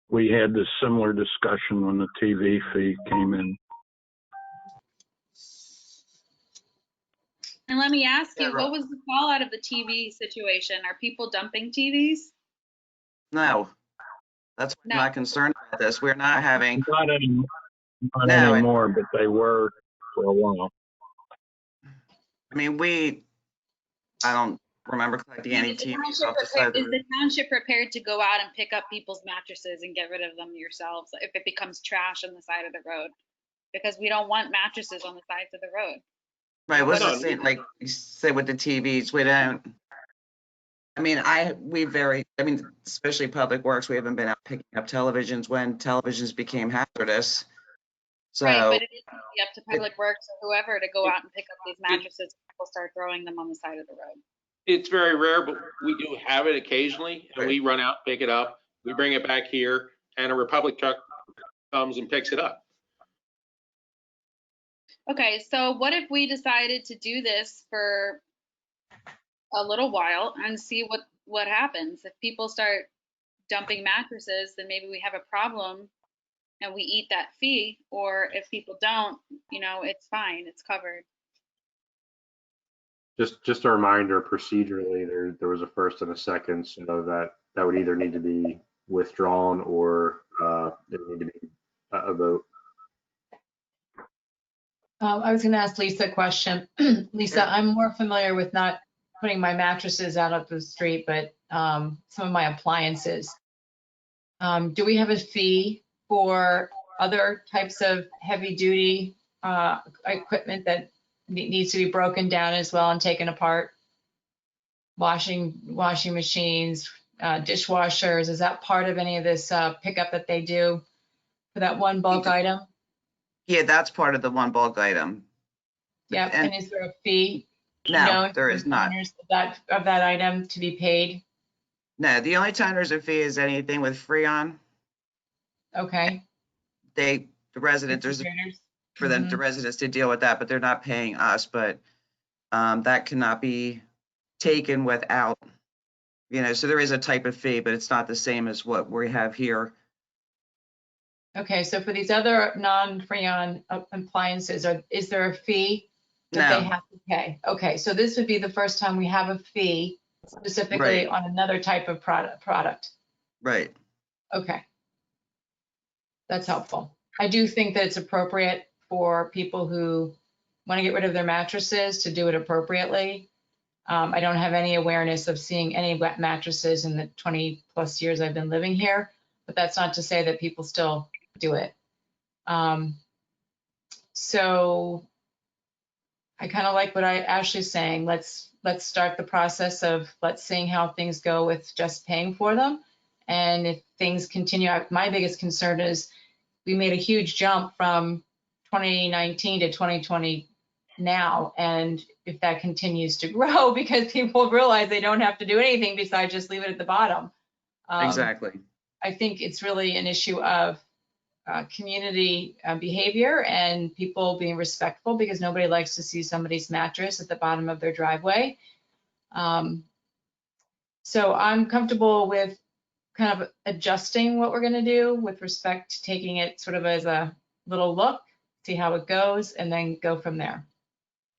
We had this similar discussion when the TV fee came in. And let me ask you, what was the fallout of the TV situation? Are people dumping TVs? No, that's why I'm not concerned about this. We're not having. Not anymore, but they were for a while. I mean, I don't remember collecting any TVs off the side of the Is the township prepared to go out and pick up people's mattresses and get rid of them yourselves if it becomes trash on the side of the road? Because we don't want mattresses on the sides of the road. Right, what's the same, like you say with the TVs, we don't, I mean, especially Public Works, we haven't been out picking up televisions when televisions became hazardous. So. Right, but it needs to be up to Public Works or whoever to go out and pick up these mattresses and people start throwing them on the side of the road. It's very rare, but we do have it occasionally, and we run out, pick it up, we bring it back here, and a Republic truck comes and picks it up. Okay, so what if we decided to do this for a little while and see what happens? If people start dumping mattresses, then maybe we have a problem and we eat that fee, or if people don't, it's fine, it's covered. Just a reminder, procedurally, there was a first and a second, so that would either need to be withdrawn or there would need to be a vote. I was going to ask Lisa a question. Lisa, I'm more familiar with not putting my mattresses out of the street, but some of my appliances. Do we have a fee for other types of heavy duty equipment that needs to be broken down as well and taken apart? Washing machines, dishwashers, is that part of any of this pickup that they do for that one bulk item? Yeah, that's part of the one bulk item. Yeah, and is there a fee? No, there is not. Of that item to be paid? No, the only time there's a fee is anything with Freon. Okay. The residents, there's for them, the residents to deal with that, but they're not paying us. But that cannot be taken without, so there is a type of fee, but it's not the same as what we have here. Okay, so for these other non-Freon appliances, is there a fee that they have to pay? Okay, so this would be the first time we have a fee specifically on another type of product. Right. Okay. That's helpful. I do think that it's appropriate for people who want to get rid of their mattresses to do it appropriately. I don't have any awareness of seeing any wet mattresses in the 20 plus years I've been living here, but that's not to say that people still do it. So I kind of like what Ashley's saying. Let's start the process of seeing how things go with just paying for them. And if things continue, my biggest concern is we made a huge jump from 2019 to 2020 now. And if that continues to grow because people realize they don't have to do anything besides just leave it at the bottom. Exactly. I think it's really an issue of community behavior and people being respectful, because nobody likes to see somebody's mattress at the bottom of their driveway. So I'm comfortable with kind of adjusting what we're going to do with respect to taking it sort of as a little look, see how it goes, and then go from there.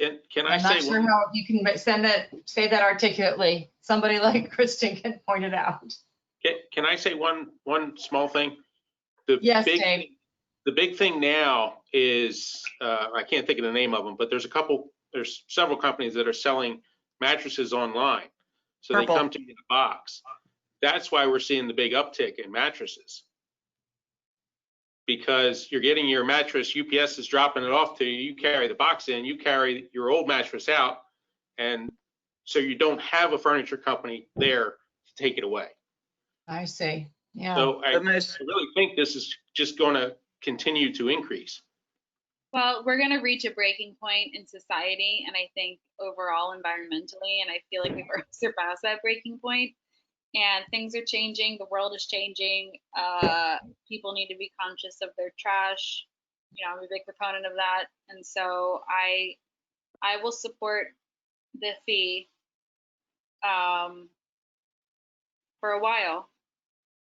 Can I I'm not say sure how you can say that articulately. Somebody like Kristen can point it out. Can I say one small thing? Yes, Dave. The big thing now is, I can't think of the name of them, but there's several companies that are selling mattresses online. So They come to you in a box. That's why we're seeing the big uptick in mattresses. Because you're getting your mattress, UPS is dropping it off to you, you carry the box in, you carry your old mattress out, and so you don't have a furniture company there to take it away. I see. Yeah. So I really think this is just going to continue to increase. Well, we're going to reach a breaking point in society, and I think overall environmentally, and I feel like we've already surpassed that breaking point. And things are changing. The world is changing. People need to be conscious of their trash. You know, I'm a big proponent of that, and so I will support the fee for a while.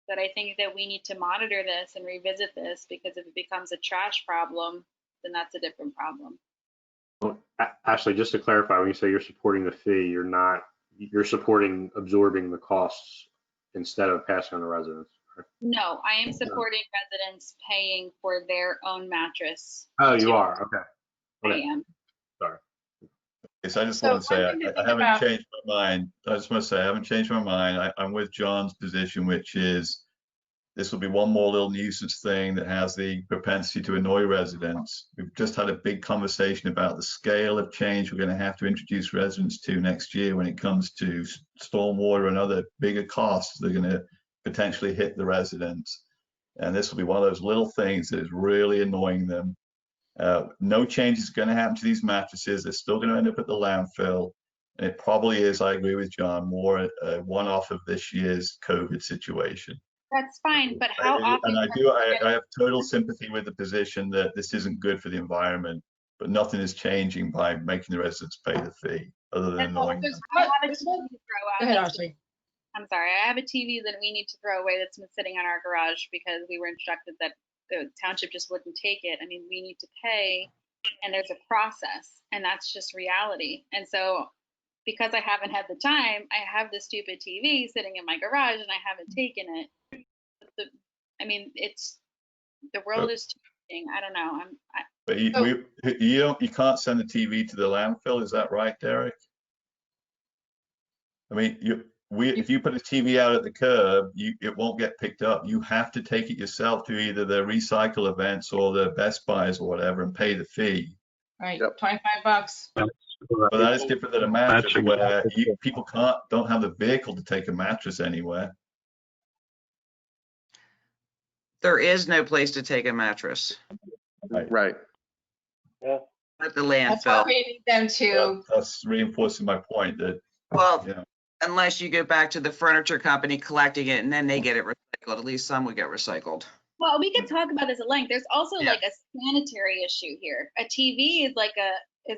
But I think that we need to monitor this and revisit this, because if it becomes a trash problem, then that's a different problem. Well, Ashley, just to clarify, when you say you're supporting the fee, you're supporting absorbing the costs instead of passing on the residents. Correct? No, I am supporting residents paying for their own mattress. Oh, you are? Okay. I am. Sorry. Yes, I just want to say I haven't changed my mind. I just want to say I haven't changed my mind. I'm with John's position, which is this will be one more little nuisance thing that has the propensity to annoy residents. We've just had a big conversation about the scale of change we're going to have to introduce residents to next year when it comes to stormwater and other bigger costs that are going to potentially hit the residents. And this will be one of those little things that is really annoying them. No change is going to happen to these mattresses. They're still going to end up at the landfill. And it probably is, I agree with John, more a one-off of this year's COVID situation. That's fine, but how often? And I have total sympathy with the position that this isn't good for the environment, but nothing is changing by making the residents pay the fee, other than annoying them. I have a TV to throw out. Go ahead, Ashley. I'm sorry, I have a TV that we need to throw away that's been sitting in our garage because we were instructed that the township just wouldn't take it. I mean, we need to pay, and there's a process, and that's just reality. And so because I haven't had the time, I have this stupid TV sitting in my garage and I haven't taken it. I mean, it's, the world is changing. I don't know. But you can't send the TV to the landfill, is that right, Derek? I mean, if you put a TV out at the curb, it won't get picked up. You have to take it yourself to either the recycle events or the Best Buys or whatever and pay the fee. Right, yep. $25. But that is different than a mattress where people don't have the vehicle to take a mattress anywhere. There is no place to take a mattress. Right. Yeah. At the landfill. That's why we need them to. That's reinforcing my point that. Well, unless you go back to the furniture company collecting it and then they get it recycled, at least some would get recycled. Well, we could talk about this at length. There's also like a sanitary issue here. A TV is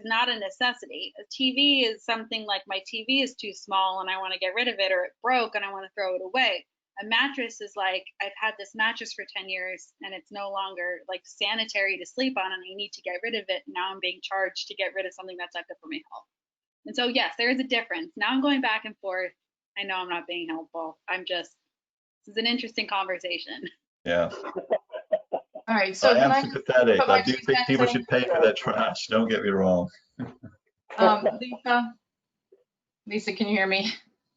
not a necessity. A TV is something like my TV is too small and I want to get rid of it, or it broke and I want to throw it away. A mattress is like, I've had this mattress for 10 years and it's no longer like sanitary to sleep on and I need to get rid of it. Now I'm being charged to get rid of something that's not good for my health. And so, yes, there is a difference. Now I'm going back and forth. I know I'm not being helpful. This is an interesting conversation. Yeah. All right. So I am sympathetic. I do think people should pay for their trash. Don't get me wrong. Lisa, can you hear me?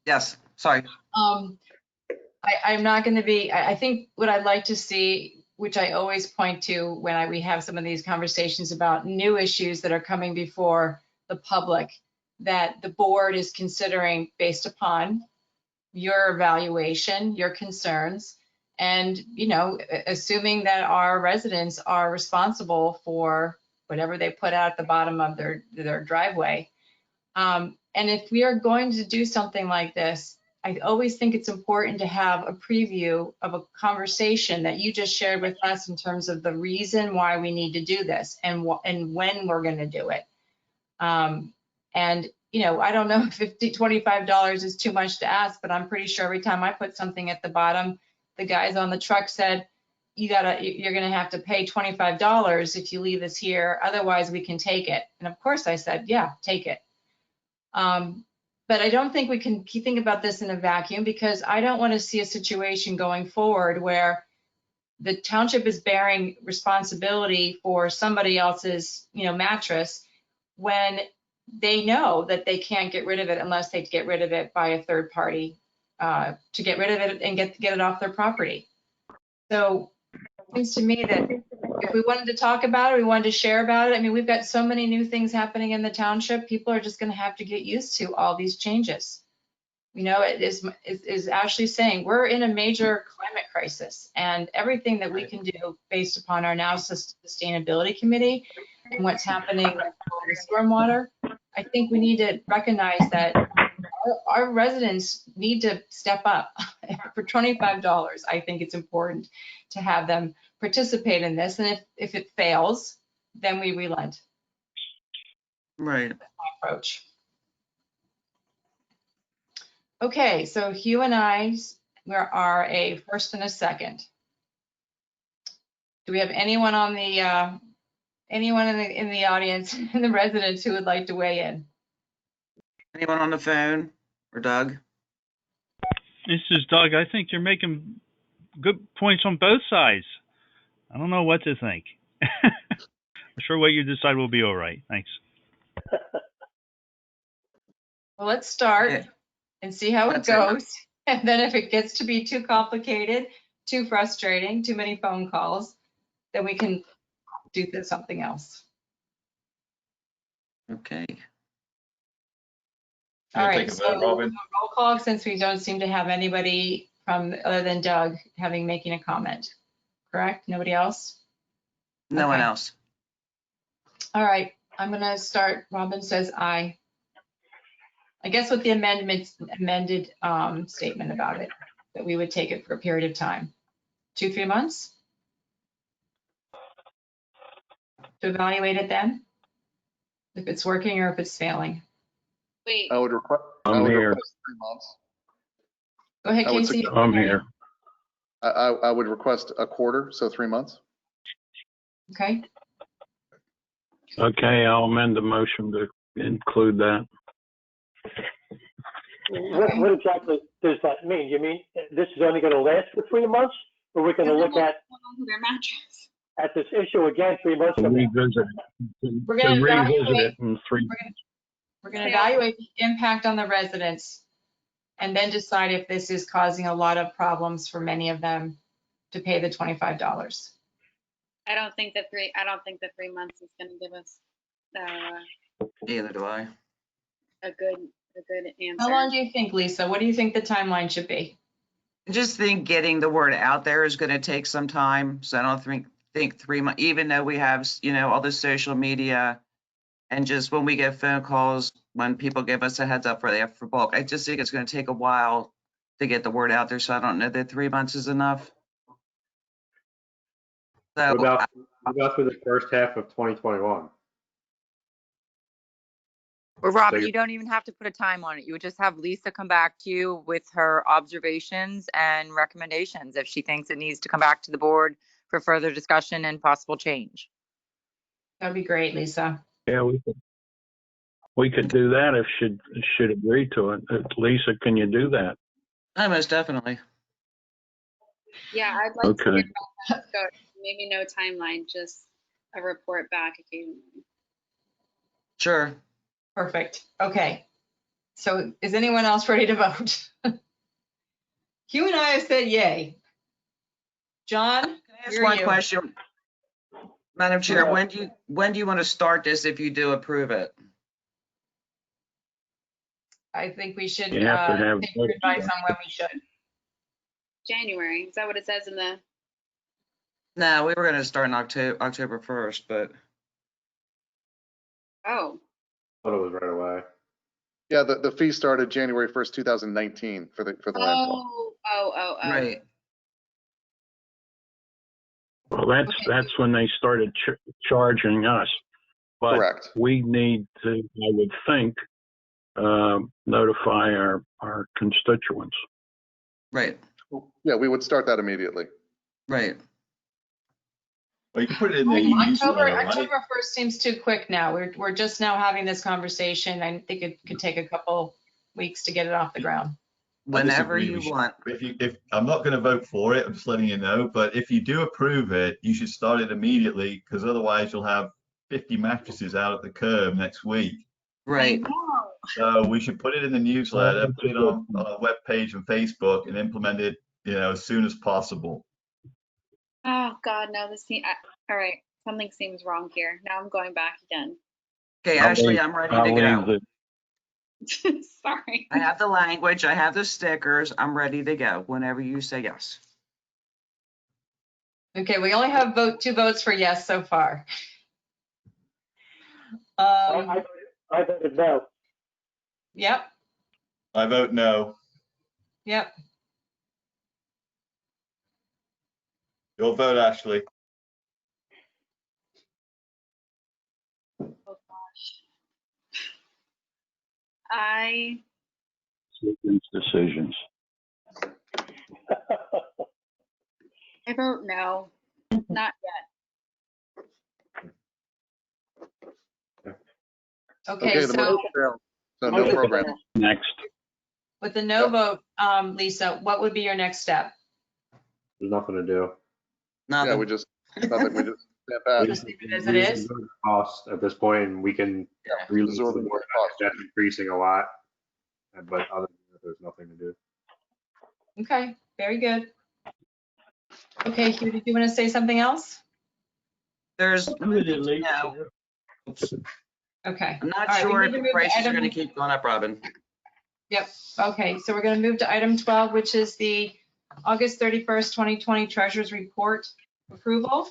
Yes. Sorry. I'm not going to be, I think what I'd like to see, which I always point to when we have some of these conversations about new issues that are coming before the public, that the board is considering based upon your evaluation, your concerns, and, assuming that our residents are responsible for whatever they put out at the bottom of their driveway. And if we are going to do something like this, I always think it's important to have a preview of a conversation that you just shared with us in terms of the reason why we need to do this and when we're going to do it. I don't know if $25 is too much to ask, but I'm pretty sure every time I put something at the bottom, the guys on the truck said, you're going to have to pay $25 if you leave this here. Otherwise, we can take it. And of course, I said, yeah, take it. But I don't think we can think about this in a vacuum, because I don't want to see a situation going forward where the township is bearing responsibility for somebody else's, mattress when they know that they can't get rid of it unless they get rid of it by a third party to get rid of it and get it off their property. So it seems to me that if we wanted to talk about it, we wanted to share about it. I mean, we've got so many new things happening in the township. People are just going to have to get used to all these changes. You know, it is actually saying we're in a major climate crisis, and everything that we can do based upon our now sustainability committee and what's happening with the stormwater, I think we need to recognize that our residents need to step up. For $25, I think it's important to have them participate in this, and if it fails, then we relent. Right. That's my approach. Okay, so Hugh and I are a first and a second. Do we have anyone on the anyone in the audience, in the residents who would like to weigh in? Anyone on the phone or Doug? This is Doug. I think you're making good points on both sides. I don't know what to think. I'm sure what you decide will be all right. Thanks. Well, let's start and see how it goes. And then if it gets to be too complicated, too frustrating, too many phone calls, then we can do something else. Okay. All right, take a so vote, Robin? roll call, since we don't seem to have anybody from other than Doug making a comment. Correct? Nobody else? No one else. All right, I'm gonna start. Robin says aye. I guess with the amended statement about it, that we would take it for a period of time, 2-3 months to evaluate it then, if it's working or if it's failing. Wait. I would request. I'm here. Request 3 months. Go ahead, Casey. I'm here. I would request a quarter, so 3 months. Okay. Okay, I'll amend the motion to include that. What exactly does that mean? You mean this is only going to last for 3 months, or we're going to look at Their mattress. this issue again 3 months To from now? revisit it. We're gonna revisit it in 3 months. We're gonna evaluate the impact on the residents and then decide if this is causing a lot of problems for many of them to pay the $25. I don't think the 3 months is going to give us Neither do I. a good answer. How long do you think, Lisa? What do you think the timeline should be? I just think getting the word out there is going to take some time. So I don't think 3 months, even though we have, all the social media and just when we get phone calls, when people give us a heads up for bulk, I just think it's going to take a while to get the word out there. So I don't know that 3 months is enough. So What about through the first half of 2021? Well, Robin, So you don't even have to put a time on it. You would just have Lisa come back to you with her observations and recommendations if she thinks it needs to come back to the board for further discussion and possible change. That'd be great, Lisa. Yeah, we could do that if she'd agree to it. Lisa, can you do that? Most definitely. Yeah, I'd like to Okay. hear about that. So maybe no timeline, just a report back occasionally. Sure. Perfect. Okay. So is anyone else ready to vote? Hugh and I have said yay. John, Can I ask one question? Madam Chair, when do you want to start this if you do approve it? I think we should You have to have take your advice on when we should. January, is that what it says in the? No, we were going to start in October 1st, but. Oh. I thought it was right away. Yeah, the fee started January 1st, 2019 for the landfill. Oh. Right. Well, that's when they started charging us. But Correct. we need to, I would think, notify our constituents. Right. Yeah, we would start that immediately. Right. Well, you can put it in the newsletter, right? October 1st seems too quick now. We're just now having this conversation. I think it could take a couple weeks to get it off the ground. Whenever you want. If I'm not going to vote for it, I'm just letting you know. But if you do approve it, you should start it immediately, because otherwise you'll have 50 mattresses out at the curb next week. Right. So we should put it in the newsletter, put it on our webpage and Facebook, and implement it, as soon as possible. Oh God, no! All right. Something seems wrong here. Now I'm going back again. Okay, Ashley, I'm ready to go. Sorry. I have the language, I have the stickers, I'm ready to go whenever you say yes. Okay, we only have two votes for yes so far. I voted no. Yep, I vote no. yep. Your vote, Ashley. Oh gosh. I Decisions. don't know. Not yet. Okay, the so motion failed. So no program. Next. with the no vote, Lisa, what would be your next step? There's nothing to do. Nothing. Yeah, we just step back. Just leave it as it is? Cost at this point, and we can really Absorbing more cost. that's increasing a lot. But other than that, there's nothing to do. Okay, very good. Okay, Hugh, did you want to say something else? There's no. Oops. Okay. I'm not All right, we sure need if to the move to prices are item- going to keep going up, Robin. Yep, okay, so we're going to move to item 12, which is the August 31st, 2020 Treasurer's Report approval.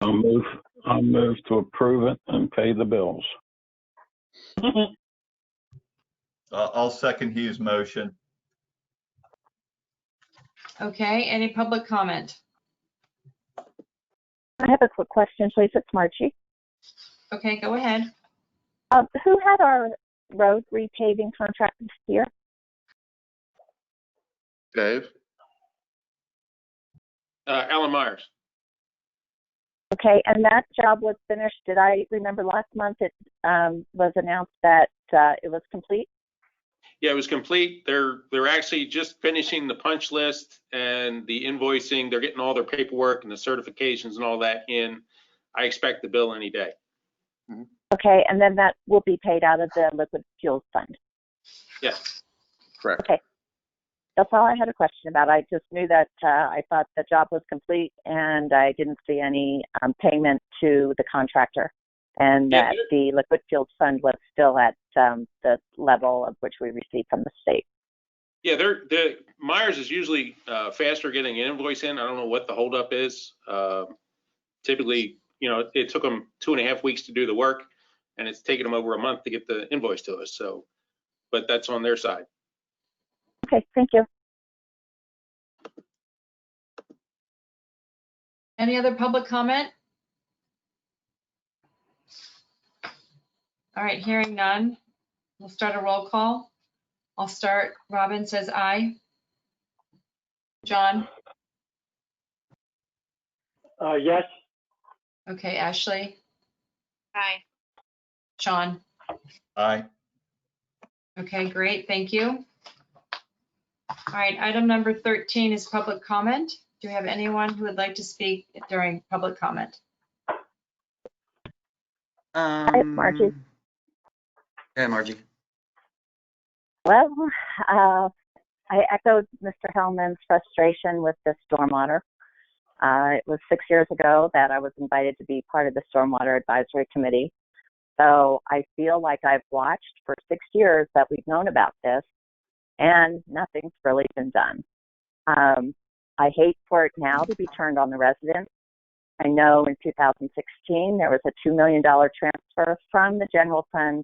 I'll move to approve it and pay the bills. I'll second Hugh's motion. Okay, any public comment? I have a quick question, please. It's Margie. Okay, go ahead. Who had our road repaving contract this year? Dave? Alan Myers. Okay, and that job was finished. Did I remember last month it was announced that it was complete? Yeah, it was complete. They're actually just finishing the punch list and the invoicing. They're getting all their paperwork and the certifications and all that in. I expect the bill any day. Okay, and then that will be paid out of the liquid fuels fund. Yes. Correct. Okay, that's all I had a question about. I just knew that I thought the job was complete and I didn't see any payment to the contractor, and that the liquid fuels fund was still at the level of which we received from the state. Yeah, Myers is usually faster getting an invoice in. I don't know what the holdup is. Typically, it took them 2.5 weeks to do the work, and it's taken them over a month to get the invoice to us. So, but that's on their side. Okay, thank you. Any other public comment? All right, hearing none, we'll start a roll call. I'll start. Robin says aye. John? Yes. Okay, Ashley? Aye. Sean? Aye. Okay, great, thank you. All right, item number 13 is public comment. Do we have anyone who would like to speak during public comment? Hi, Margie. Yeah, Margie. Well, I echoed Mr. Hellman's frustration with the stormwater. It was 6 years ago that I was invited to be part of the Stormwater Advisory Committee. So I feel like I've watched for 6 years that we've known about this, and nothing's really been done. I hate for it now to be turned on the residents. I know in 2016 there was a $2 million transfer from the general fund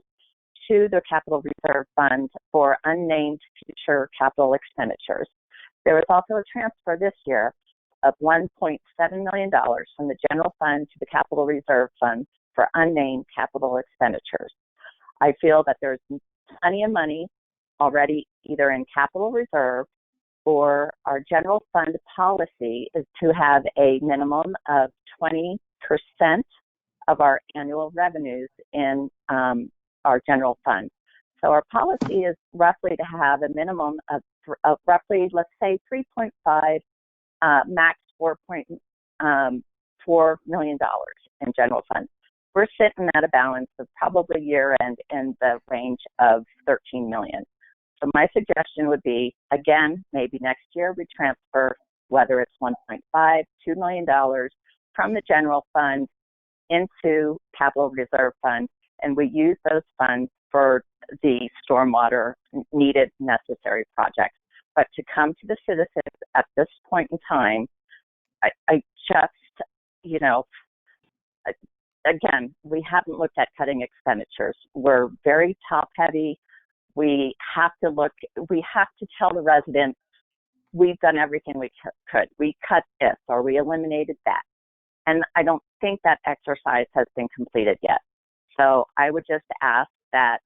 to the capital reserve fund for unnamed future capital expenditures. There was also a transfer this year of $1.7 million from the general fund to the capital reserve fund for unnamed capital expenditures. I feel that there's plenty of money already either in capital reserve, or our general fund policy is to have a minimum of 20% of our annual revenues in our general fund. So our policy is roughly to have a minimum of roughly, let's say, 3.5, max $4.4 million in general fund. We're sitting at a balance of probably year end in the range of 13 million. So my suggestion would be, again, maybe next year we transfer, whether it's $1.5, $2 million from the general fund into capital reserve fund, and we use those funds for the stormwater needed necessary projects. But to come to the citizens at this point in time, I just, you know, again, we haven't looked at cutting expenditures. We're very top heavy. We have to tell the residents, we've done everything we could. We cut this or we eliminated that. And I don't think that exercise has been completed yet. So I would just ask that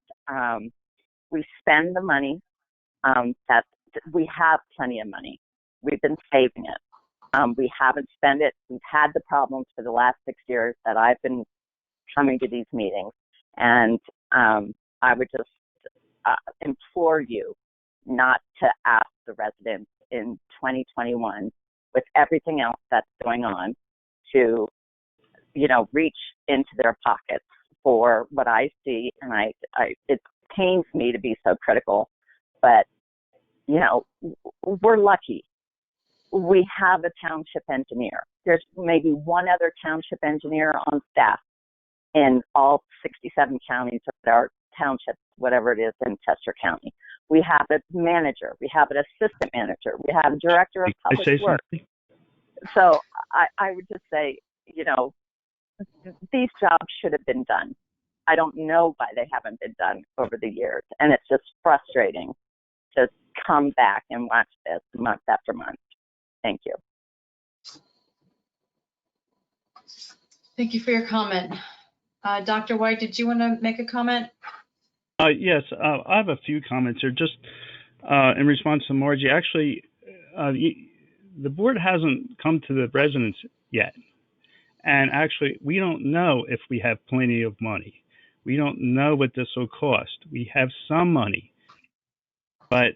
we spend the money, that we have plenty of money. We've been saving it. We haven't spent it. We've had the problems for the last 6 years that I've been coming to these meetings. And I would just implore you not to ask the residents in 2021, with everything else that's going on, to, you know, reach into their pockets for what I see. And it pains me to be so critical, but, you know, we're lucky. We have a township engineer. There's maybe one other township engineer on staff in all 67 counties of our townships, whatever it is in Chester County. We have a manager. We have an assistant manager. We have a director of public works. So I would just say, you know, these jobs should have been done. I don't know why they haven't been done over the years. And it's just frustrating to come back and watch this month after month. Thank you. Thank you for your comment. Dr. White, did you want to make a comment? Yes, I have a few comments here. Just in response to Margie, actually, the board hasn't come to the residents yet. And actually, we don't know if we have plenty of money. We don't know what this will cost. We have some money. But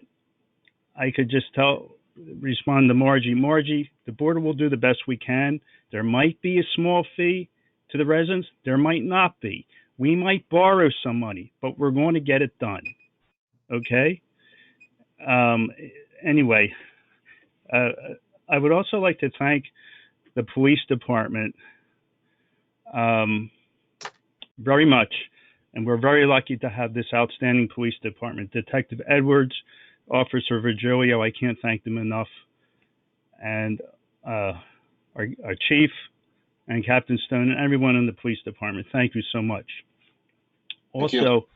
I could just respond to Margie. Margie, the board will do the best we can. There might be a small fee to the residents. There might not be. We might borrow some money, but we're going to get it done. Okay? Anyway, I would also like to thank the police department very much. And we're very lucky to have this outstanding police department. Detective Edwards, Officer Virgilio, I can't thank them enough. And our chief and Captain Stone and everyone in the police department, thank you so much. Also,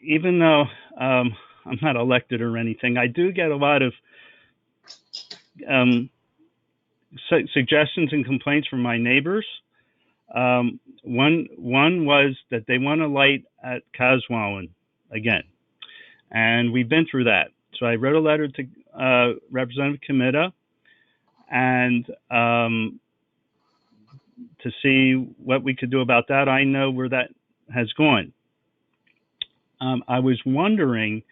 even though I'm not elected or anything, I do get a lot of suggestions and complaints from my neighbors. One was that they want a light at Caswellen again, and we've been through that. So I wrote a letter to Representative Comita and to see what we could do about that. I know where that has gone. I was wondering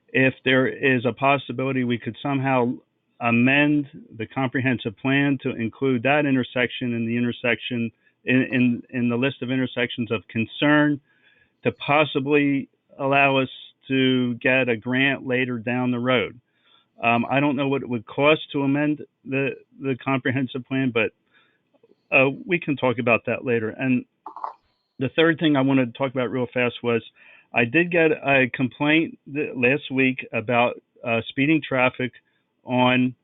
if there is a possibility we could somehow amend the comprehensive plan to include that intersection in the intersection in the list of intersections of concern, to possibly allow us to get a grant later down the road. I don't know what it would cost to amend the comprehensive plan, but we can talk about that later. And the third thing I wanted to talk about real fast was I did get a complaint last week about speeding traffic on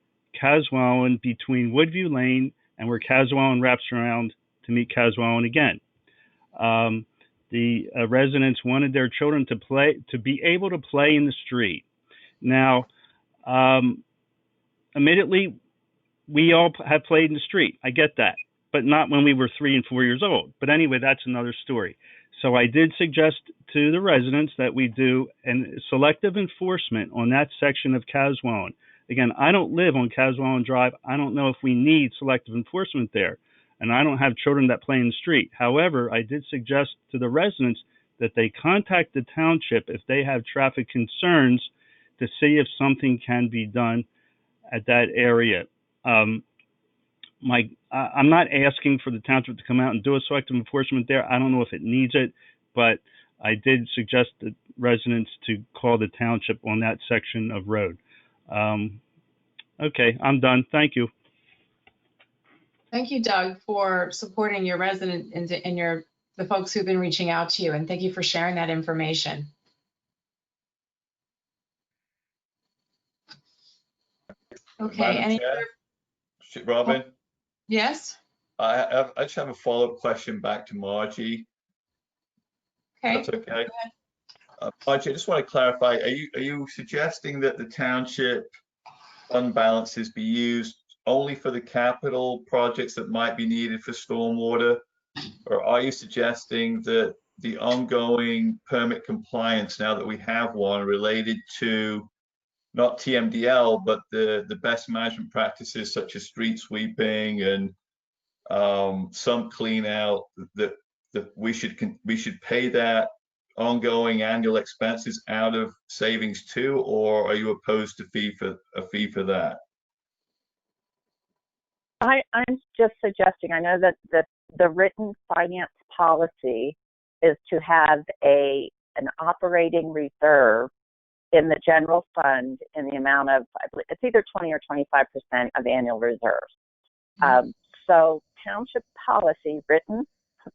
Caswellen between Woodview Lane and where Caswellen wraps around to meet Caswellen again. The residents wanted their children to be able to play in the street. Now, admittedly, we all have played in the street. I get that, but not when we were 3 and 4 years old. But anyway, that's another story. So I did suggest to the residents that we do selective enforcement on that section of Caswellen. Again, I don't live on Caswellen Drive. I don't know if we need selective enforcement there. And I don't have children that play in the street. However, I did suggest to the residents that they contact the township if they have traffic concerns to see if something can be done at that area. I'm not asking for the township to come out and do a selective enforcement there. I don't know if it needs it, but I did suggest the residents to call the township on that section of road. Okay, I'm done. Thank you. Thank you, Doug, for supporting your resident and the folks who've been reaching out to you, and thank you for sharing that information. Okay, Madam any Chair, other? Robin, Yes? I just have a follow-up question back to Margie. Okay. That's okay. Margie, I just want to clarify, are you suggesting that the township fund balances be used only for the capital projects that might be needed for stormwater? Or are you suggesting that the ongoing permit compliance, now that we have one, related to not TMDL, but the best management practices such as street sweeping and some clean out, that we should pay that ongoing annual expenses out of savings too, or are you opposed to a fee for that? I'm just suggesting, I know that the written finance policy is to have an operating reserve in the general fund in the amount of, I believe it's either 20 or 25% of annual reserves. So township policy, written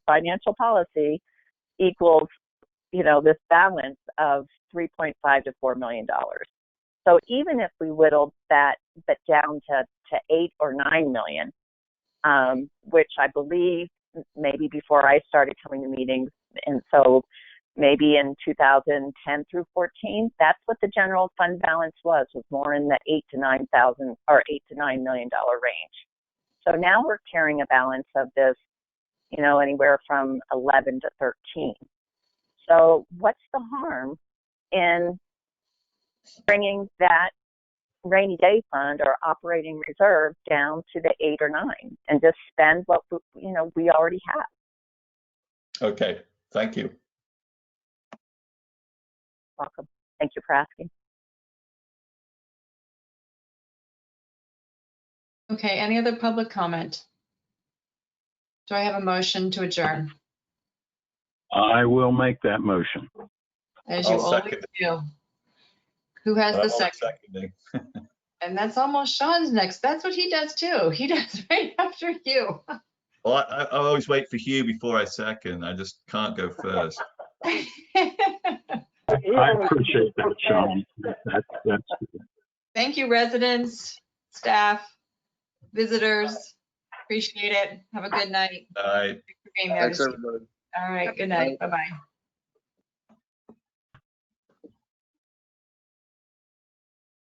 financial policy, equals, this balance of $3.5 to $4 million. So even if we whittled that down to 8 or 9 million, which I believe maybe before I started coming to meetings, and so maybe in 2010 through 14, that's what the general fund balance was more in the $8 to $9 million range. So now we're carrying a balance of this, anywhere from 11 to 13. So what's the harm in bringing that rainy day fund or operating reserve down to the 8 or 9 and just spend what we already have? Okay, thank you. Welcome. Thank you for asking. Okay, any other public comment? Do I have a motion to adjourn? I will make that motion. As you always do. Who has the second? Seconding. And that's almost Sean's next. That's what he does too. He does right after you. Well, I always wait for Hugh before I second. I just can't go first. I appreciate that, Sean. That's Thank you, residents, staff, visitors. Appreciate it. Have a good night. All right. Thanks, everybody. All right. Good night. Bye-bye.